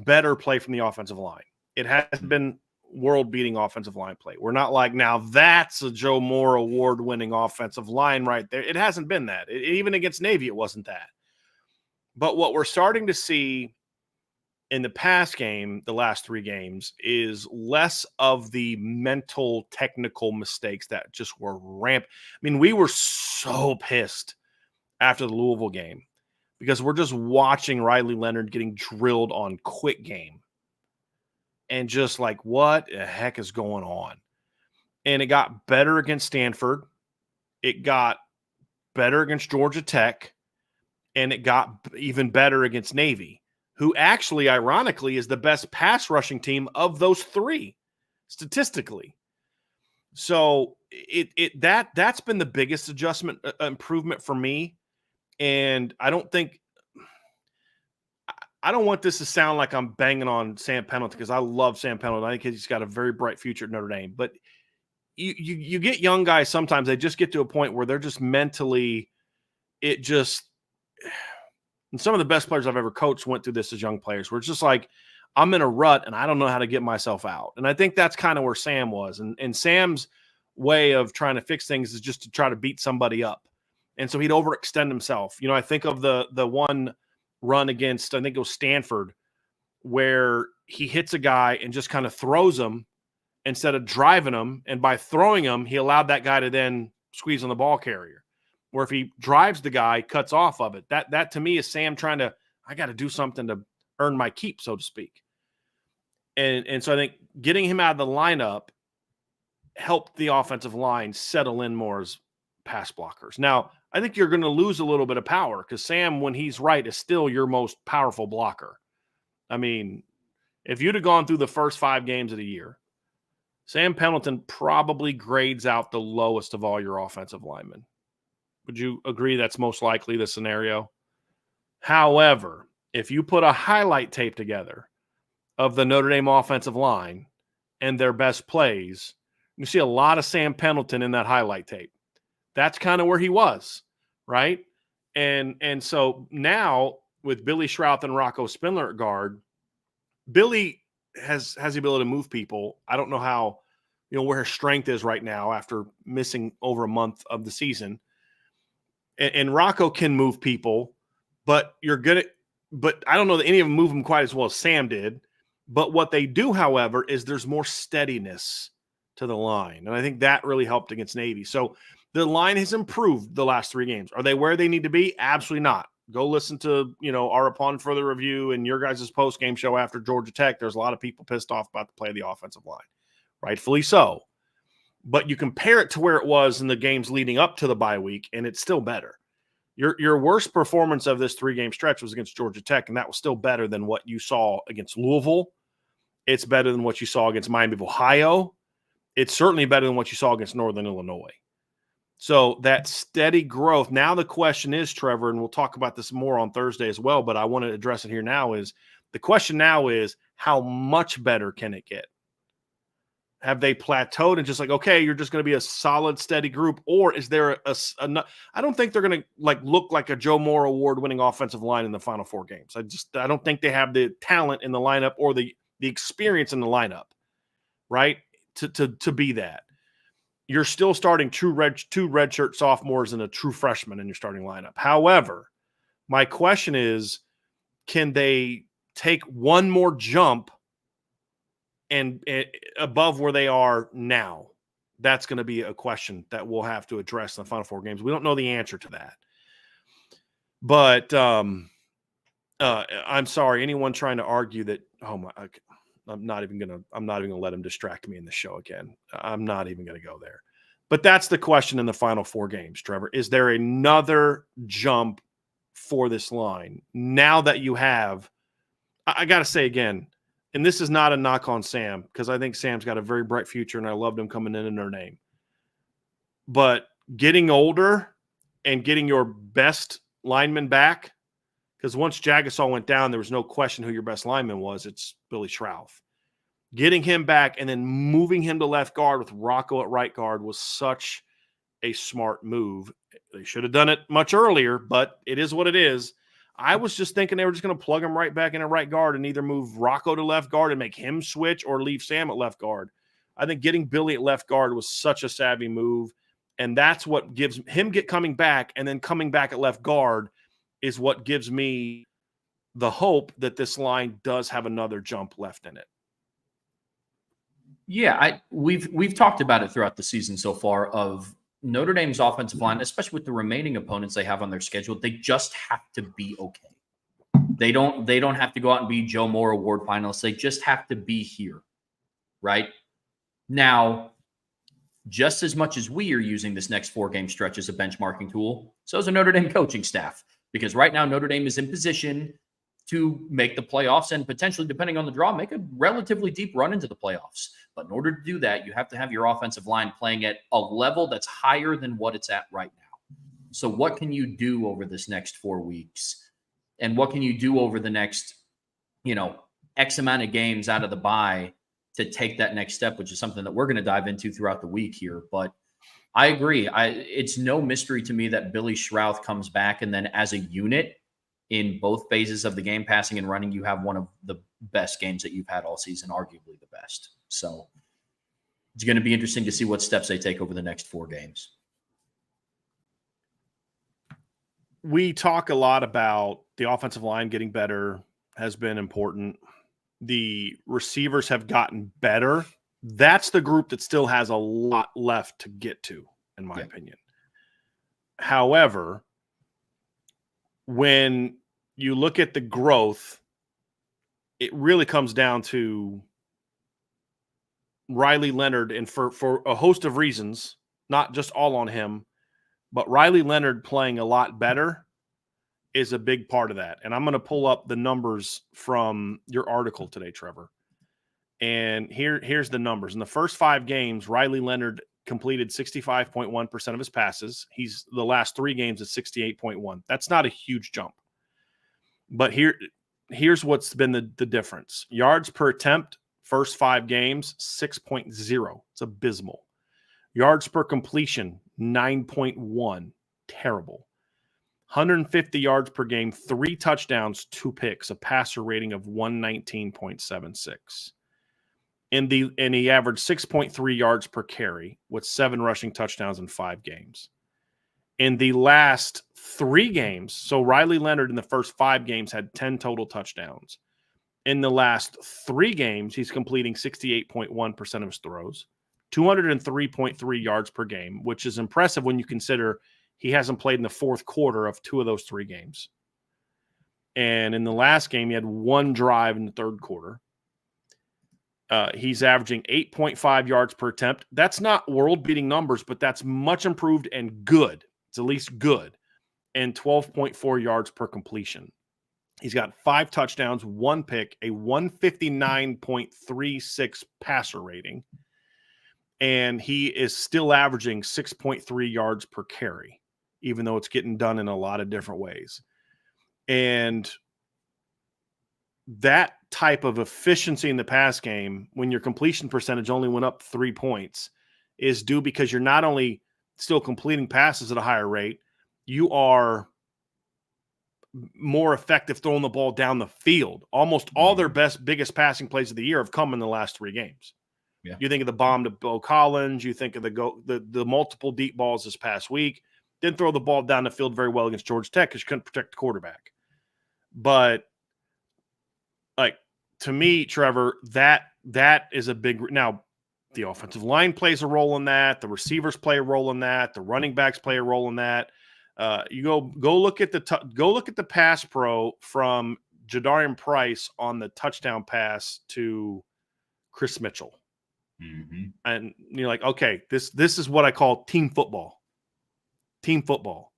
better play from the offensive line. It has been world-beating offensive line play. We're not like, now that's a Joe Moore award-winning offensive line right there. It hasn't been that. Even against Navy, it wasn't that. But what we're starting to see in the past game, the last 3 games, is less of the mental, technical mistakes that just were rampant. I mean, we were so pissed after the Louisville game because we're just watching Riley Leonard getting drilled on quick game. And just like, what the heck is going on? And it got better against Stanford. It got better against Georgia Tech. And it got even better against Navy, who actually, ironically, is the best pass rushing team of those 3, statistically. So that's been the biggest adjustment, improvement for me. And I don't want this to sound like I'm banging on Sam Pendleton because I love Sam Pendleton. I think he's got a very bright future at Notre Dame. But you get young guys sometimes, they just get to a point where they're just mentally, and some of the best players I've ever coached went through this as young players, where it's just like, I'm in a rut and I don't know how to get myself out. And I think that's kind of where Sam was. And Sam's way of trying to fix things is just to try to beat somebody up. And so he'd overextend himself. You know, I think of the one run against, I think it was Stanford, where he hits a guy and just kind of throws him instead of driving him. And by throwing him, he allowed that guy to then squeeze on the ball carrier. Where if he drives the guy, cuts off of it. That to me is Sam trying to, I got to do something to earn my keep, so to speak. And so I think getting him out of the lineup helped the offensive line settle in more as pass blockers. Now, I think you're going to lose a little bit of power because Sam, when he's right, is still your most powerful blocker. I mean, if you'd have gone through the first 5 games of the year, Sam Pendleton probably grades out the lowest of all your offensive linemen. Would you agree that's most likely the scenario? However, if you put a highlight tape together of the Notre Dame offensive line and their best plays, you see a lot of Sam Pendleton in that highlight tape. That's kind of where he was, right? And so now with Billy Shrouth and Rocco Spindler at guard, Billy has the ability to move people. I don't know how, where her strength is right now after missing over a month of the season. And Rocco can move people, but but I don't know that any of them move them quite as well as Sam did. But what they do, however, is there's more steadiness to the line. And I think that really helped against Navy. So the line has improved the last 3 games. Are they where they need to be? Absolutely not. Go listen to, our Upon Further review and your guys' post-game show after Georgia Tech. There's a lot of people pissed off about the play of the offensive line. Rightfully so. But you compare it to where it was in the games leading up to the bye week, and it's still better. Your worst performance of this 3-game stretch was against Georgia Tech, and that was still better than what you saw against Louisville. It's better than what you saw against Miami of Ohio. It's certainly better than what you saw against Northern Illinois. So that steady growth. Now the question is, Trevor, and we'll talk about this more on Thursday as well, but I want to address it here now, is the question now is how much better can it get? Have they plateaued and just like, okay, you're just going to be a solid, steady group? Or is there I don't think they're going to like look like a Joe Moore award-winning offensive line in the final 4 games. I don't think they have the talent in the lineup or the experience in the lineup, right? To be that. You're still starting two redshirt sophomores and a true freshman in your starting lineup. However, my question is, can they take one more jump and above where they are now? That's going to be a question that we'll have to address in the final 4 games. We don't know the answer to that. But I'm sorry, anyone trying to argue that, I'm not even gonna let him distract me in the show again. I'm not even gonna go there. But that's the question in the final 4 games, Trevor. Is there another jump for this line now that you have? I got to say again, and this is not a knock on Sam, because I think Sam's got a very bright future, and I loved him coming in Notre Dame. But getting older and getting your best lineman back, because once Jagasol went down, there was no question who your best lineman was. It's Billy Schrouth. Getting him back and then moving him to left guard with Rocco at right guard was such a smart move. They should have done it much earlier, but it is what it is. I was just thinking they were just going to plug him right back in at right guard and either move Rocco to left guard and make him switch or leave Sam at left guard. I think getting Billy at left guard was such a savvy move, and that's what gives him coming back, and then coming back at left guard is what gives me the hope that this line does have another jump left in it. Yeah, we've talked about it throughout the season so far of Notre Dame's offensive line, especially with the remaining opponents they have on their schedule. They just have to be okay. They don't have to go out and be Joe Moore Award finalists. They just have to be here, right? Now, just as much as we are using this next 4-game stretch as a benchmarking tool, so is the Notre Dame coaching staff. Because right now, Notre Dame is in position to make the playoffs and potentially, depending on the draw, make a relatively deep run into the playoffs. But in order to do that, you have to have your offensive line playing at a level that's higher than what it's at right now. So what can you do over this next 4 weeks? And what can you do over the next, X amount of games out of the bye to take that next step, which is something that we're going to dive into throughout the week here. But I agree. It's no mystery to me that Billy Schrouth comes back, and then as a unit in both phases of the game, passing and running, you have one of the best games that you've had all season, arguably the best. So it's going to be interesting to see what steps they take over the next 4 games. We talk a lot about the offensive line getting better has been important. The receivers have gotten better. That's the group that still has a lot left to get to, in my opinion. However, when you look at the growth, it really comes down to Riley Leonard, and for a host of reasons, not just all on him, but Riley Leonard playing a lot better is a big part of that. And I'm going to pull up the numbers from your article today, Trevor. And here's the numbers. In the first 5 games, Riley Leonard completed 65.1% of his passes. He's the last 3 games at 68.1. That's not a huge jump. But here's what's been the difference. Yards per attempt, first 5 games, 6.0. It's abysmal. Yards per completion, 9.1. Terrible. 150 yards per game, 3 touchdowns, 2 picks, a passer rating of 119.76. And he averaged 6.3 yards per carry with 7 rushing touchdowns in 5 games. In the last 3 games, so Riley Leonard in the first 5 games had 10 total touchdowns. In the last 3 games, he's completing 68.1% of his throws, 203.3 yards per game, which is impressive when you consider he hasn't played in the fourth quarter of 2 of those 3 games. And in the last game, he had 1 drive in the third quarter. He's averaging 8.5 yards per attempt. That's not world-beating numbers, but that's much improved and good. It's at least good. And 12.4 yards per completion. He's got 5 touchdowns, 1 pick, a 159.36 passer rating. and he is still averaging 6.3 yards per carry, even though it's getting done in a lot of different ways. And that type of efficiency in the pass game, when your completion percentage only went up 3 points, is due because you're not only still completing passes at a higher rate, you are more effective throwing the ball down the field. Almost all their biggest passing plays of the year have come in the last 3 games. Yeah. You think of the bomb to Bo Collins, you think of the multiple deep balls this past week. Didn't throw the ball down the field very well against Georgia Tech because you couldn't protect the quarterback. But like, to me, Trevor, that is a big – now, the offensive line plays a role in that. The receivers play a role in that. The running backs play a role in that. You go look at the pass pro from Jadarian Price on the touchdown pass to Chris Mitchell. Mm-hmm. And you're like, okay, this is what I call team football. Team football.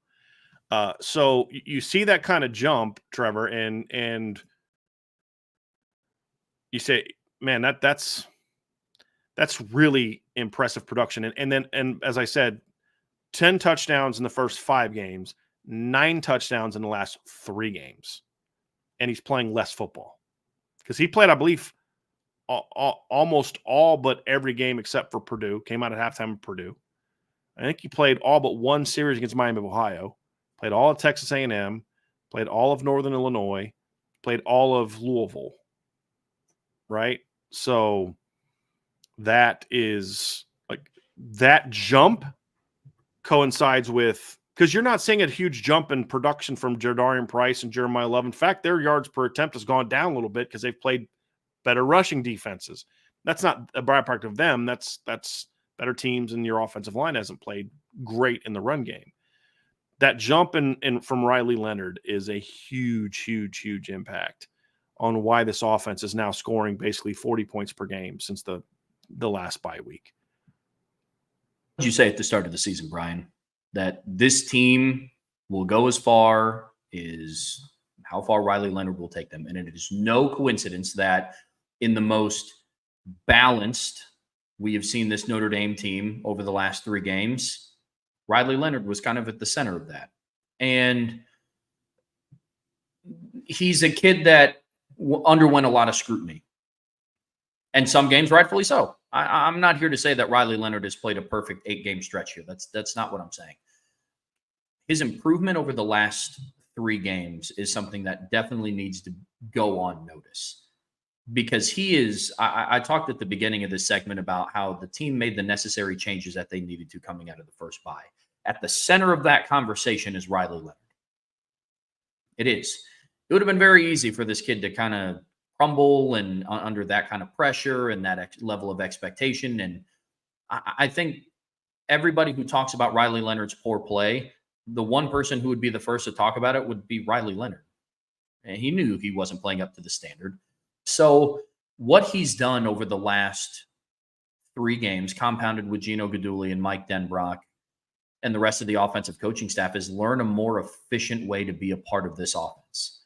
So you see that kind of jump, Trevor, and you say, man, that's really impressive production. And as I said, 10 touchdowns in the first 5 games, 9 touchdowns in the last 3 games. And he's playing less football. Because he played, I believe, almost all but every game except for Purdue. Came out at halftime of Purdue. I think he played all but 1 series against Miami of Ohio. Played all of Texas A&M. Played all of Northern Illinois. Played all of Louisville. Right? So that is like that jump coincides with, because you're not seeing a huge jump in production from Jadarian Price and Jeremiah Love. In fact, their yards per attempt has gone down a little bit because they've played better rushing defenses. That's not a byproduct of them. That's better teams, and your offensive line hasn't played great in the run game. That jump in from Riley Leonard is a huge impact on why this offense is now scoring basically 40 points per game since the last bye week. What did you say at the start of the season, Bryan, that this team will go as far as how far Riley Leonard will take them? And it is no coincidence that in the most balanced we have seen this Notre Dame team over the last 3 games, Riley Leonard was kind of at the center of that. And he's a kid that underwent a lot of scrutiny. And some games, rightfully so. I'm not here to say that Riley Leonard has played a perfect 8-game stretch here. That's not what I'm saying. His improvement over the last 3 games is something that definitely needs to go on notice. Because he is, I talked at the beginning of this segment about how the team made the necessary changes that they needed to coming out of the first bye. At the center of that conversation is Riley Leonard. It is. It would have been very easy for this kid to kind of crumble and under that kind of pressure and that level of expectation. And I think everybody who talks about Riley Leonard's poor play, the one person who would be the first to talk about it would be Riley Leonard. And he knew he wasn't playing up to the standard. So what he's done over the last 3 games, compounded with Gino Guidugli and Mike Denbrock and the rest of the offensive coaching staff, is learn a more efficient way to be a part of this offense,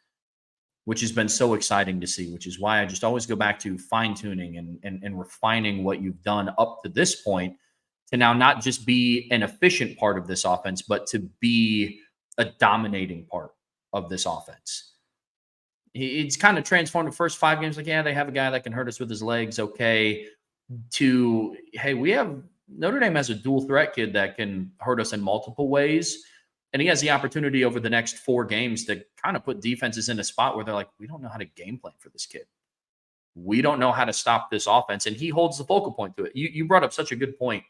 which has been so exciting to see, which is why I just always go back to fine-tuning and refining what you've done up to this point to now not just be an efficient part of this offense, but to be a dominating part of this offense. It's kind of transformed the first 5 games. Like, yeah, they have a guy that can hurt us with his legs. Okay. To, hey, we have Notre Dame has a dual threat kid that can hurt us in multiple ways. And he has the opportunity over the next 4 games to kind of put defenses in a spot where they're like, we don't know how to game plan for this kid. We don't know how to stop this offense. And he holds the focal point to it. You brought up such a good point.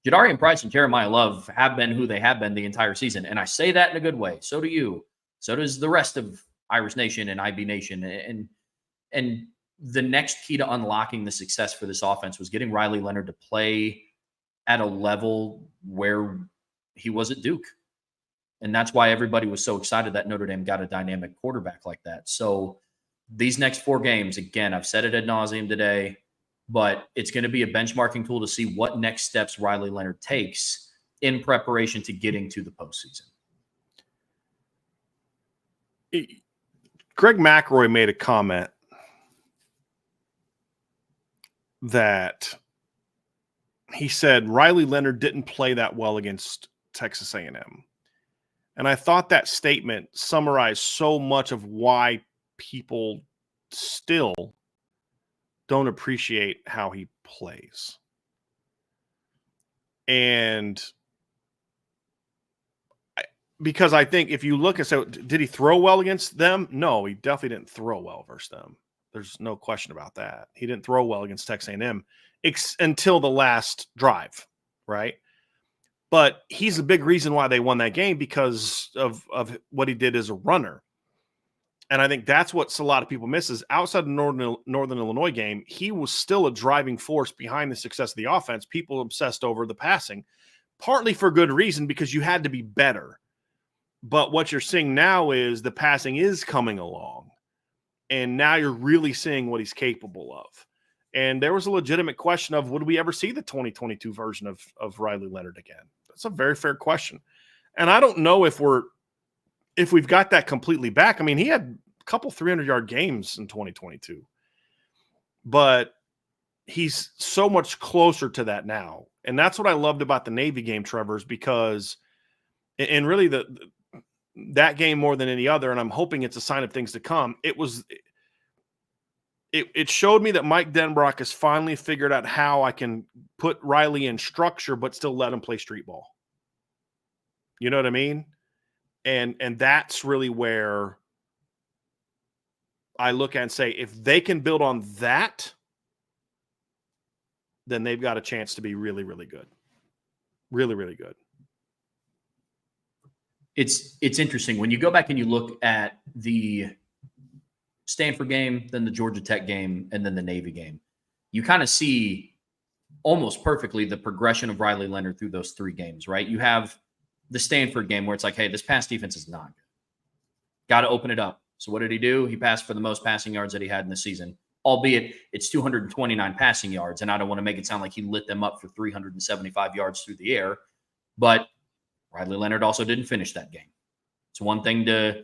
Jadarian Price and Jeremiah Love have been who they have been the entire season. And I say that in a good way. So do you. So does the rest of Irish Nation and IB Nation. And the next key to unlocking the success for this offense was getting Riley Leonard to play at a level where he was at Duke. And that's why everybody was so excited that Notre Dame got a dynamic quarterback like that. So these next 4 games, again, I've said it ad nauseum today, but it's going to be a benchmarking tool to see what next steps Riley Leonard takes in preparation to getting to the postseason. Greg McElroy made a comment that he said Riley Leonard didn't play that well against Texas A&M. And I thought that statement summarized so much of why people still don't appreciate how he plays. And because I think if you look at, so did he throw well against them? No, he definitely didn't throw well versus them. There's no question about that. He didn't throw well against Texas A&M until the last drive, right? But he's a big reason why they won that game because of what he did as a runner. And I think that's what a lot of people miss is outside the Northern Illinois game, he was still a driving force behind the success of the offense. People obsessed over the passing, partly for good reason because you had to be better. But what you're seeing now is the passing is coming along. And now you're really seeing what he's capable of. And there was a legitimate question of, would we ever see the 2022 version of Riley Leonard again? That's a very fair question. And I don't know if we've got that completely back. I mean, he had a couple 300-yard games in 2022. But he's so much closer to that now. And that's what I loved about the Navy game, Trevor, is because – and really that game more than any other, and I'm hoping it's a sign of things to come, it showed me that Mike Denbrock has finally figured out how I can put Riley in structure but still let him play street ball. You know what I mean? And that's really where I look at and say, if they can build on that, then they've got a chance to be really, really good. Really, really good. It's interesting. When you go back and you look at the Stanford game, then the Georgia Tech game, and then the Navy game, you kind of see almost perfectly the progression of Riley Leonard through those three games, right? You have the Stanford game where it's like, hey, this pass defense is not good. Got to open it up. So what did he do? He passed for the most passing yards that he had in the season, albeit it's 229 passing yards. And I don't want to make it sound like he lit them up for 375 yards through the air, but Riley Leonard also didn't finish that game. It's one thing to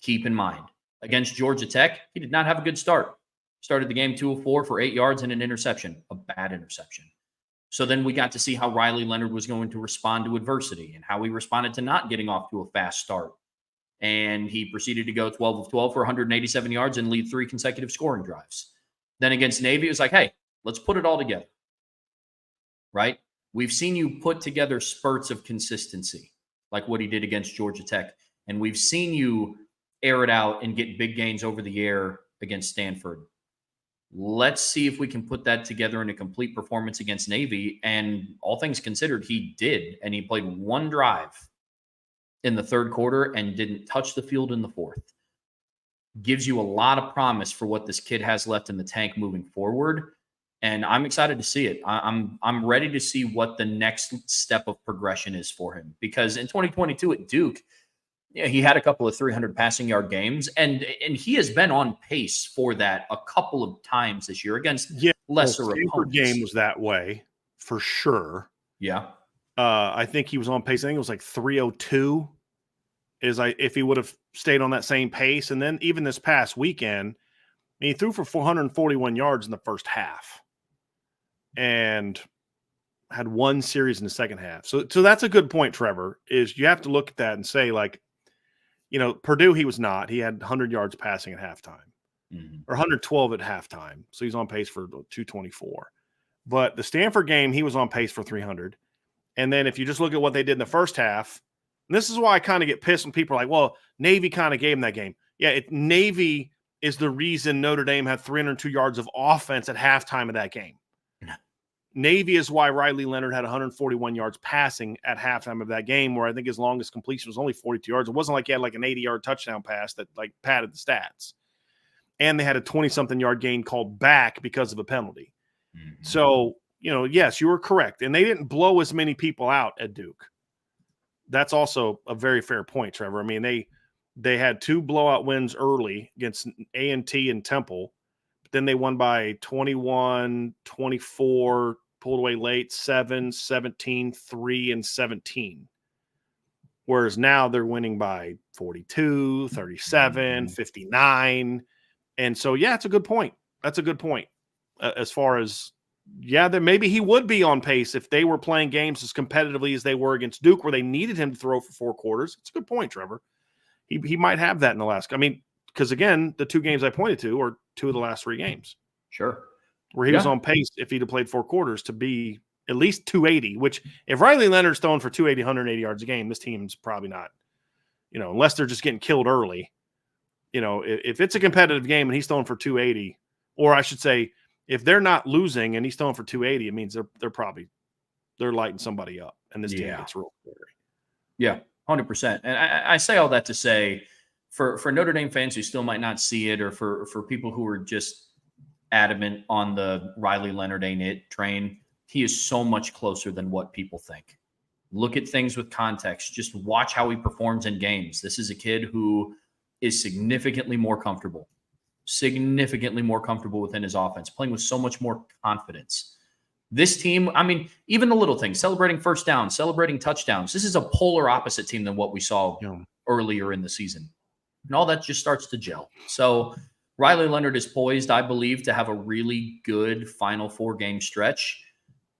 keep in mind. Against Georgia Tech, he did not have a good start. Started the game 2 of 4 for 8 yards and an interception, a bad interception. So then we got to see how Riley Leonard was going to respond to adversity and how he responded to not getting off to a fast start. And he proceeded to go 12 of 12 for 187 yards and lead 3 consecutive scoring drives. Then against Navy, it was like, hey, let's put it all together, right? We've seen you put together spurts of consistency, like what he did against Georgia Tech. And we've seen you air it out and get big gains over the air against Stanford. Let's see if we can put that together in a complete performance against Navy. And all things considered, he did. And he played 1 drive in the third quarter and didn't touch the field in the fourth. Gives you a lot of promise for what this kid has left in the tank moving forward. And I'm excited to see it. I'm ready to see what the next step of progression is for him. Because in 2022 at Duke, yeah, he had a couple of 300 passing yard games, and he has been on pace for that a couple of times this year against lesser opponents. Game was that way for sure. Yeah, I think he was on pace. I think it was like 302. If he would have stayed on that same pace, and then even this past weekend, he threw for 441 yards in the first half, and had 1 series in the second half. So that's a good point, Trevor. Is you have to look at that and say, like, you know, Purdue, he was not. He had 100 yards passing at halftime, or 112 at halftime. So he's on pace for 224. But the Stanford game, he was on pace for 300. And then if you just look at what they did in the first half, and this is why I kind of get pissed when people are like, well, Navy kind of gave him that game. Yeah, Navy is the reason Notre Dame had 302 yards of offense at halftime of that game. Navy is why Riley Leonard had 141 yards passing at halftime of that game, where I think his longest completion was only 42 yards. It wasn't like he had like an 80-yard touchdown pass that like padded the stats. And they had a 20-something yard gain called back because of a penalty. So, you know, yes, you were correct. And they didn't blow as many people out at Duke. That's also a very fair point, Trevor. I mean, they had 2 blowout wins early against A&T and Temple. But then they won by 21, 24, pulled away late, 7, 17, 3, and 17. Whereas now they're winning by 42, 37, 59. And so, yeah, it's a good point. That's a good point as far as yeah, then maybe he would be on pace if they were playing games as competitively as they were against Duke, where they needed him to throw for 4 quarters. It's a good point, Trevor. He might have that in the last. I mean, because again, the 2 games I pointed to are 2 of the last 3 games. Sure. Where he was on pace, if he'd have played 4 quarters, to be at least 280, which if Riley Leonard's throwing for 280, 180 yards a game, this team's probably not, unless they're just getting killed early. If it's a competitive game and he's throwing for 280, or I should say, if they're not losing and he's throwing for 280, it means they're lighting somebody up, and this team gets real scary. Yeah, 100%. And I say all that to say, for Notre Dame fans who still might not see it, or for people who are just adamant on the Riley Leonard ain't it train, he is so much closer than what people think. Look at things with context. Just watch how he performs in games. This is a kid who is significantly more comfortable within his offense, playing with so much more confidence. This team, I mean, even the little things, celebrating first down, celebrating touchdowns. This is a polar opposite team than what we saw earlier in the season. And all that just starts to gel. So Riley Leonard is poised, I believe, to have a really good Final 4 game stretch.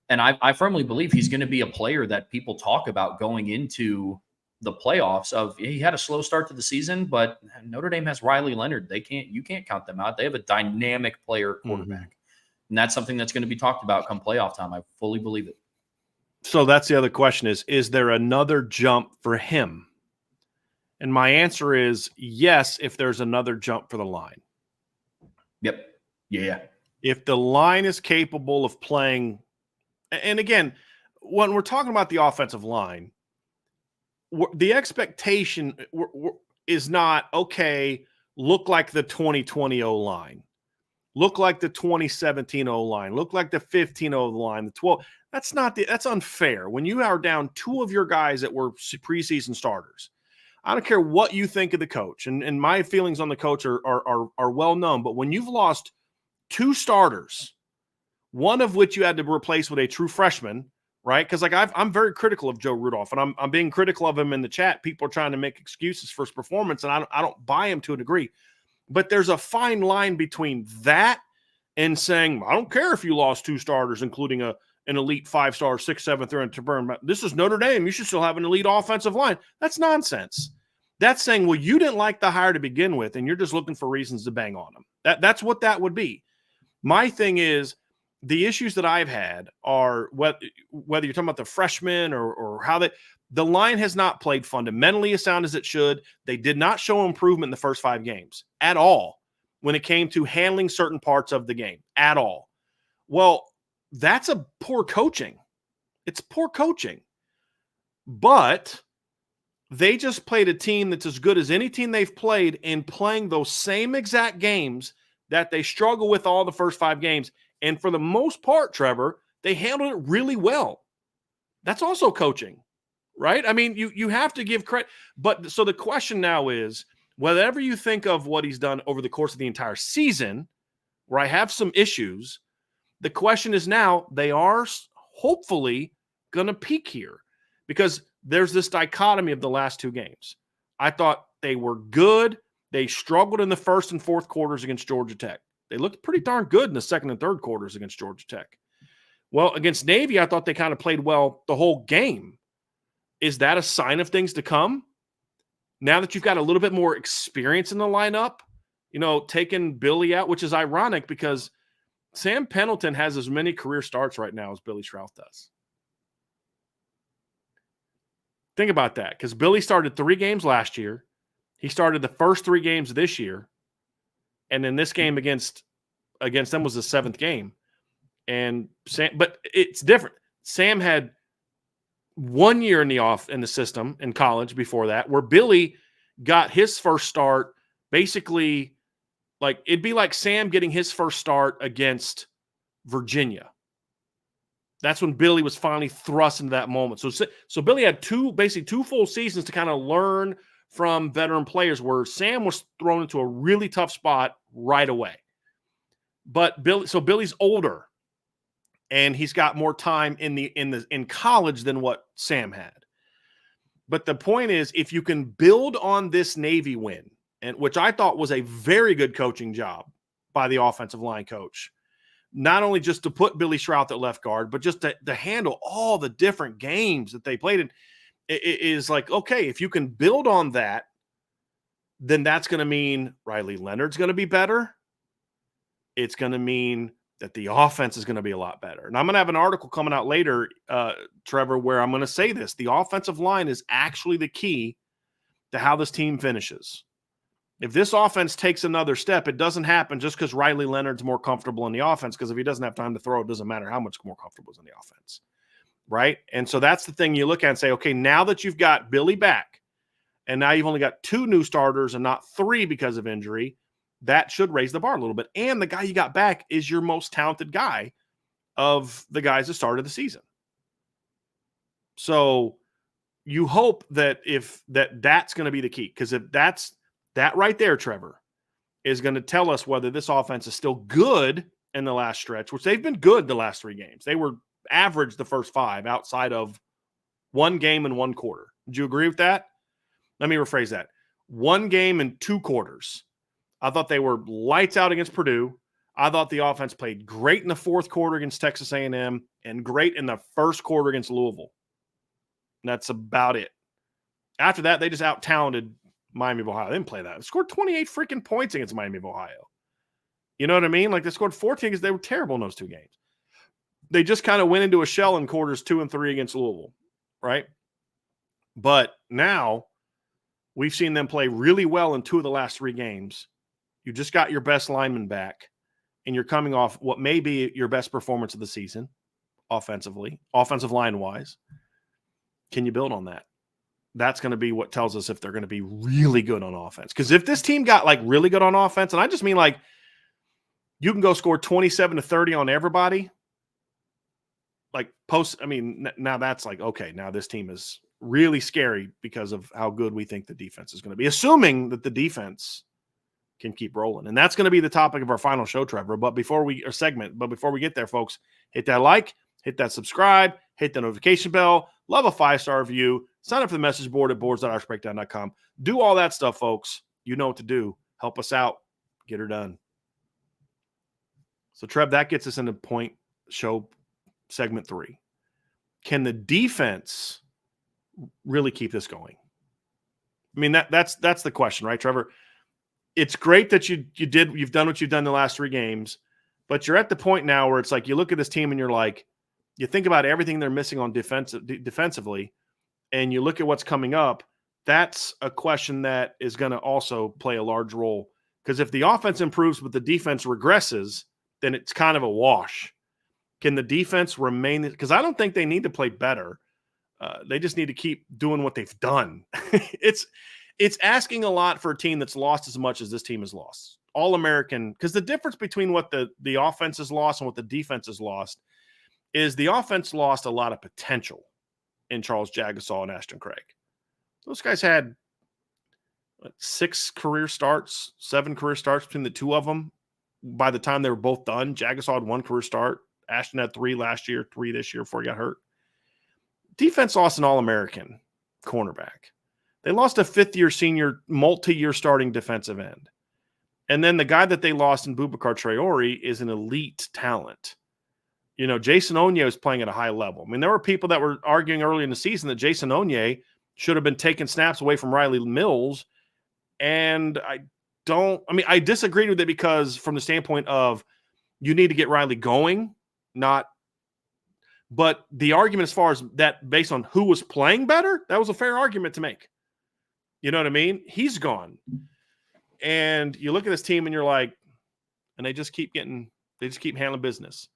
And I firmly believe he's going to be a player that people talk about going into the playoffs. He had a slow start to the season, but Notre Dame has Riley Leonard. You can't count them out. They have a dynamic player quarterback. And that's something that's going to be talked about come playoff time. I fully believe it. So that's the other question is there another jump for him? And my answer is yes, if there's another jump for the line. Yep. Yeah. If the line is capable of playing, and again, when we're talking about the offensive line, the expectation is not, okay, look like the 2020 O-line, look like the 2017 O-line, look like the 15 O-line, the 12. That's unfair. When you are down 2 of your guys that were preseason starters, I don't care what you think of the coach, and my feelings on the coach are well known, but when you've lost 2 starters, one of which you had to replace with a true freshman, right? Because I'm very critical of Joe Rudolph, and I'm being critical of him in the chat. People are trying to make excuses for his performance, and I don't buy him to a degree. But there's a fine line between that and saying, I don't care if you lost 2 starters, including an elite 5-star, 6th, 7th, or to burn. This is Notre Dame. You should still have an elite offensive line. That's nonsense. That's saying, well, you didn't like the hire to begin with, and you're just looking for reasons to bang on them. That's what that would be. My thing is, the issues that I've had are whether you're talking about the freshmen or how the line has not played fundamentally as sound as it should. They did not show improvement in the first 5 games at all when it came to handling certain parts of the game at all. Well, that's a poor coaching. It's poor coaching. But they just played a team that's as good as any team they've played in playing those same exact games that they struggle with all the first 5 games. And for the most part, Trevor, they handled it really well. That's also coaching, right? I mean, you have to give credit. But so the question now is, whatever you think of what he's done over the course of the entire season, where I have some issues, the question is now they are hopefully going to peak here, because there's this dichotomy of the last 2 games. I thought they were good. They struggled in the first and fourth quarters against Georgia Tech. They looked pretty darn good in the second and third quarters against Georgia Tech. Well, against Navy, I thought they kind of played well the whole game. Is that a sign of things to come? Now that you've got a little bit more experience in the lineup, taking Billy out, which is ironic because Sam Pendleton has as many career starts right now as Billy Schrauth does. Think about that, because Billy started 3 games last year. He started the first 3 games of this year. And then this game against them was the 7th game. And but it's different. Sam had 1 year in the system in college before that, where Billy got his first start basically like it'd be like Sam getting his first start against Virginia. That's when Billy was finally thrust into that moment. So Billy had 2 full seasons to kind of learn from veteran players, where Sam was thrown into a really tough spot right away. But Billy's older, and he's got more time in college than what Sam had. But the point is, if you can build on this Navy win, and which I thought was a very good coaching job by the offensive line coach, not only just to put Billy Shrout at left guard, but just to handle all the different games that they played in. It is like, okay, if you can build on that, then that's going to mean Riley Leonard's going to be better. It's going to mean that the offense is going to be a lot better. And I'm going to have an article coming out later, Trevor, where I'm going to say this. The offensive line is actually the key to how this team finishes. If this offense takes another step, it doesn't happen just because Riley Leonard's more comfortable in the offense, because if he doesn't have time to throw, it doesn't matter how much more comfortable he's in the offense, right? And so that's the thing you look at and say, okay, now that you've got Billy back, and now you've only got 2 new starters and not 3 because of injury, that should raise the bar a little bit. And the guy you got back is your most talented guy of the guys that started the season. So you hope that that's going to be the key, because if that's that right there, Trevor, is going to tell us whether this offense is still good in the last stretch, which they've been good the last 3 games. They were average the first 5 outside of 1 game and 1 quarter. Do you agree with that? Let me rephrase that. 1 game and 2 quarters. I thought they were lights out against Purdue. I thought the offense played great in the 4th quarter against Texas A&M and great in the 1st quarter against Louisville. And that's about it. After that, they just out-talented Miami of Ohio. They didn't play that. They scored 28 freaking points against Miami of Ohio. You know what I mean? Like, they scored 14 because they were terrible in those 2 games. They just kind of went into a shell in quarters 2 and 3 against Louisville, right? But now we've seen them play really well in 2 of the last 3 games. You just got your best lineman back, and you're coming off what may be your best performance of the season offensively, offensive line-wise. Can you build on that? That's going to be what tells us if they're going to be really good on offense. Because if this team got, like, really good on offense, and I just mean, like, you can go score 27 to 30 on everybody, like, now that's like, okay, now this team is really scary because of how good we think the defense is going to be, assuming that the defense can keep rolling. And that's going to be the topic of our final show, Trevor. But before we get there, folks, hit that like, hit that subscribe, hit the notification bell, love a 5-star review, sign up for the message board at boards.irishbreakdown.com. Do all that stuff, folks. You know what to do. Help us out. Get her done. So, Trev, that gets us into point show segment 3. Can the defense really keep this going? I mean, that's the question, right, Trevor? It's great that you've done what you've done the last 3 games, but you're at the point now where it's like you look at this team and you're like, you think about everything they're missing on defensively, and you look at what's coming up. That's a question that is going to also play a large role, because if the offense improves but the defense regresses, then it's kind of a wash. Can the defense remain? Because I don't think they need to play better. They just need to keep doing what they've done. It's asking a lot for a team that's lost as much as this team has lost. All-American, because the difference between what the offense has lost and what the defense has lost is the offense lost a lot of potential in Charles Jagasaw and Ashton Craig. Those guys had 7 career starts between the 2 of them. By the time they were both done, Jagasaw had 1 career start. Ashton had 3 last year, 3 this year before he got hurt. Defense lost an All-American cornerback. They lost a 5th-year senior, multi-year starting defensive end. And then the guy that they lost in Boubacar Traore is an elite talent. You know, Jason Onye is playing at a high level. I mean, there were people that were arguing early in the season that Jason Onye should have been taking snaps away from Riley Mills. And I disagreed with it, because from the standpoint of you need to get Riley going, but the argument as far as that based on who was playing better, that was a fair argument to make. You know what I mean? He's gone. And you look at this team and you're like, and they just keep handling business.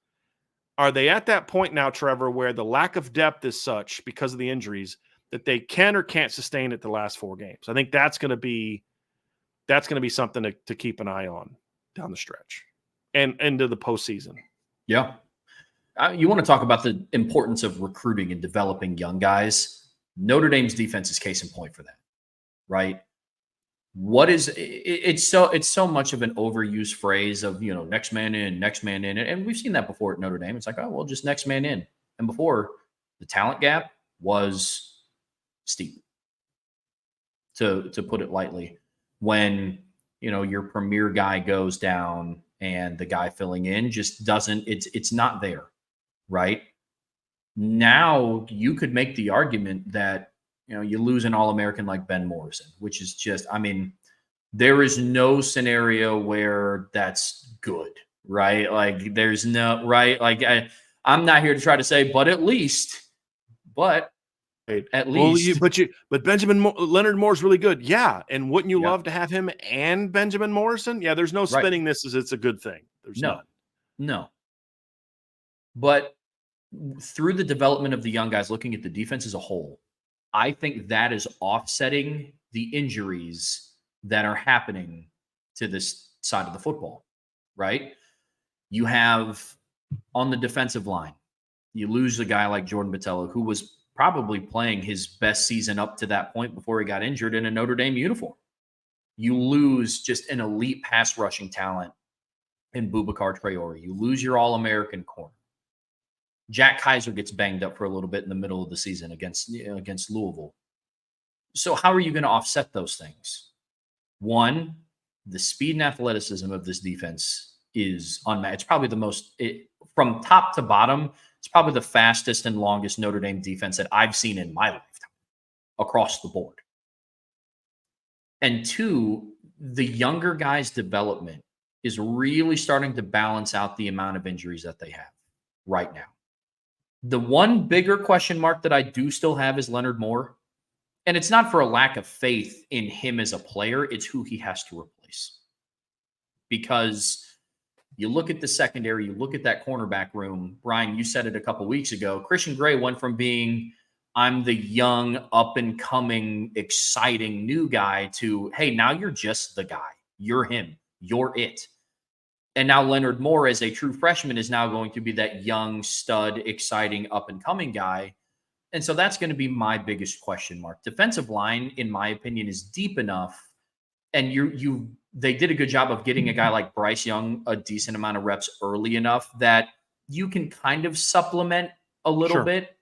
Are they at that point now, Trevor, where the lack of depth is such because of the injuries that they can or can't sustain it the last 4 games? I think that's going to be something to keep an eye on down the stretch and into the postseason. Yeah. You want to talk about the importance of recruiting and developing young guys. Notre Dame's defense is case in point for that, right? It's so much of an overused phrase of, next man in. And we've seen that before at Notre Dame. It's like, oh, well, just next man in. And before, the talent gap was steep, to put it lightly. When, your premier guy goes down and the guy filling in just doesn't, it's not there, right? Now you could make the argument that, you lose an All-American like Ben Morrison, which is just, I mean, there is no scenario where that's good, right? Like there's no, right? Like I'm not here to try to say, but at least. But Leonard Moore's really good. Yeah. And wouldn't you Yep. love to have him and Benjamin Morrison? Yeah. There's no spinning this as it's a good thing. There's none. No. But through the development of the young guys, looking at the defense as a whole, I think that is offsetting the injuries that are happening to this side of the football, right? You have on the defensive line, you lose a guy like Jordan Botelho, who was probably playing his best season up to that point before he got injured in a Notre Dame uniform. You lose just an elite pass rushing talent in Boubacar Traore. You lose your All-American corner. Jack Kaiser gets banged up for a little bit in the middle of the season against Louisville. So how are you going to offset those things? One, the speed and athleticism of this defense is unmatched. It's probably from top to bottom, it's probably the fastest and longest Notre Dame defense that I've seen in my lifetime across the board. And two, the younger guys' development is really starting to balance out the amount of injuries that they have right now. The one bigger question mark that I do still have is Leonard Moore. And it's not for a lack of faith in him as a player. It's who he has to replace. Because you look at the secondary, you look at that cornerback room. Brian, you said it a couple weeks ago. Christian Gray went from being, I'm the young, up-and-coming, exciting new guy to, hey, now you're just the guy. You're him. You're it. And now Leonard Moore, as a true freshman, is now going to be that young, stud, exciting, up-and-coming guy. And so that's going to be my biggest question mark. Defensive line, in my opinion, is deep enough. And they did a good job of getting a guy like Bryce Young a decent amount of reps early enough that you can kind of supplement a little bit.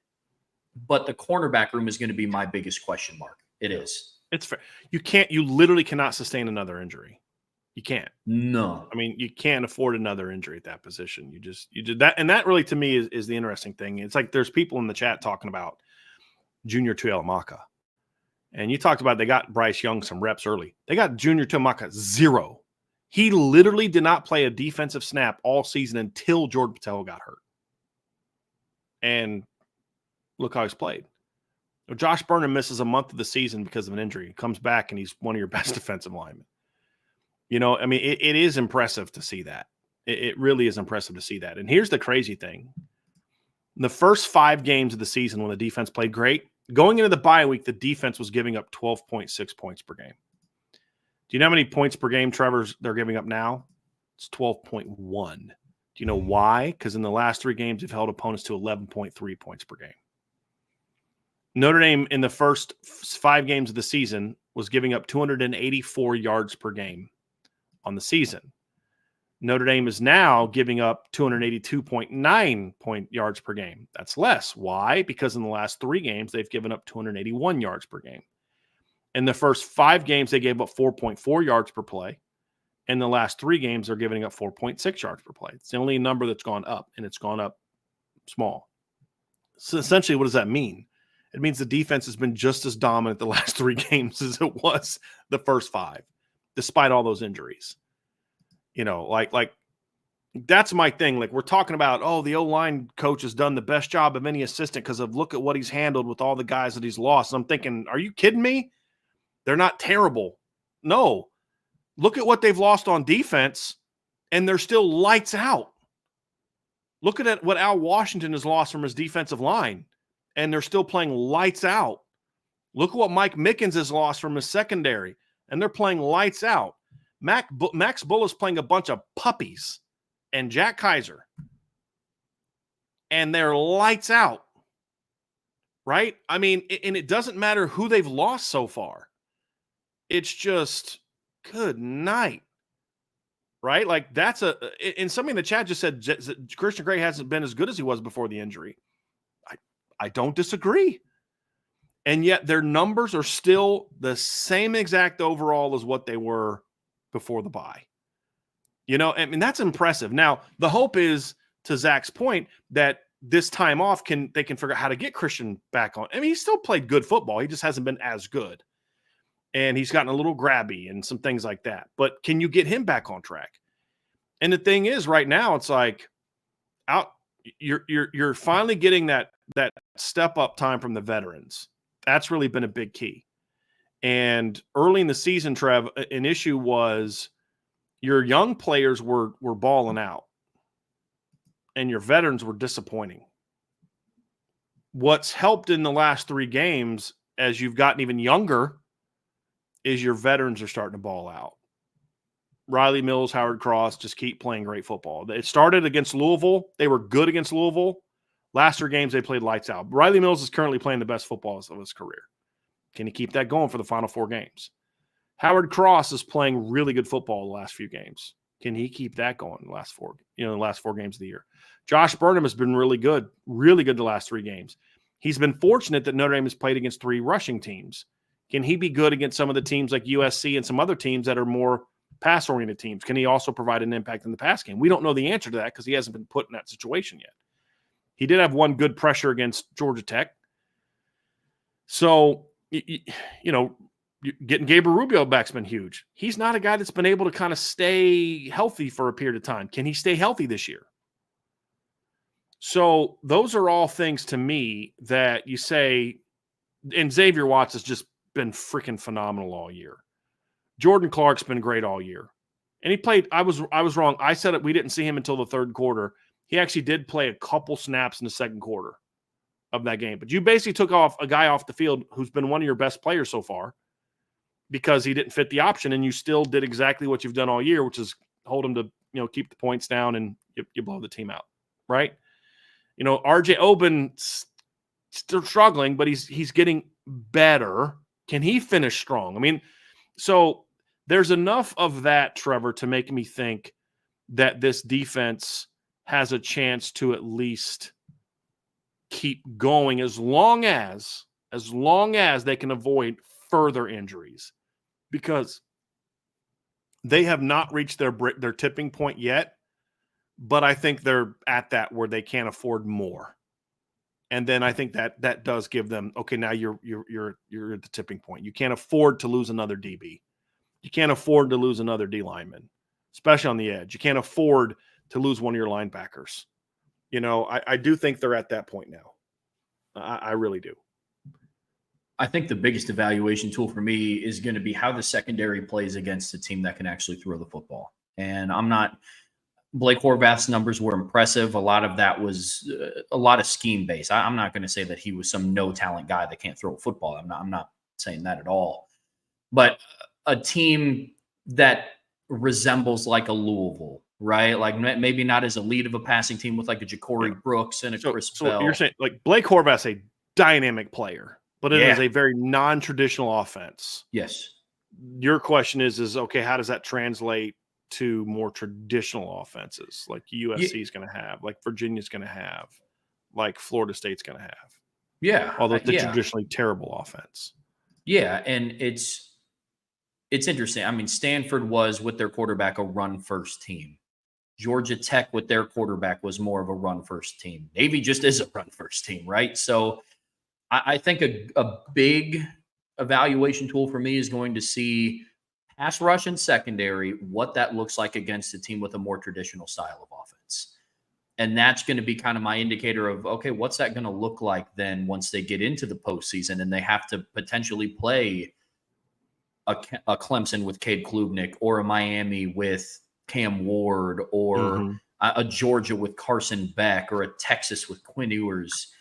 But the cornerback room is going to be my biggest question mark. It is. It's fair. You literally cannot sustain another injury. You can't. No. I mean, you can't afford another injury at that position. You did that. And that really, to me, is the interesting thing. It's like there's people in the chat talking about Junior Tuihalamaka. And you talked about they got Bryce Young some reps early. They got Junior Tuihalamaka 0. He literally did not play a defensive snap all season until Jordan Botelho got hurt. And look how he's played. Josh Burnham misses a month of the season because of an injury. He comes back, and he's one of your best defensive linemen. I mean, it is impressive to see that. It really is impressive to see that. And here's the crazy thing. In the first 5 games of the season when the defense played great, going into the bye week, the defense was giving up 12.6 points per game. Do you know how many points per game, Trevor's, they're giving up now? It's 12.1. Do you know why? Because in the last 3 games, they've held opponents to 11.3 points per game. Notre Dame, in the first 5 games of the season, was giving up 284 yards per game on the season. Notre Dame is now giving up 282.9 yards per game. That's less. Why? Because in the last 3 games, they've given up 281 yards per game. In the first 5 games, they gave up 4.4 yards per play. In the last 3 games, they're giving up 4.6 yards per play. It's the only number that's gone up, and it's gone up small. So essentially, what does that mean? It means the defense has been just as dominant the last 3 games as it was the first 5, despite all those injuries. Like that's my thing. Like we're talking about, the O-line coach has done the best job of any assistant because of look at what he's handled with all the guys that he's lost. And I'm thinking, are you kidding me? They're not terrible. No. Look at what they've lost on defense, and they're still lights out. Look at what Al Washington has lost from his defensive line, and they're still playing lights out. Look at what Mike Mickens has lost from his secondary, and they're playing lights out. Max Bull is playing a bunch of puppies and Jack Kaiser, and they're lights out, right? I mean, and it doesn't matter who they've lost so far. It's just good night, right? Like that's and somebody in the chat just said Christian Gray hasn't been as good as he was before the injury. I don't disagree. And yet their numbers are still the same exact overall as what they were before the bye. I mean, that's impressive. Now, the hope is, to Zach's point, that this time off they can figure out how to get Christian back on. I mean, he still played good football. He just hasn't been as good. And he's gotten a little grabby and some things like that. But can you get him back on track? And the thing is, right now, it's like you're finally getting that step up time from the veterans. That's really been a big key. And early in the season, Trev, an issue was your young players were balling out and your veterans were disappointing. What's helped in the last 3 games, as you've gotten even younger, is your veterans are starting to ball out. Riley Mills, Howard Cross just keep playing great football. It started against Louisville. They were good against Louisville. Last 3 games, they played lights out. Riley Mills is currently playing the best football of his career. Can he keep that going for the final 4 games? Howard Cross is playing really good football the last few games. Can he keep that going the last 4 games of the year? Josh Burnham has been really good the last 3 games. He's been fortunate that Notre Dame has played against 3 rushing teams. Can he be good against some of the teams like USC and some other teams that are more pass-oriented teams? Can he also provide an impact in the pass game? We don't know the answer to that because he hasn't been put in that situation yet. He did have 1 good pressure against Georgia Tech. So, getting Gabriel Rubio back's been huge. He's not a guy that's been able to kind of stay healthy for a period of time. Can he stay healthy this year? So those are all things to me that you say, and Xavier Watts has just been freaking phenomenal all year. Jordan Clark's been great all year. And he played, I was wrong. I said it, we didn't see him until the 3rd quarter. He actually did play a couple snaps in the 2nd quarter of that game. But you basically took off a guy off the field who's been one of your best players so far because he didn't fit the option, and you still did exactly what you've done all year, which is hold him to, keep the points down, and you blow the team out, right? RJ Oben's still struggling, but he's getting better. Can he finish strong? I mean, so there's enough of that, Trevor, to make me think that this defense has a chance to at least keep going as long as they can avoid further injuries, because they have not reached their tipping point yet. But I think they're at that where they can't afford more. And then I think that does give them, okay, now you're at the tipping point. You can't afford to lose another DB. You can't afford to lose another D lineman, especially on the edge. You can't afford to lose one of your linebackers. I do think they're at that point now. I really do. I think the biggest evaluation tool for me is going to be how the secondary plays against a team that can actually throw the football. And Blake Horvath's numbers were impressive. A lot of that was a lot of scheme based. I'm not going to say that he was some no talent guy that can't throw a football. I'm not saying that at all. But a team that resembles like a Louisville, right? Like maybe not as elite of a passing team with like a Ja'Cory Brooks and a Chris Bell. So you're saying like Blake Horvath's a dynamic player, but it is a very non-traditional offense. Yes. Your question is okay, how does that translate to more traditional offenses like USC is going to have, like Virginia's going to have, like Florida State's going to have? Yeah. Although it's a traditionally terrible offense. Yeah, and it's interesting. I mean, Stanford was, with their quarterback, a run-first team. Georgia Tech, with their quarterback, was more of a run-first team. Navy just is a run-first team, right? So I think a big evaluation tool for me is going to see pass rush and secondary, what that looks like against a team with a more traditional style of offense. And that's going to be kind of my indicator of, okay, what's that going to look like then once they get into the postseason and they have to potentially play a Clemson with Cade Klubnik, or a Miami with Cam Ward, or a Georgia with Carson Beck, or a Texas with Quinn Ewers.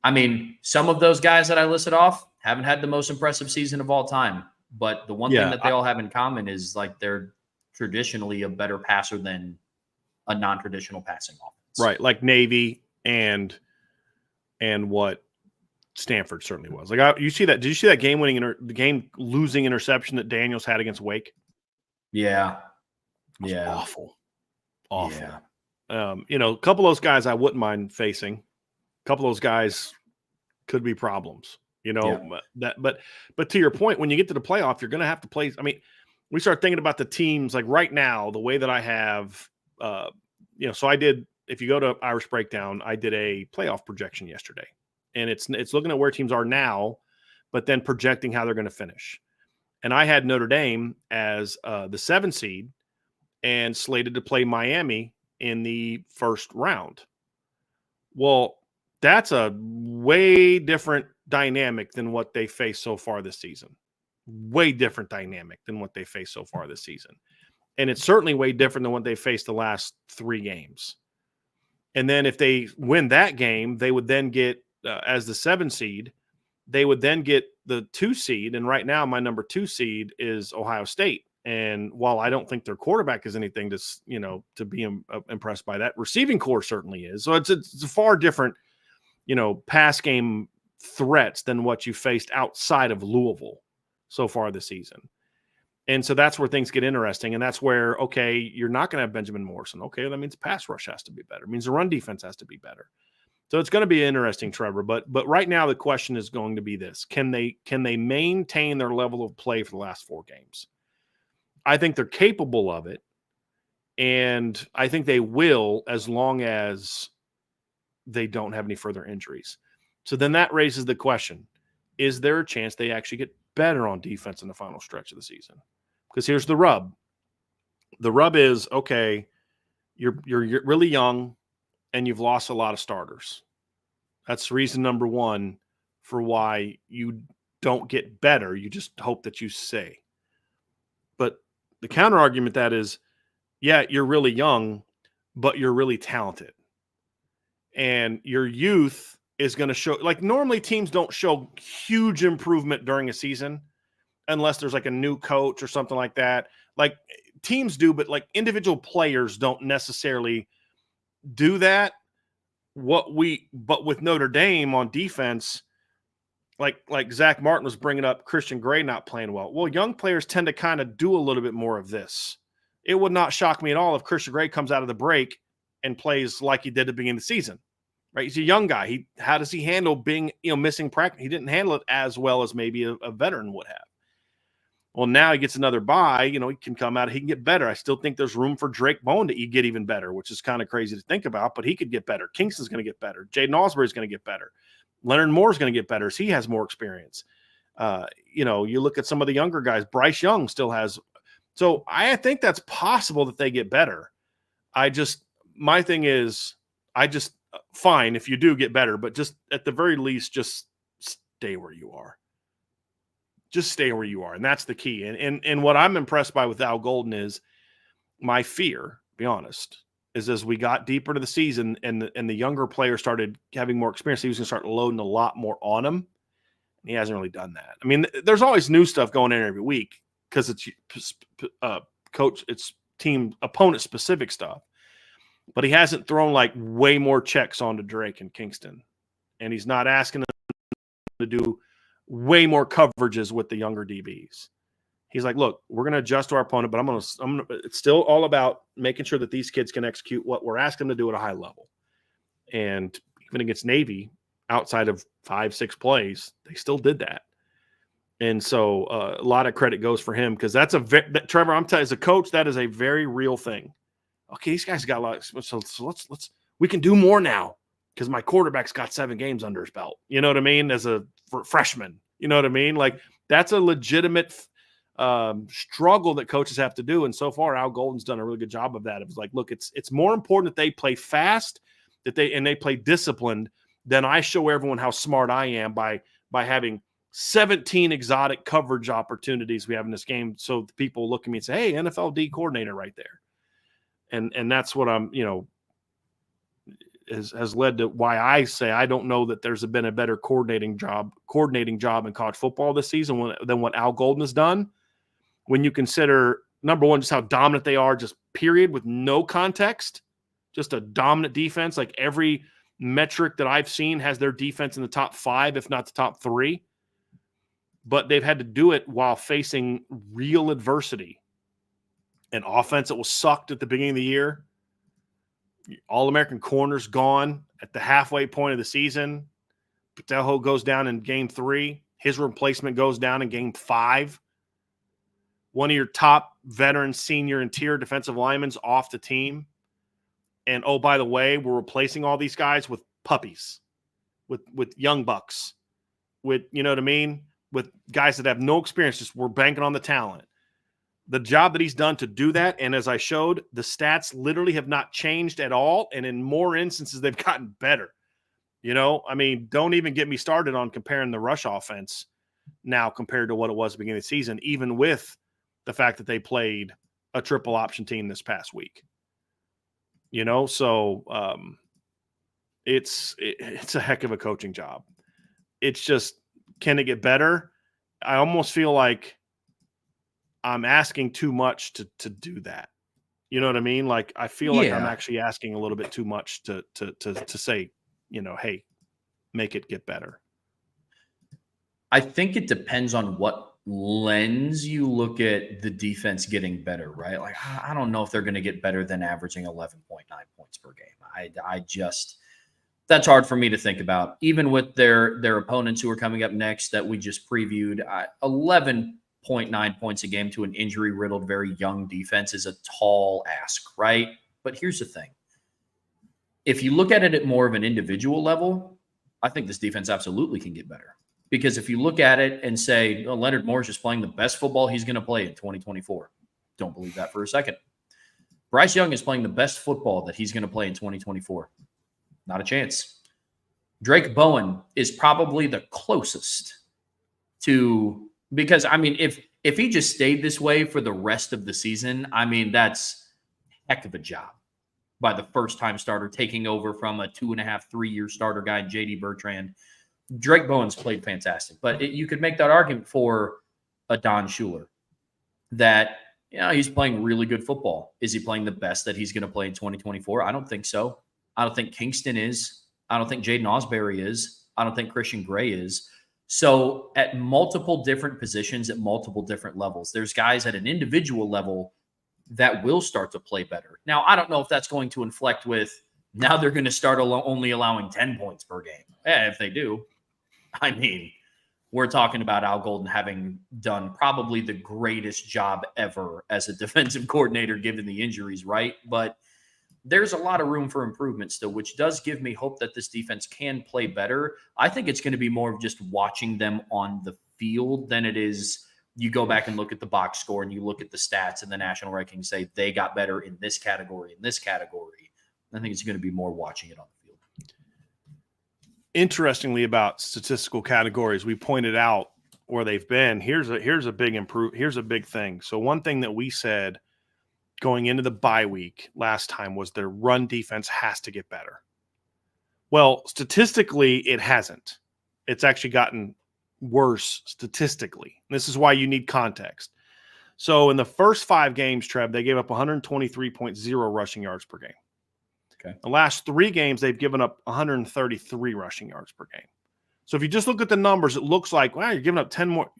I mean, some of those guys that I listed off haven't had the most impressive season of all time. But the one thing that they all have in common is like they're traditionally a better passer than a non-traditional passing offense. Right, like Navy and what Stanford certainly was. Like did you see that game-losing interception that Daniels had against Wake? Yeah. Yeah. Awful. Yeah. A couple of those guys I wouldn't mind facing. A couple of those guys could be problems. But to your point, when you get to the playoff, you're going to have to play. I mean, we start thinking about the teams like right now, the way that I have, so I did, if you go to Irish Breakdown, I did a playoff projection yesterday, and it's looking at where teams are now, but then projecting how they're going to finish. And I had Notre Dame as the 7 seed and slated to play Miami in the first round. Well, that's a way different dynamic than what they faced so far this season. Way different dynamic than what they faced so far this season. And it's certainly way different than what they faced the last 3 games. And then if they win that game, they would then get, as the 7 seed, they would then get the 2 seed. And right now, my number 2 seed is Ohio State. And while I don't think their quarterback is anything to be impressed by, that receiving core certainly is. So it's a far different, pass game threats than what you faced outside of Louisville so far this season. And so that's where things get interesting. And that's where, okay, you're not going to have Benjamin Morrison. Okay, that means pass rush has to be better. It means the run defense has to be better. So it's going to be interesting, Trevor. But right now the question is going to be this: Can they maintain their level of play for the last 4 games? I think they're capable of it, and I think they will, as long as they don't have any further injuries. So then that raises the question: is there a chance they actually get better on defense in the final stretch of the season? Because here's the rub. The rub is, okay, you're really young and you've lost a lot of starters. That's reason number 1 for why you don't get better. You just hope that you stay. But the counter argument that is, yeah, you're really young, but you're really talented. And your youth is going to show, like, normally teams don't show huge improvement during a season unless there's like a new coach or something like that. Like teams do, but like individual players don't necessarily do that. But with Notre Dame on defense, like Zach Martin was bringing up Christian Gray not playing well. Well, young players tend to kind of do a little bit more of this. It would not shock me at all if Christian Gray comes out of the break and plays like he did at the beginning of the season. Right? He's a young guy. How does he handle being, missing practice? He didn't handle it as well as maybe a veteran would have. Well, now he gets another bye. He can come out. He can get better. I still think there's room for Drake Bowen to get even better, which is kind of crazy to think about, but he could get better. Kingston's going to get better. Jaden Osbury's going to get better. Leonard Moore's going to get better as he has more experience. You look at some of the younger guys. Bryce Young still has. So I think that's possible that they get better. My thing is, fine if you do get better, but just at the very least, just stay where you are. Just stay where you are. And that's the key. And what I'm impressed by with Al Golden is my fear, to be honest, is as we got deeper into the season and the younger players started having more experience, he was going to start loading a lot more on them. And he hasn't really done that. I mean, there's always new stuff going in every week because it's it's team opponent specific stuff. But he hasn't thrown like way more checks onto Drake and Kingston. And he's not asking them to do way more coverages with the younger DBs. He's like, look, we're going to adjust to our opponent, but I'm going to, it's still all about making sure that these kids can execute what we're asking them to do at a high level. And even against Navy, outside of 5-6 plays, they still did that. And so a lot of credit goes for him because that's Trevor, I'm telling you, as a coach, that is a very real thing. Okay, these guys got a lot. So let's we can do more now because my quarterback's got 7 games under his belt. You know what I mean? As a freshman, you know what I mean? Like that's a legitimate struggle that coaches have to do. And so far, Al Golden's done a really good job of that. It was like, look, it's more important that they play fast, that they play disciplined than I show everyone how smart I am by having 17 exotic coverage opportunities we have in this game. So the people look at me and say, hey, NFL D coordinator right there. And that's what I'm, has led to why I say I don't know that there's been a better coordinating job in college football this season than what Al Golden has done. When you consider, number one, just how dominant they are, just period, with no context, just a dominant defense. Like every metric that I've seen has their defense in the top 5, if not the top 3. But they've had to do it while facing real adversity. An offense that was sucked at the beginning of the year. All-American corners gone at the halfway point of the season. Patelho goes down in game 3. His replacement goes down in game 5. one of your top veteran senior interior defensive linemen off the team. And, oh, by the way, we're replacing all these guys with puppies, with young bucks, with, you know what I mean, with guys that have no experience. Just we're banking on the talent. The job that he's done to do that, and as I showed, the stats literally have not changed at all, and in more instances, they've gotten better. You know, I mean, don't even get me started on comparing the rush offense now compared to what it was at the beginning of the season, even with the fact that they played a triple option team this past week. You know, so it's a heck of a coaching job. It's just, can it get better? I almost feel like I'm asking too much to do that. You know what I mean? Like, I feel like I'm actually asking a little bit too much to say, you know, hey, make it get better. I think it depends on what lens you look at the defense getting better, right? Like, I don't know if they're going to get better than averaging 11.9 points per game. I just, that's hard for me to think about. Even with their opponents who are coming up next that we just previewed, 11.9 points a game to an injury-riddled, very young defense is a tall ask, right? But here's the thing. If you look at it at more of an individual level, I think this defense absolutely can get better. Because if you look at it and say, oh, Leonard Morris is playing the best football he's going to play in 2024. Don't believe that for a second. Bryce Young is playing the best football that he's going to play in 2024. Not a chance. Drake Bowen is probably the closest to, because, I mean, if he just stayed this way for the rest of the season, I mean, that's a heck of a job by the first-time starter taking over from a 2.5, 3-year starter guy, J.D. Bertrand. Drake Bowen's played fantastic, but you could make that argument for a Don Schuler that, you know, he's playing really good football. Is he playing the best that he's going to play in 2024? I don't think so. I don't think Kingston is. I don't think Jaden Osbury is. I don't think Christian Gray is. So at multiple different positions, at multiple different levels, there's guys at an individual level that will start to play better. Now, I don't know if that's going to inflect with now they're going to start only allowing 10 points per game. If they do, I mean, we're talking about Al Golden having done probably the greatest job ever as a defensive coordinator, given the injuries, right? But there's a lot of room for improvement still, which does give me hope that this defense can play better. I think it's going to be more of just watching them on the field than it is you go back and look at the box score and you look at the stats and the national rankings, say they got better in this category, in this category. I think it's going to be more watching it on the field. Interestingly, about statistical categories, we pointed out where they've been. Here's a big thing. So one thing that we said going into the bye week last time was their run defense has to get better. Well, statistically, it hasn't. It's actually gotten worse statistically. This is why you need context. So in the first 5 games, Trev, they gave up 123.0 rushing yards per game. Okay. The last 3 games, they've given up 133 rushing yards per game. So if you just look at the numbers, it looks like, wow, you're giving up 10 more.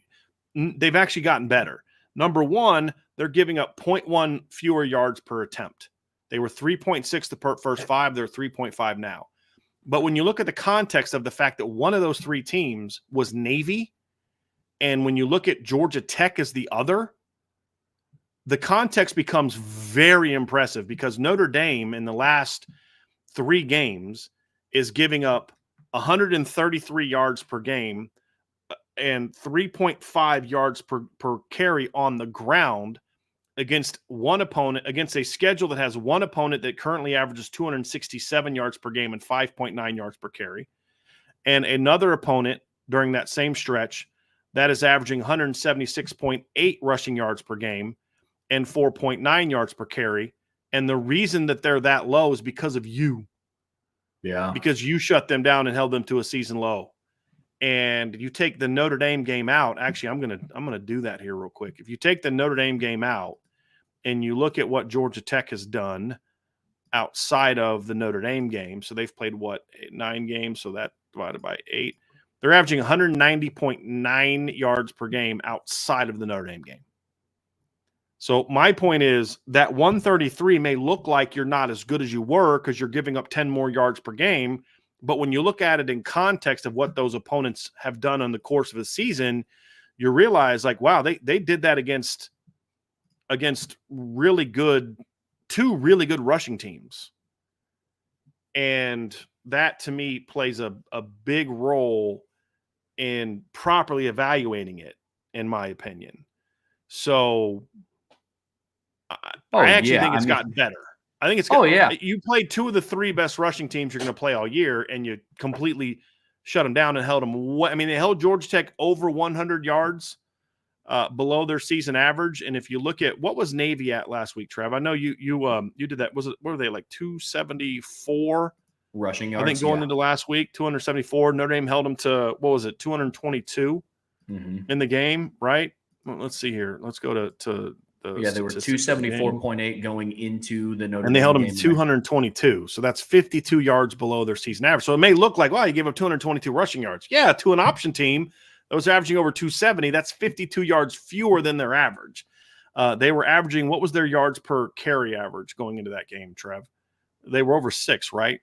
They've actually gotten better. Number one, they're giving up 0.1 fewer yards per attempt. They were 3.6 the first 5. They're 3.5 now. But when you look at the context of the fact that one of those 3 teams was Navy, and when you look at Georgia Tech as the other, the context becomes very impressive because Notre Dame in the last 3 games is giving up 133 yards per game and 3.5 yards per carry on the ground against one opponent, against a schedule that has one opponent that currently averages 267 yards per game and 5.9 yards per carry, and another opponent during that same stretch that is averaging 176.8 rushing yards per game and 4.9 yards per carry. And the reason that they're that low is because of you. Yeah. Because you shut them down and held them to a season low. And you take the Notre Dame game out. Actually, I'm gonna do that here real quick. If you take the Notre Dame game out and you look at what Georgia Tech has done outside of the Notre Dame game, so they've played 9 games, so that divided by 8. They're averaging 190.9 yards per game outside of the Notre Dame game. So my point is that 133 may look like you're not as good as you were because you're giving up 10 more yards per game. But when you look at it in context of what those opponents have done on the course of the season, you realize like, wow, they did that against against two really good rushing teams. And that, to me, plays a big role in properly evaluating it, in my opinion. So I actually think it's gotten better. I think it's you played two of the three best rushing teams you're going to play all year, and you completely shut them down and held them. I mean, they held Georgia Tech over 100 yards below their season average. And if you look at what was Navy at last week, Trev, I know you did that. What were they, like 274 rushing yards? I think going into last week, 274. Notre Dame held them to, what was it, 222 in the game, right? Well, let's see here. Let's go to they were 274.8 going into the Notre Dame, and they held them to 222. So that's 52 yards below their season average. So it may look like, wow, you gave up 222 rushing yards. Yeah, to an option team that was averaging over 270. That's 52 yards fewer than their average. They were averaging, what was their yards per carry average going into that game, Trev? They were over 6, right?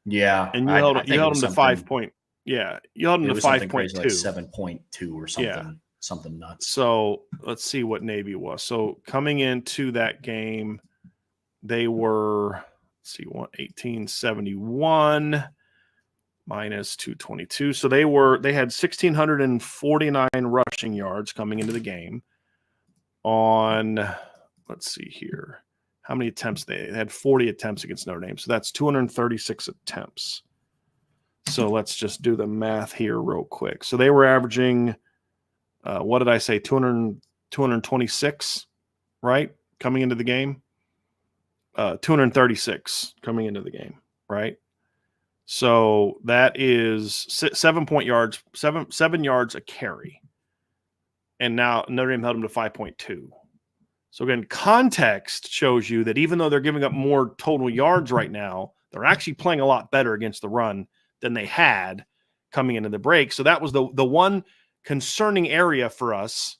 Yeah, and you held them to 5 point. Yeah, you held them to 5.2, like 7.2 or something. Yeah. Something nuts. So let's see what Navy was. So coming into that game, they were, 1871 minus 222. So they had 1,649 rushing yards coming into the game on, let's see here, how many attempts they had 40 attempts against Notre Dame. So that's 236 attempts. So let's just do the math here real quick. So they were averaging, what did I say? 226, right? Coming into the game. 236 coming into the game, right? So that is 7 yards a carry. And now Notre Dame held them to 5.2. So again, context shows you that even though they're giving up more total yards right now, they're actually playing a lot better against the run than they had coming into the break. So that was the one concerning area for us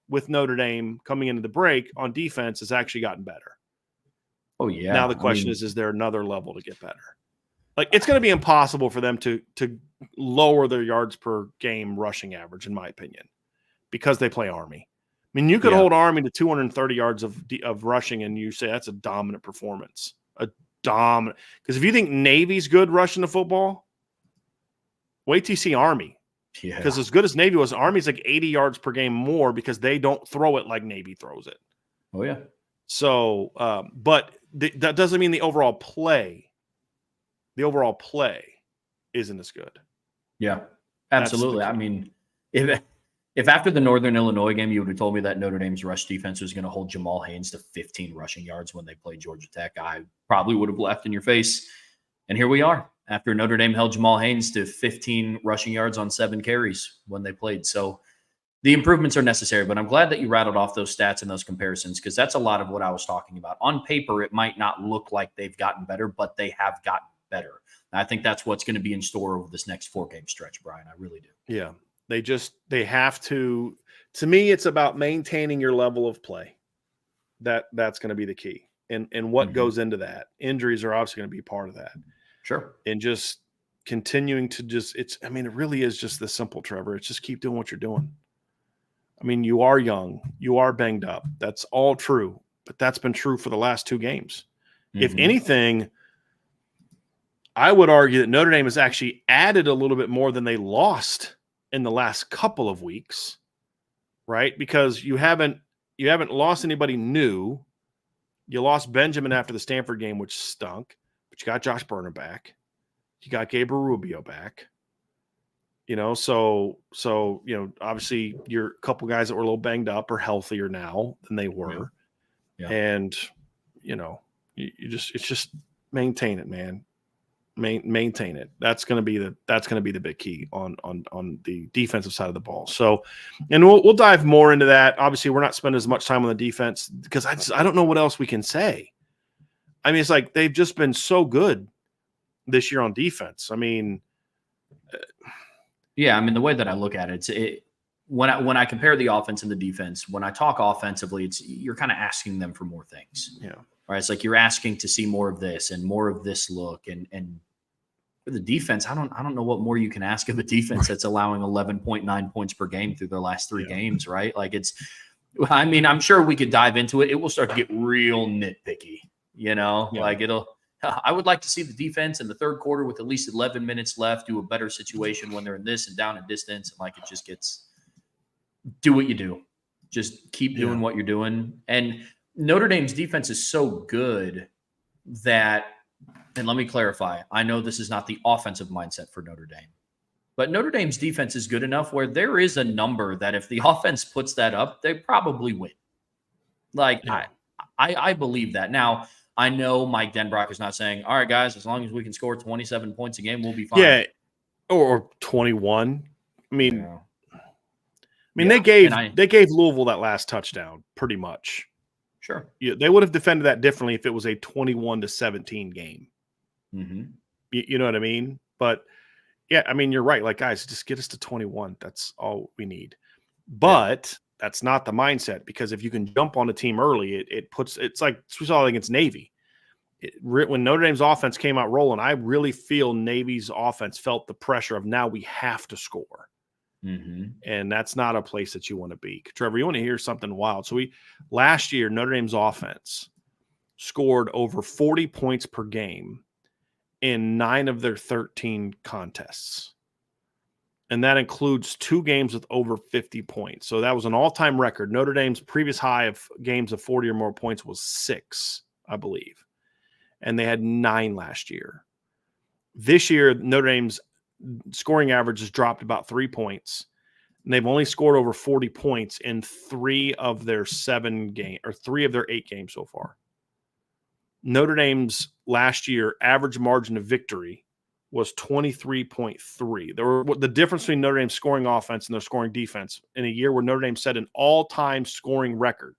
with Notre Dame coming into the break on defense has actually gotten better. Oh, yeah. Now the question is there another level to get better? Like, it's going to be impossible for them to lower their yards per game rushing average, in my opinion, because they play Army. I mean, you could hold Army to 230 yards of rushing, and you say that's a dominant performance. Because if you think Navy's good rushing the football, wait till you see Army. Yeah. Because as good as Navy was, Army's like 80 yards per game more because they don't throw it like Navy throws it. Oh, yeah. So, but that doesn't mean the overall play isn't as good. Yeah, absolutely. I mean, if after the Northern Illinois game, you would have told me that Notre Dame's rush defense was going to hold Jamal Haynes to 15 rushing yards when they played Georgia Tech, I probably would have laughed in your face. And here we are, after Notre Dame held Jamal Haynes to 15 rushing yards on 7 carries when they played. So the improvements are necessary, but I'm glad that you rattled off those stats and those comparisons, because that's a lot of what I was talking about. On paper, it might not look like they've gotten better, but they have gotten better. And I think that's what's going to be in store over this next 4-game stretch, Brian. I really do. Yeah. They have to me, it's about maintaining your level of play. That's going to be the key. And what goes into that. Injuries are obviously going to be part of that. Sure. And just continuing to it really is just this simple, Trevor. It's just keep doing what you're doing. I mean, you are young, you are banged up. That's all true, but that's been true for the last 2 games. If anything, I would argue that Notre Dame has actually added a little bit more than they lost in the last couple of weeks, right? Because you haven't lost anybody new. You lost Benjamin after the Stanford game, which stunk, but you got Josh Burner back. You got Gabriel Rubio back. So obviously you're a couple guys that were a little banged up are healthier now than they were. Yeah. And, it's just maintain it, man. Maintain it. That's going to be the big key on the defensive side of the ball. So, and we'll dive more into that. Obviously, we're not spending as much time on the defense because I don't know what else we can say. I mean, it's like they've just been so good this year on defense. I mean, yeah. I mean, the way that I look at it, when I compare the offense and the defense, when I talk offensively, you're kind of asking them for more things. Yeah. Right. It's like you're asking to see more of this and more of this look. And for the defense, I don't know what more you can ask of a defense that's allowing 11.9 points per game through their last 3 games, right? Like I mean, I'm sure we could dive into it. It will start to get real nitpicky, Yeah. like I would like to see the defense in the third quarter with at least 11 minutes left do a better situation when they're in this and down in distance. And like, it just gets, do what you do. Just keep doing what you're doing. And Notre Dame's defense is so good that, and let me clarify, I know this is not the offensive mindset for Notre Dame, but Notre Dame's defense is good enough where there is a number that if the offense puts that up, they probably win. Like, I believe that. Now, I know Mike Denbrock is not saying, all right, guys, as long as we can score 27 points a game, we'll be fine. Yeah, or 21. I mean, they gave Louisville that last touchdown pretty much. Sure. Yeah, they would have defended that differently if it was a 21-17 game. Mm-hmm. You know what I mean? But yeah, I mean, you're right. Like, guys, just get us to 21. That's all we need. But that's not the mindset, because if you can jump on a team early, it's like we saw against Navy. When Notre Dame's offense came out rolling, I really feel Navy's offense felt the pressure of now we have to score. Mm-hmm. And that's not a place that you want to be. Trevor, you want to hear something wild? So last year, Notre Dame's offense scored over 40 points per game in 9 of their 13 contests. And that includes 2 games with over 50 points. So that was an all-time record. Notre Dame's previous high of games of 40 or more points was 6, I believe. And they had 9 last year. This year, Notre Dame's scoring average has dropped about 3 points. And they've only scored over 40 points in 3 of their 8 games so far. Notre Dame's last year average margin of victory was 23.3. The difference between Notre Dame's scoring offense and their scoring defense in a year where Notre Dame set an all-time scoring record.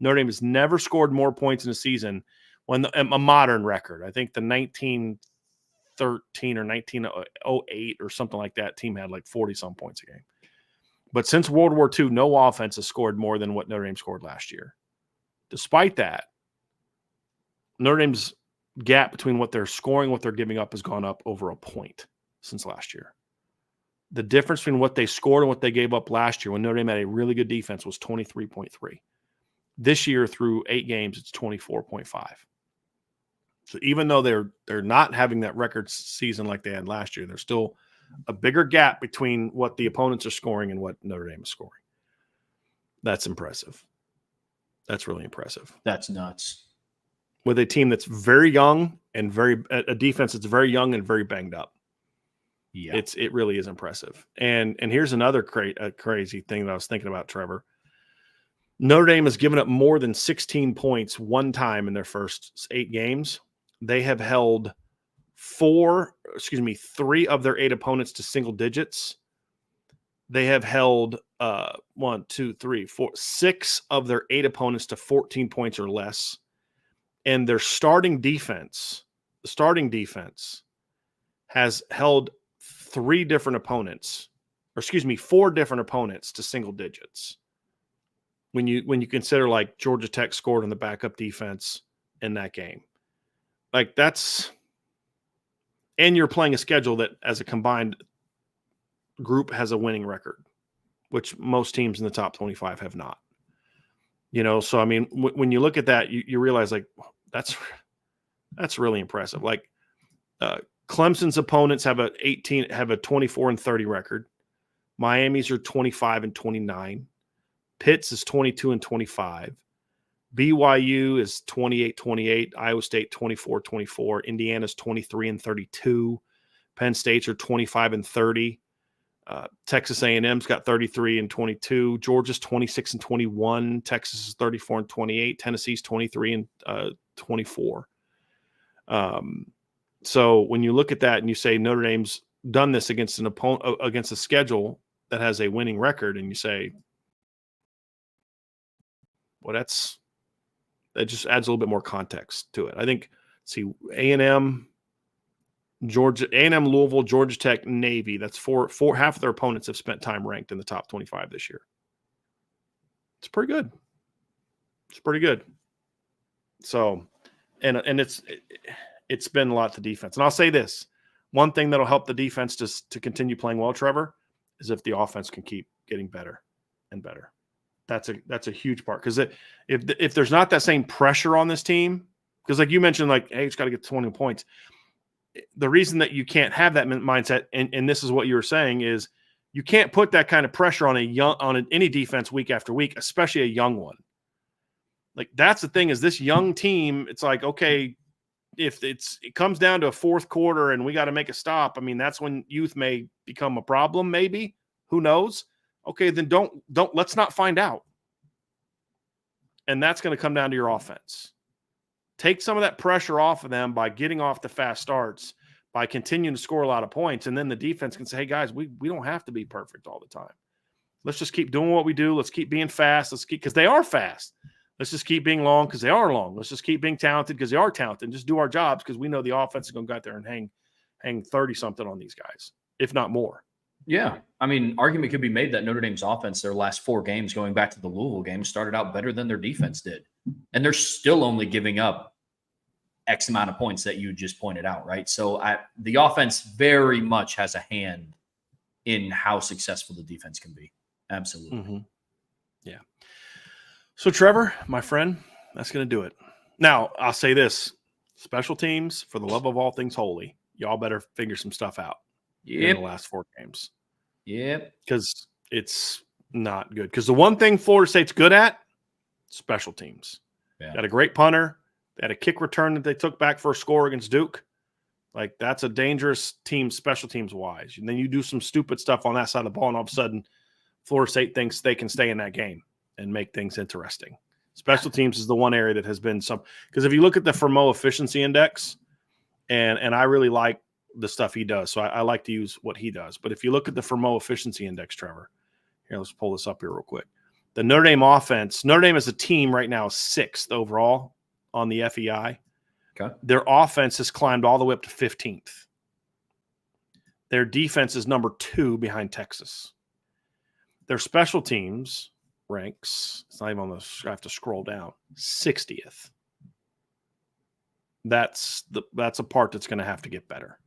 Notre Dame has never scored more points in a season a modern record. I think the 1913 or 1908 or something like that team had like 40-some points a game. But since World War II, no offense has scored more than what Notre Dame scored last year. Despite that, Notre Dame's gap between what they're scoring and what they're giving up has gone up over a point since last year. The difference between what they scored and what they gave up last year when Notre Dame had a really good defense was 23.3. This year, through 8 games, it's 24.5. So even though they're not having that record season like they had last year, there's still a bigger gap between what the opponents are scoring and what Notre Dame is scoring. That's impressive. That's really impressive. That's nuts. With a team that's very young and a defense that's very young and very banged up. Yeah, it really is impressive. And here's another crazy thing that I was thinking about, Trevor. Notre Dame has given up more than 16 points one time in their first 8 games. They have held 3 of their 8 opponents to single digits. They have held 6 of their 8 opponents to 14 points or less. And their starting defense has held 4 different opponents to single digits. When you consider like Georgia Tech scored on the backup defense in that game. Like and you're playing a schedule that as a combined group has a winning record, which most teams in the top 25 have not. So I mean, when you look at that, you realize like that's really impressive. Like Clemson's opponents have a 24-30 record. Miami's are 25-29. Pitt's is 22-25. BYU is 28-28. Iowa State 24-24. Indiana's 23-32. Penn State's are 25-30. Texas A&M's got 33-22. Georgia's 26-21. Texas is 34-28. Tennessee's 23-24. So when you look at that and you say Notre Dame's done this against an opponent, against a schedule that has a winning record, and you say, well, that just adds a little bit more context to it. I think, A&M, Louisville, Georgia Tech, Navy. That's half of their opponents have spent time ranked in the top 25 this year. It's pretty good. So, and it's been a lot to defense. And I'll say this: one thing that'll help the defense to continue playing well, Trevor, is if the offense can keep getting better and better. That's a huge part, because if there's not that same pressure on this team, because like you mentioned, like, hey, it's got to get 20 points. The reason that you can't have that mindset, and this is what you were saying, is you can't put that kind of pressure on any defense week after week, especially a young one. Like, that's the thing, is this young team, it's like, okay, if it comes down to a fourth quarter and we got to make a stop, I mean, that's when youth may become a problem, maybe. Who knows? Okay, then let's not find out. And that's going to come down to your offense. Take some of that pressure off of them by getting off the fast starts, by continuing to score a lot of points, and then the defense can say, hey, guys, we don't have to be perfect all the time. Let's just keep doing what we do. Let's keep being fast. Because they are fast. Let's just keep being long because they are long. Let's just keep being talented because they are talented, and just do our jobs, because we know the offense is going to go out there and hang 30-something on these guys, if not more. Yeah. I mean, argument could be made that Notre Dame's offense, their last 4 games going back to the Louisville game, started out better than their defense did. And they're still only giving up X amount of points that you just pointed out, right? So the offense very much has a hand in how successful the defense can be. Absolutely. Mm-hmm. Yeah. So, Trevor, my friend, that's going to do it. Now, I'll say this. Special teams, for the love of all things holy, y'all better figure some stuff out in the last 4 games. Yep. Because it's not good. Because the one thing Florida State's good at, special teams. Yeah. Got a great punter. They had a kick return that they took back for a score against Duke. Like, that's a dangerous team, special teams-wise. And then you do some stupid stuff on that side of the ball, and all of a sudden, Florida State thinks they can stay in that game and make things interesting. Special teams is the one area that has been some – because if you look at the Fermo efficiency index, and I really like the stuff he does, so I like to use what he does. But if you look at the Fermo efficiency index, Trevor, here, let's pull this up here real quick. The Notre Dame offense, Notre Dame as a team right now is 6th overall on the FEI. Okay. Their offense has climbed all the way up to 15th. Their defense is number 2 behind Texas. Their special teams ranks, it's not even on the, I have to scroll down, 60th. That's a part that's going to have to get better.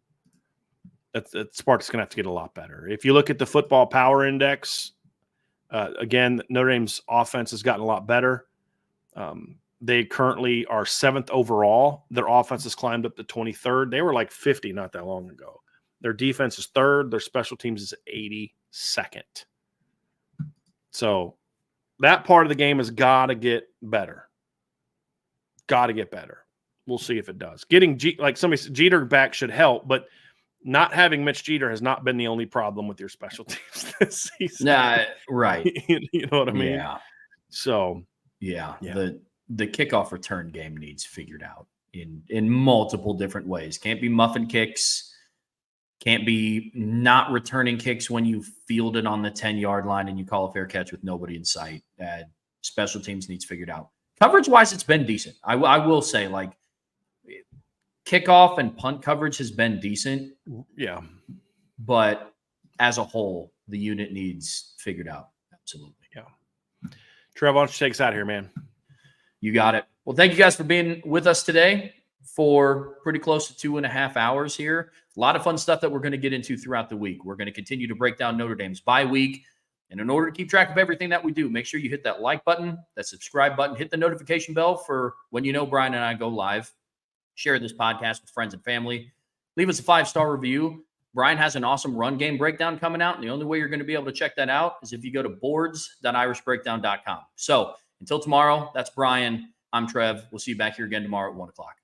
That's a part that's going to have to get a lot better. If you look at the football power index, again, Notre Dame's offense has gotten a lot better. They currently are 7th overall. Their offense has climbed up to 23rd. They were like 50 not that long ago. Their defense is 3rd. Their special teams is 82nd. So that part of the game has got to get better. Got to get better. We'll see if it does. Getting, like somebody said, Jeter back should help, but not having Mitch Jeter has not been the only problem with your special teams this season. Nah, right. You know what I mean? Yeah. So, yeah. The kickoff return game needs figured out in multiple different ways. Can't be muffin kicks. Can't be not returning kicks when you field it on the 10-yard line and you call a fair catch with nobody in sight. Special teams needs figured out. Coverage-wise, it's been decent. I will say, like, kickoff and punt coverage has been decent. Yeah. But as a whole, the unit needs figured out. Absolutely. Yeah. Trev, why don't you take us out of here, man? You got it. Well, thank you guys for being with us today for pretty close to 2.5 hours here. A lot of fun stuff that we're going to get into throughout the week. We're going to continue to break down Notre Dame's bye week. And in order to keep track of everything that we do, make sure you hit that like button, that subscribe button, hit the notification bell for when you know Bryan and I go live. Share this podcast with friends and family. Leave us a 5-star review. Bryan has an awesome run game breakdown coming out. And the only way you're going to be able to check that out is if you go to boards.irishbreakdown.com. So until tomorrow, that's Bryan. I'm Trev. We'll see you back here again tomorrow at 1 o'clock.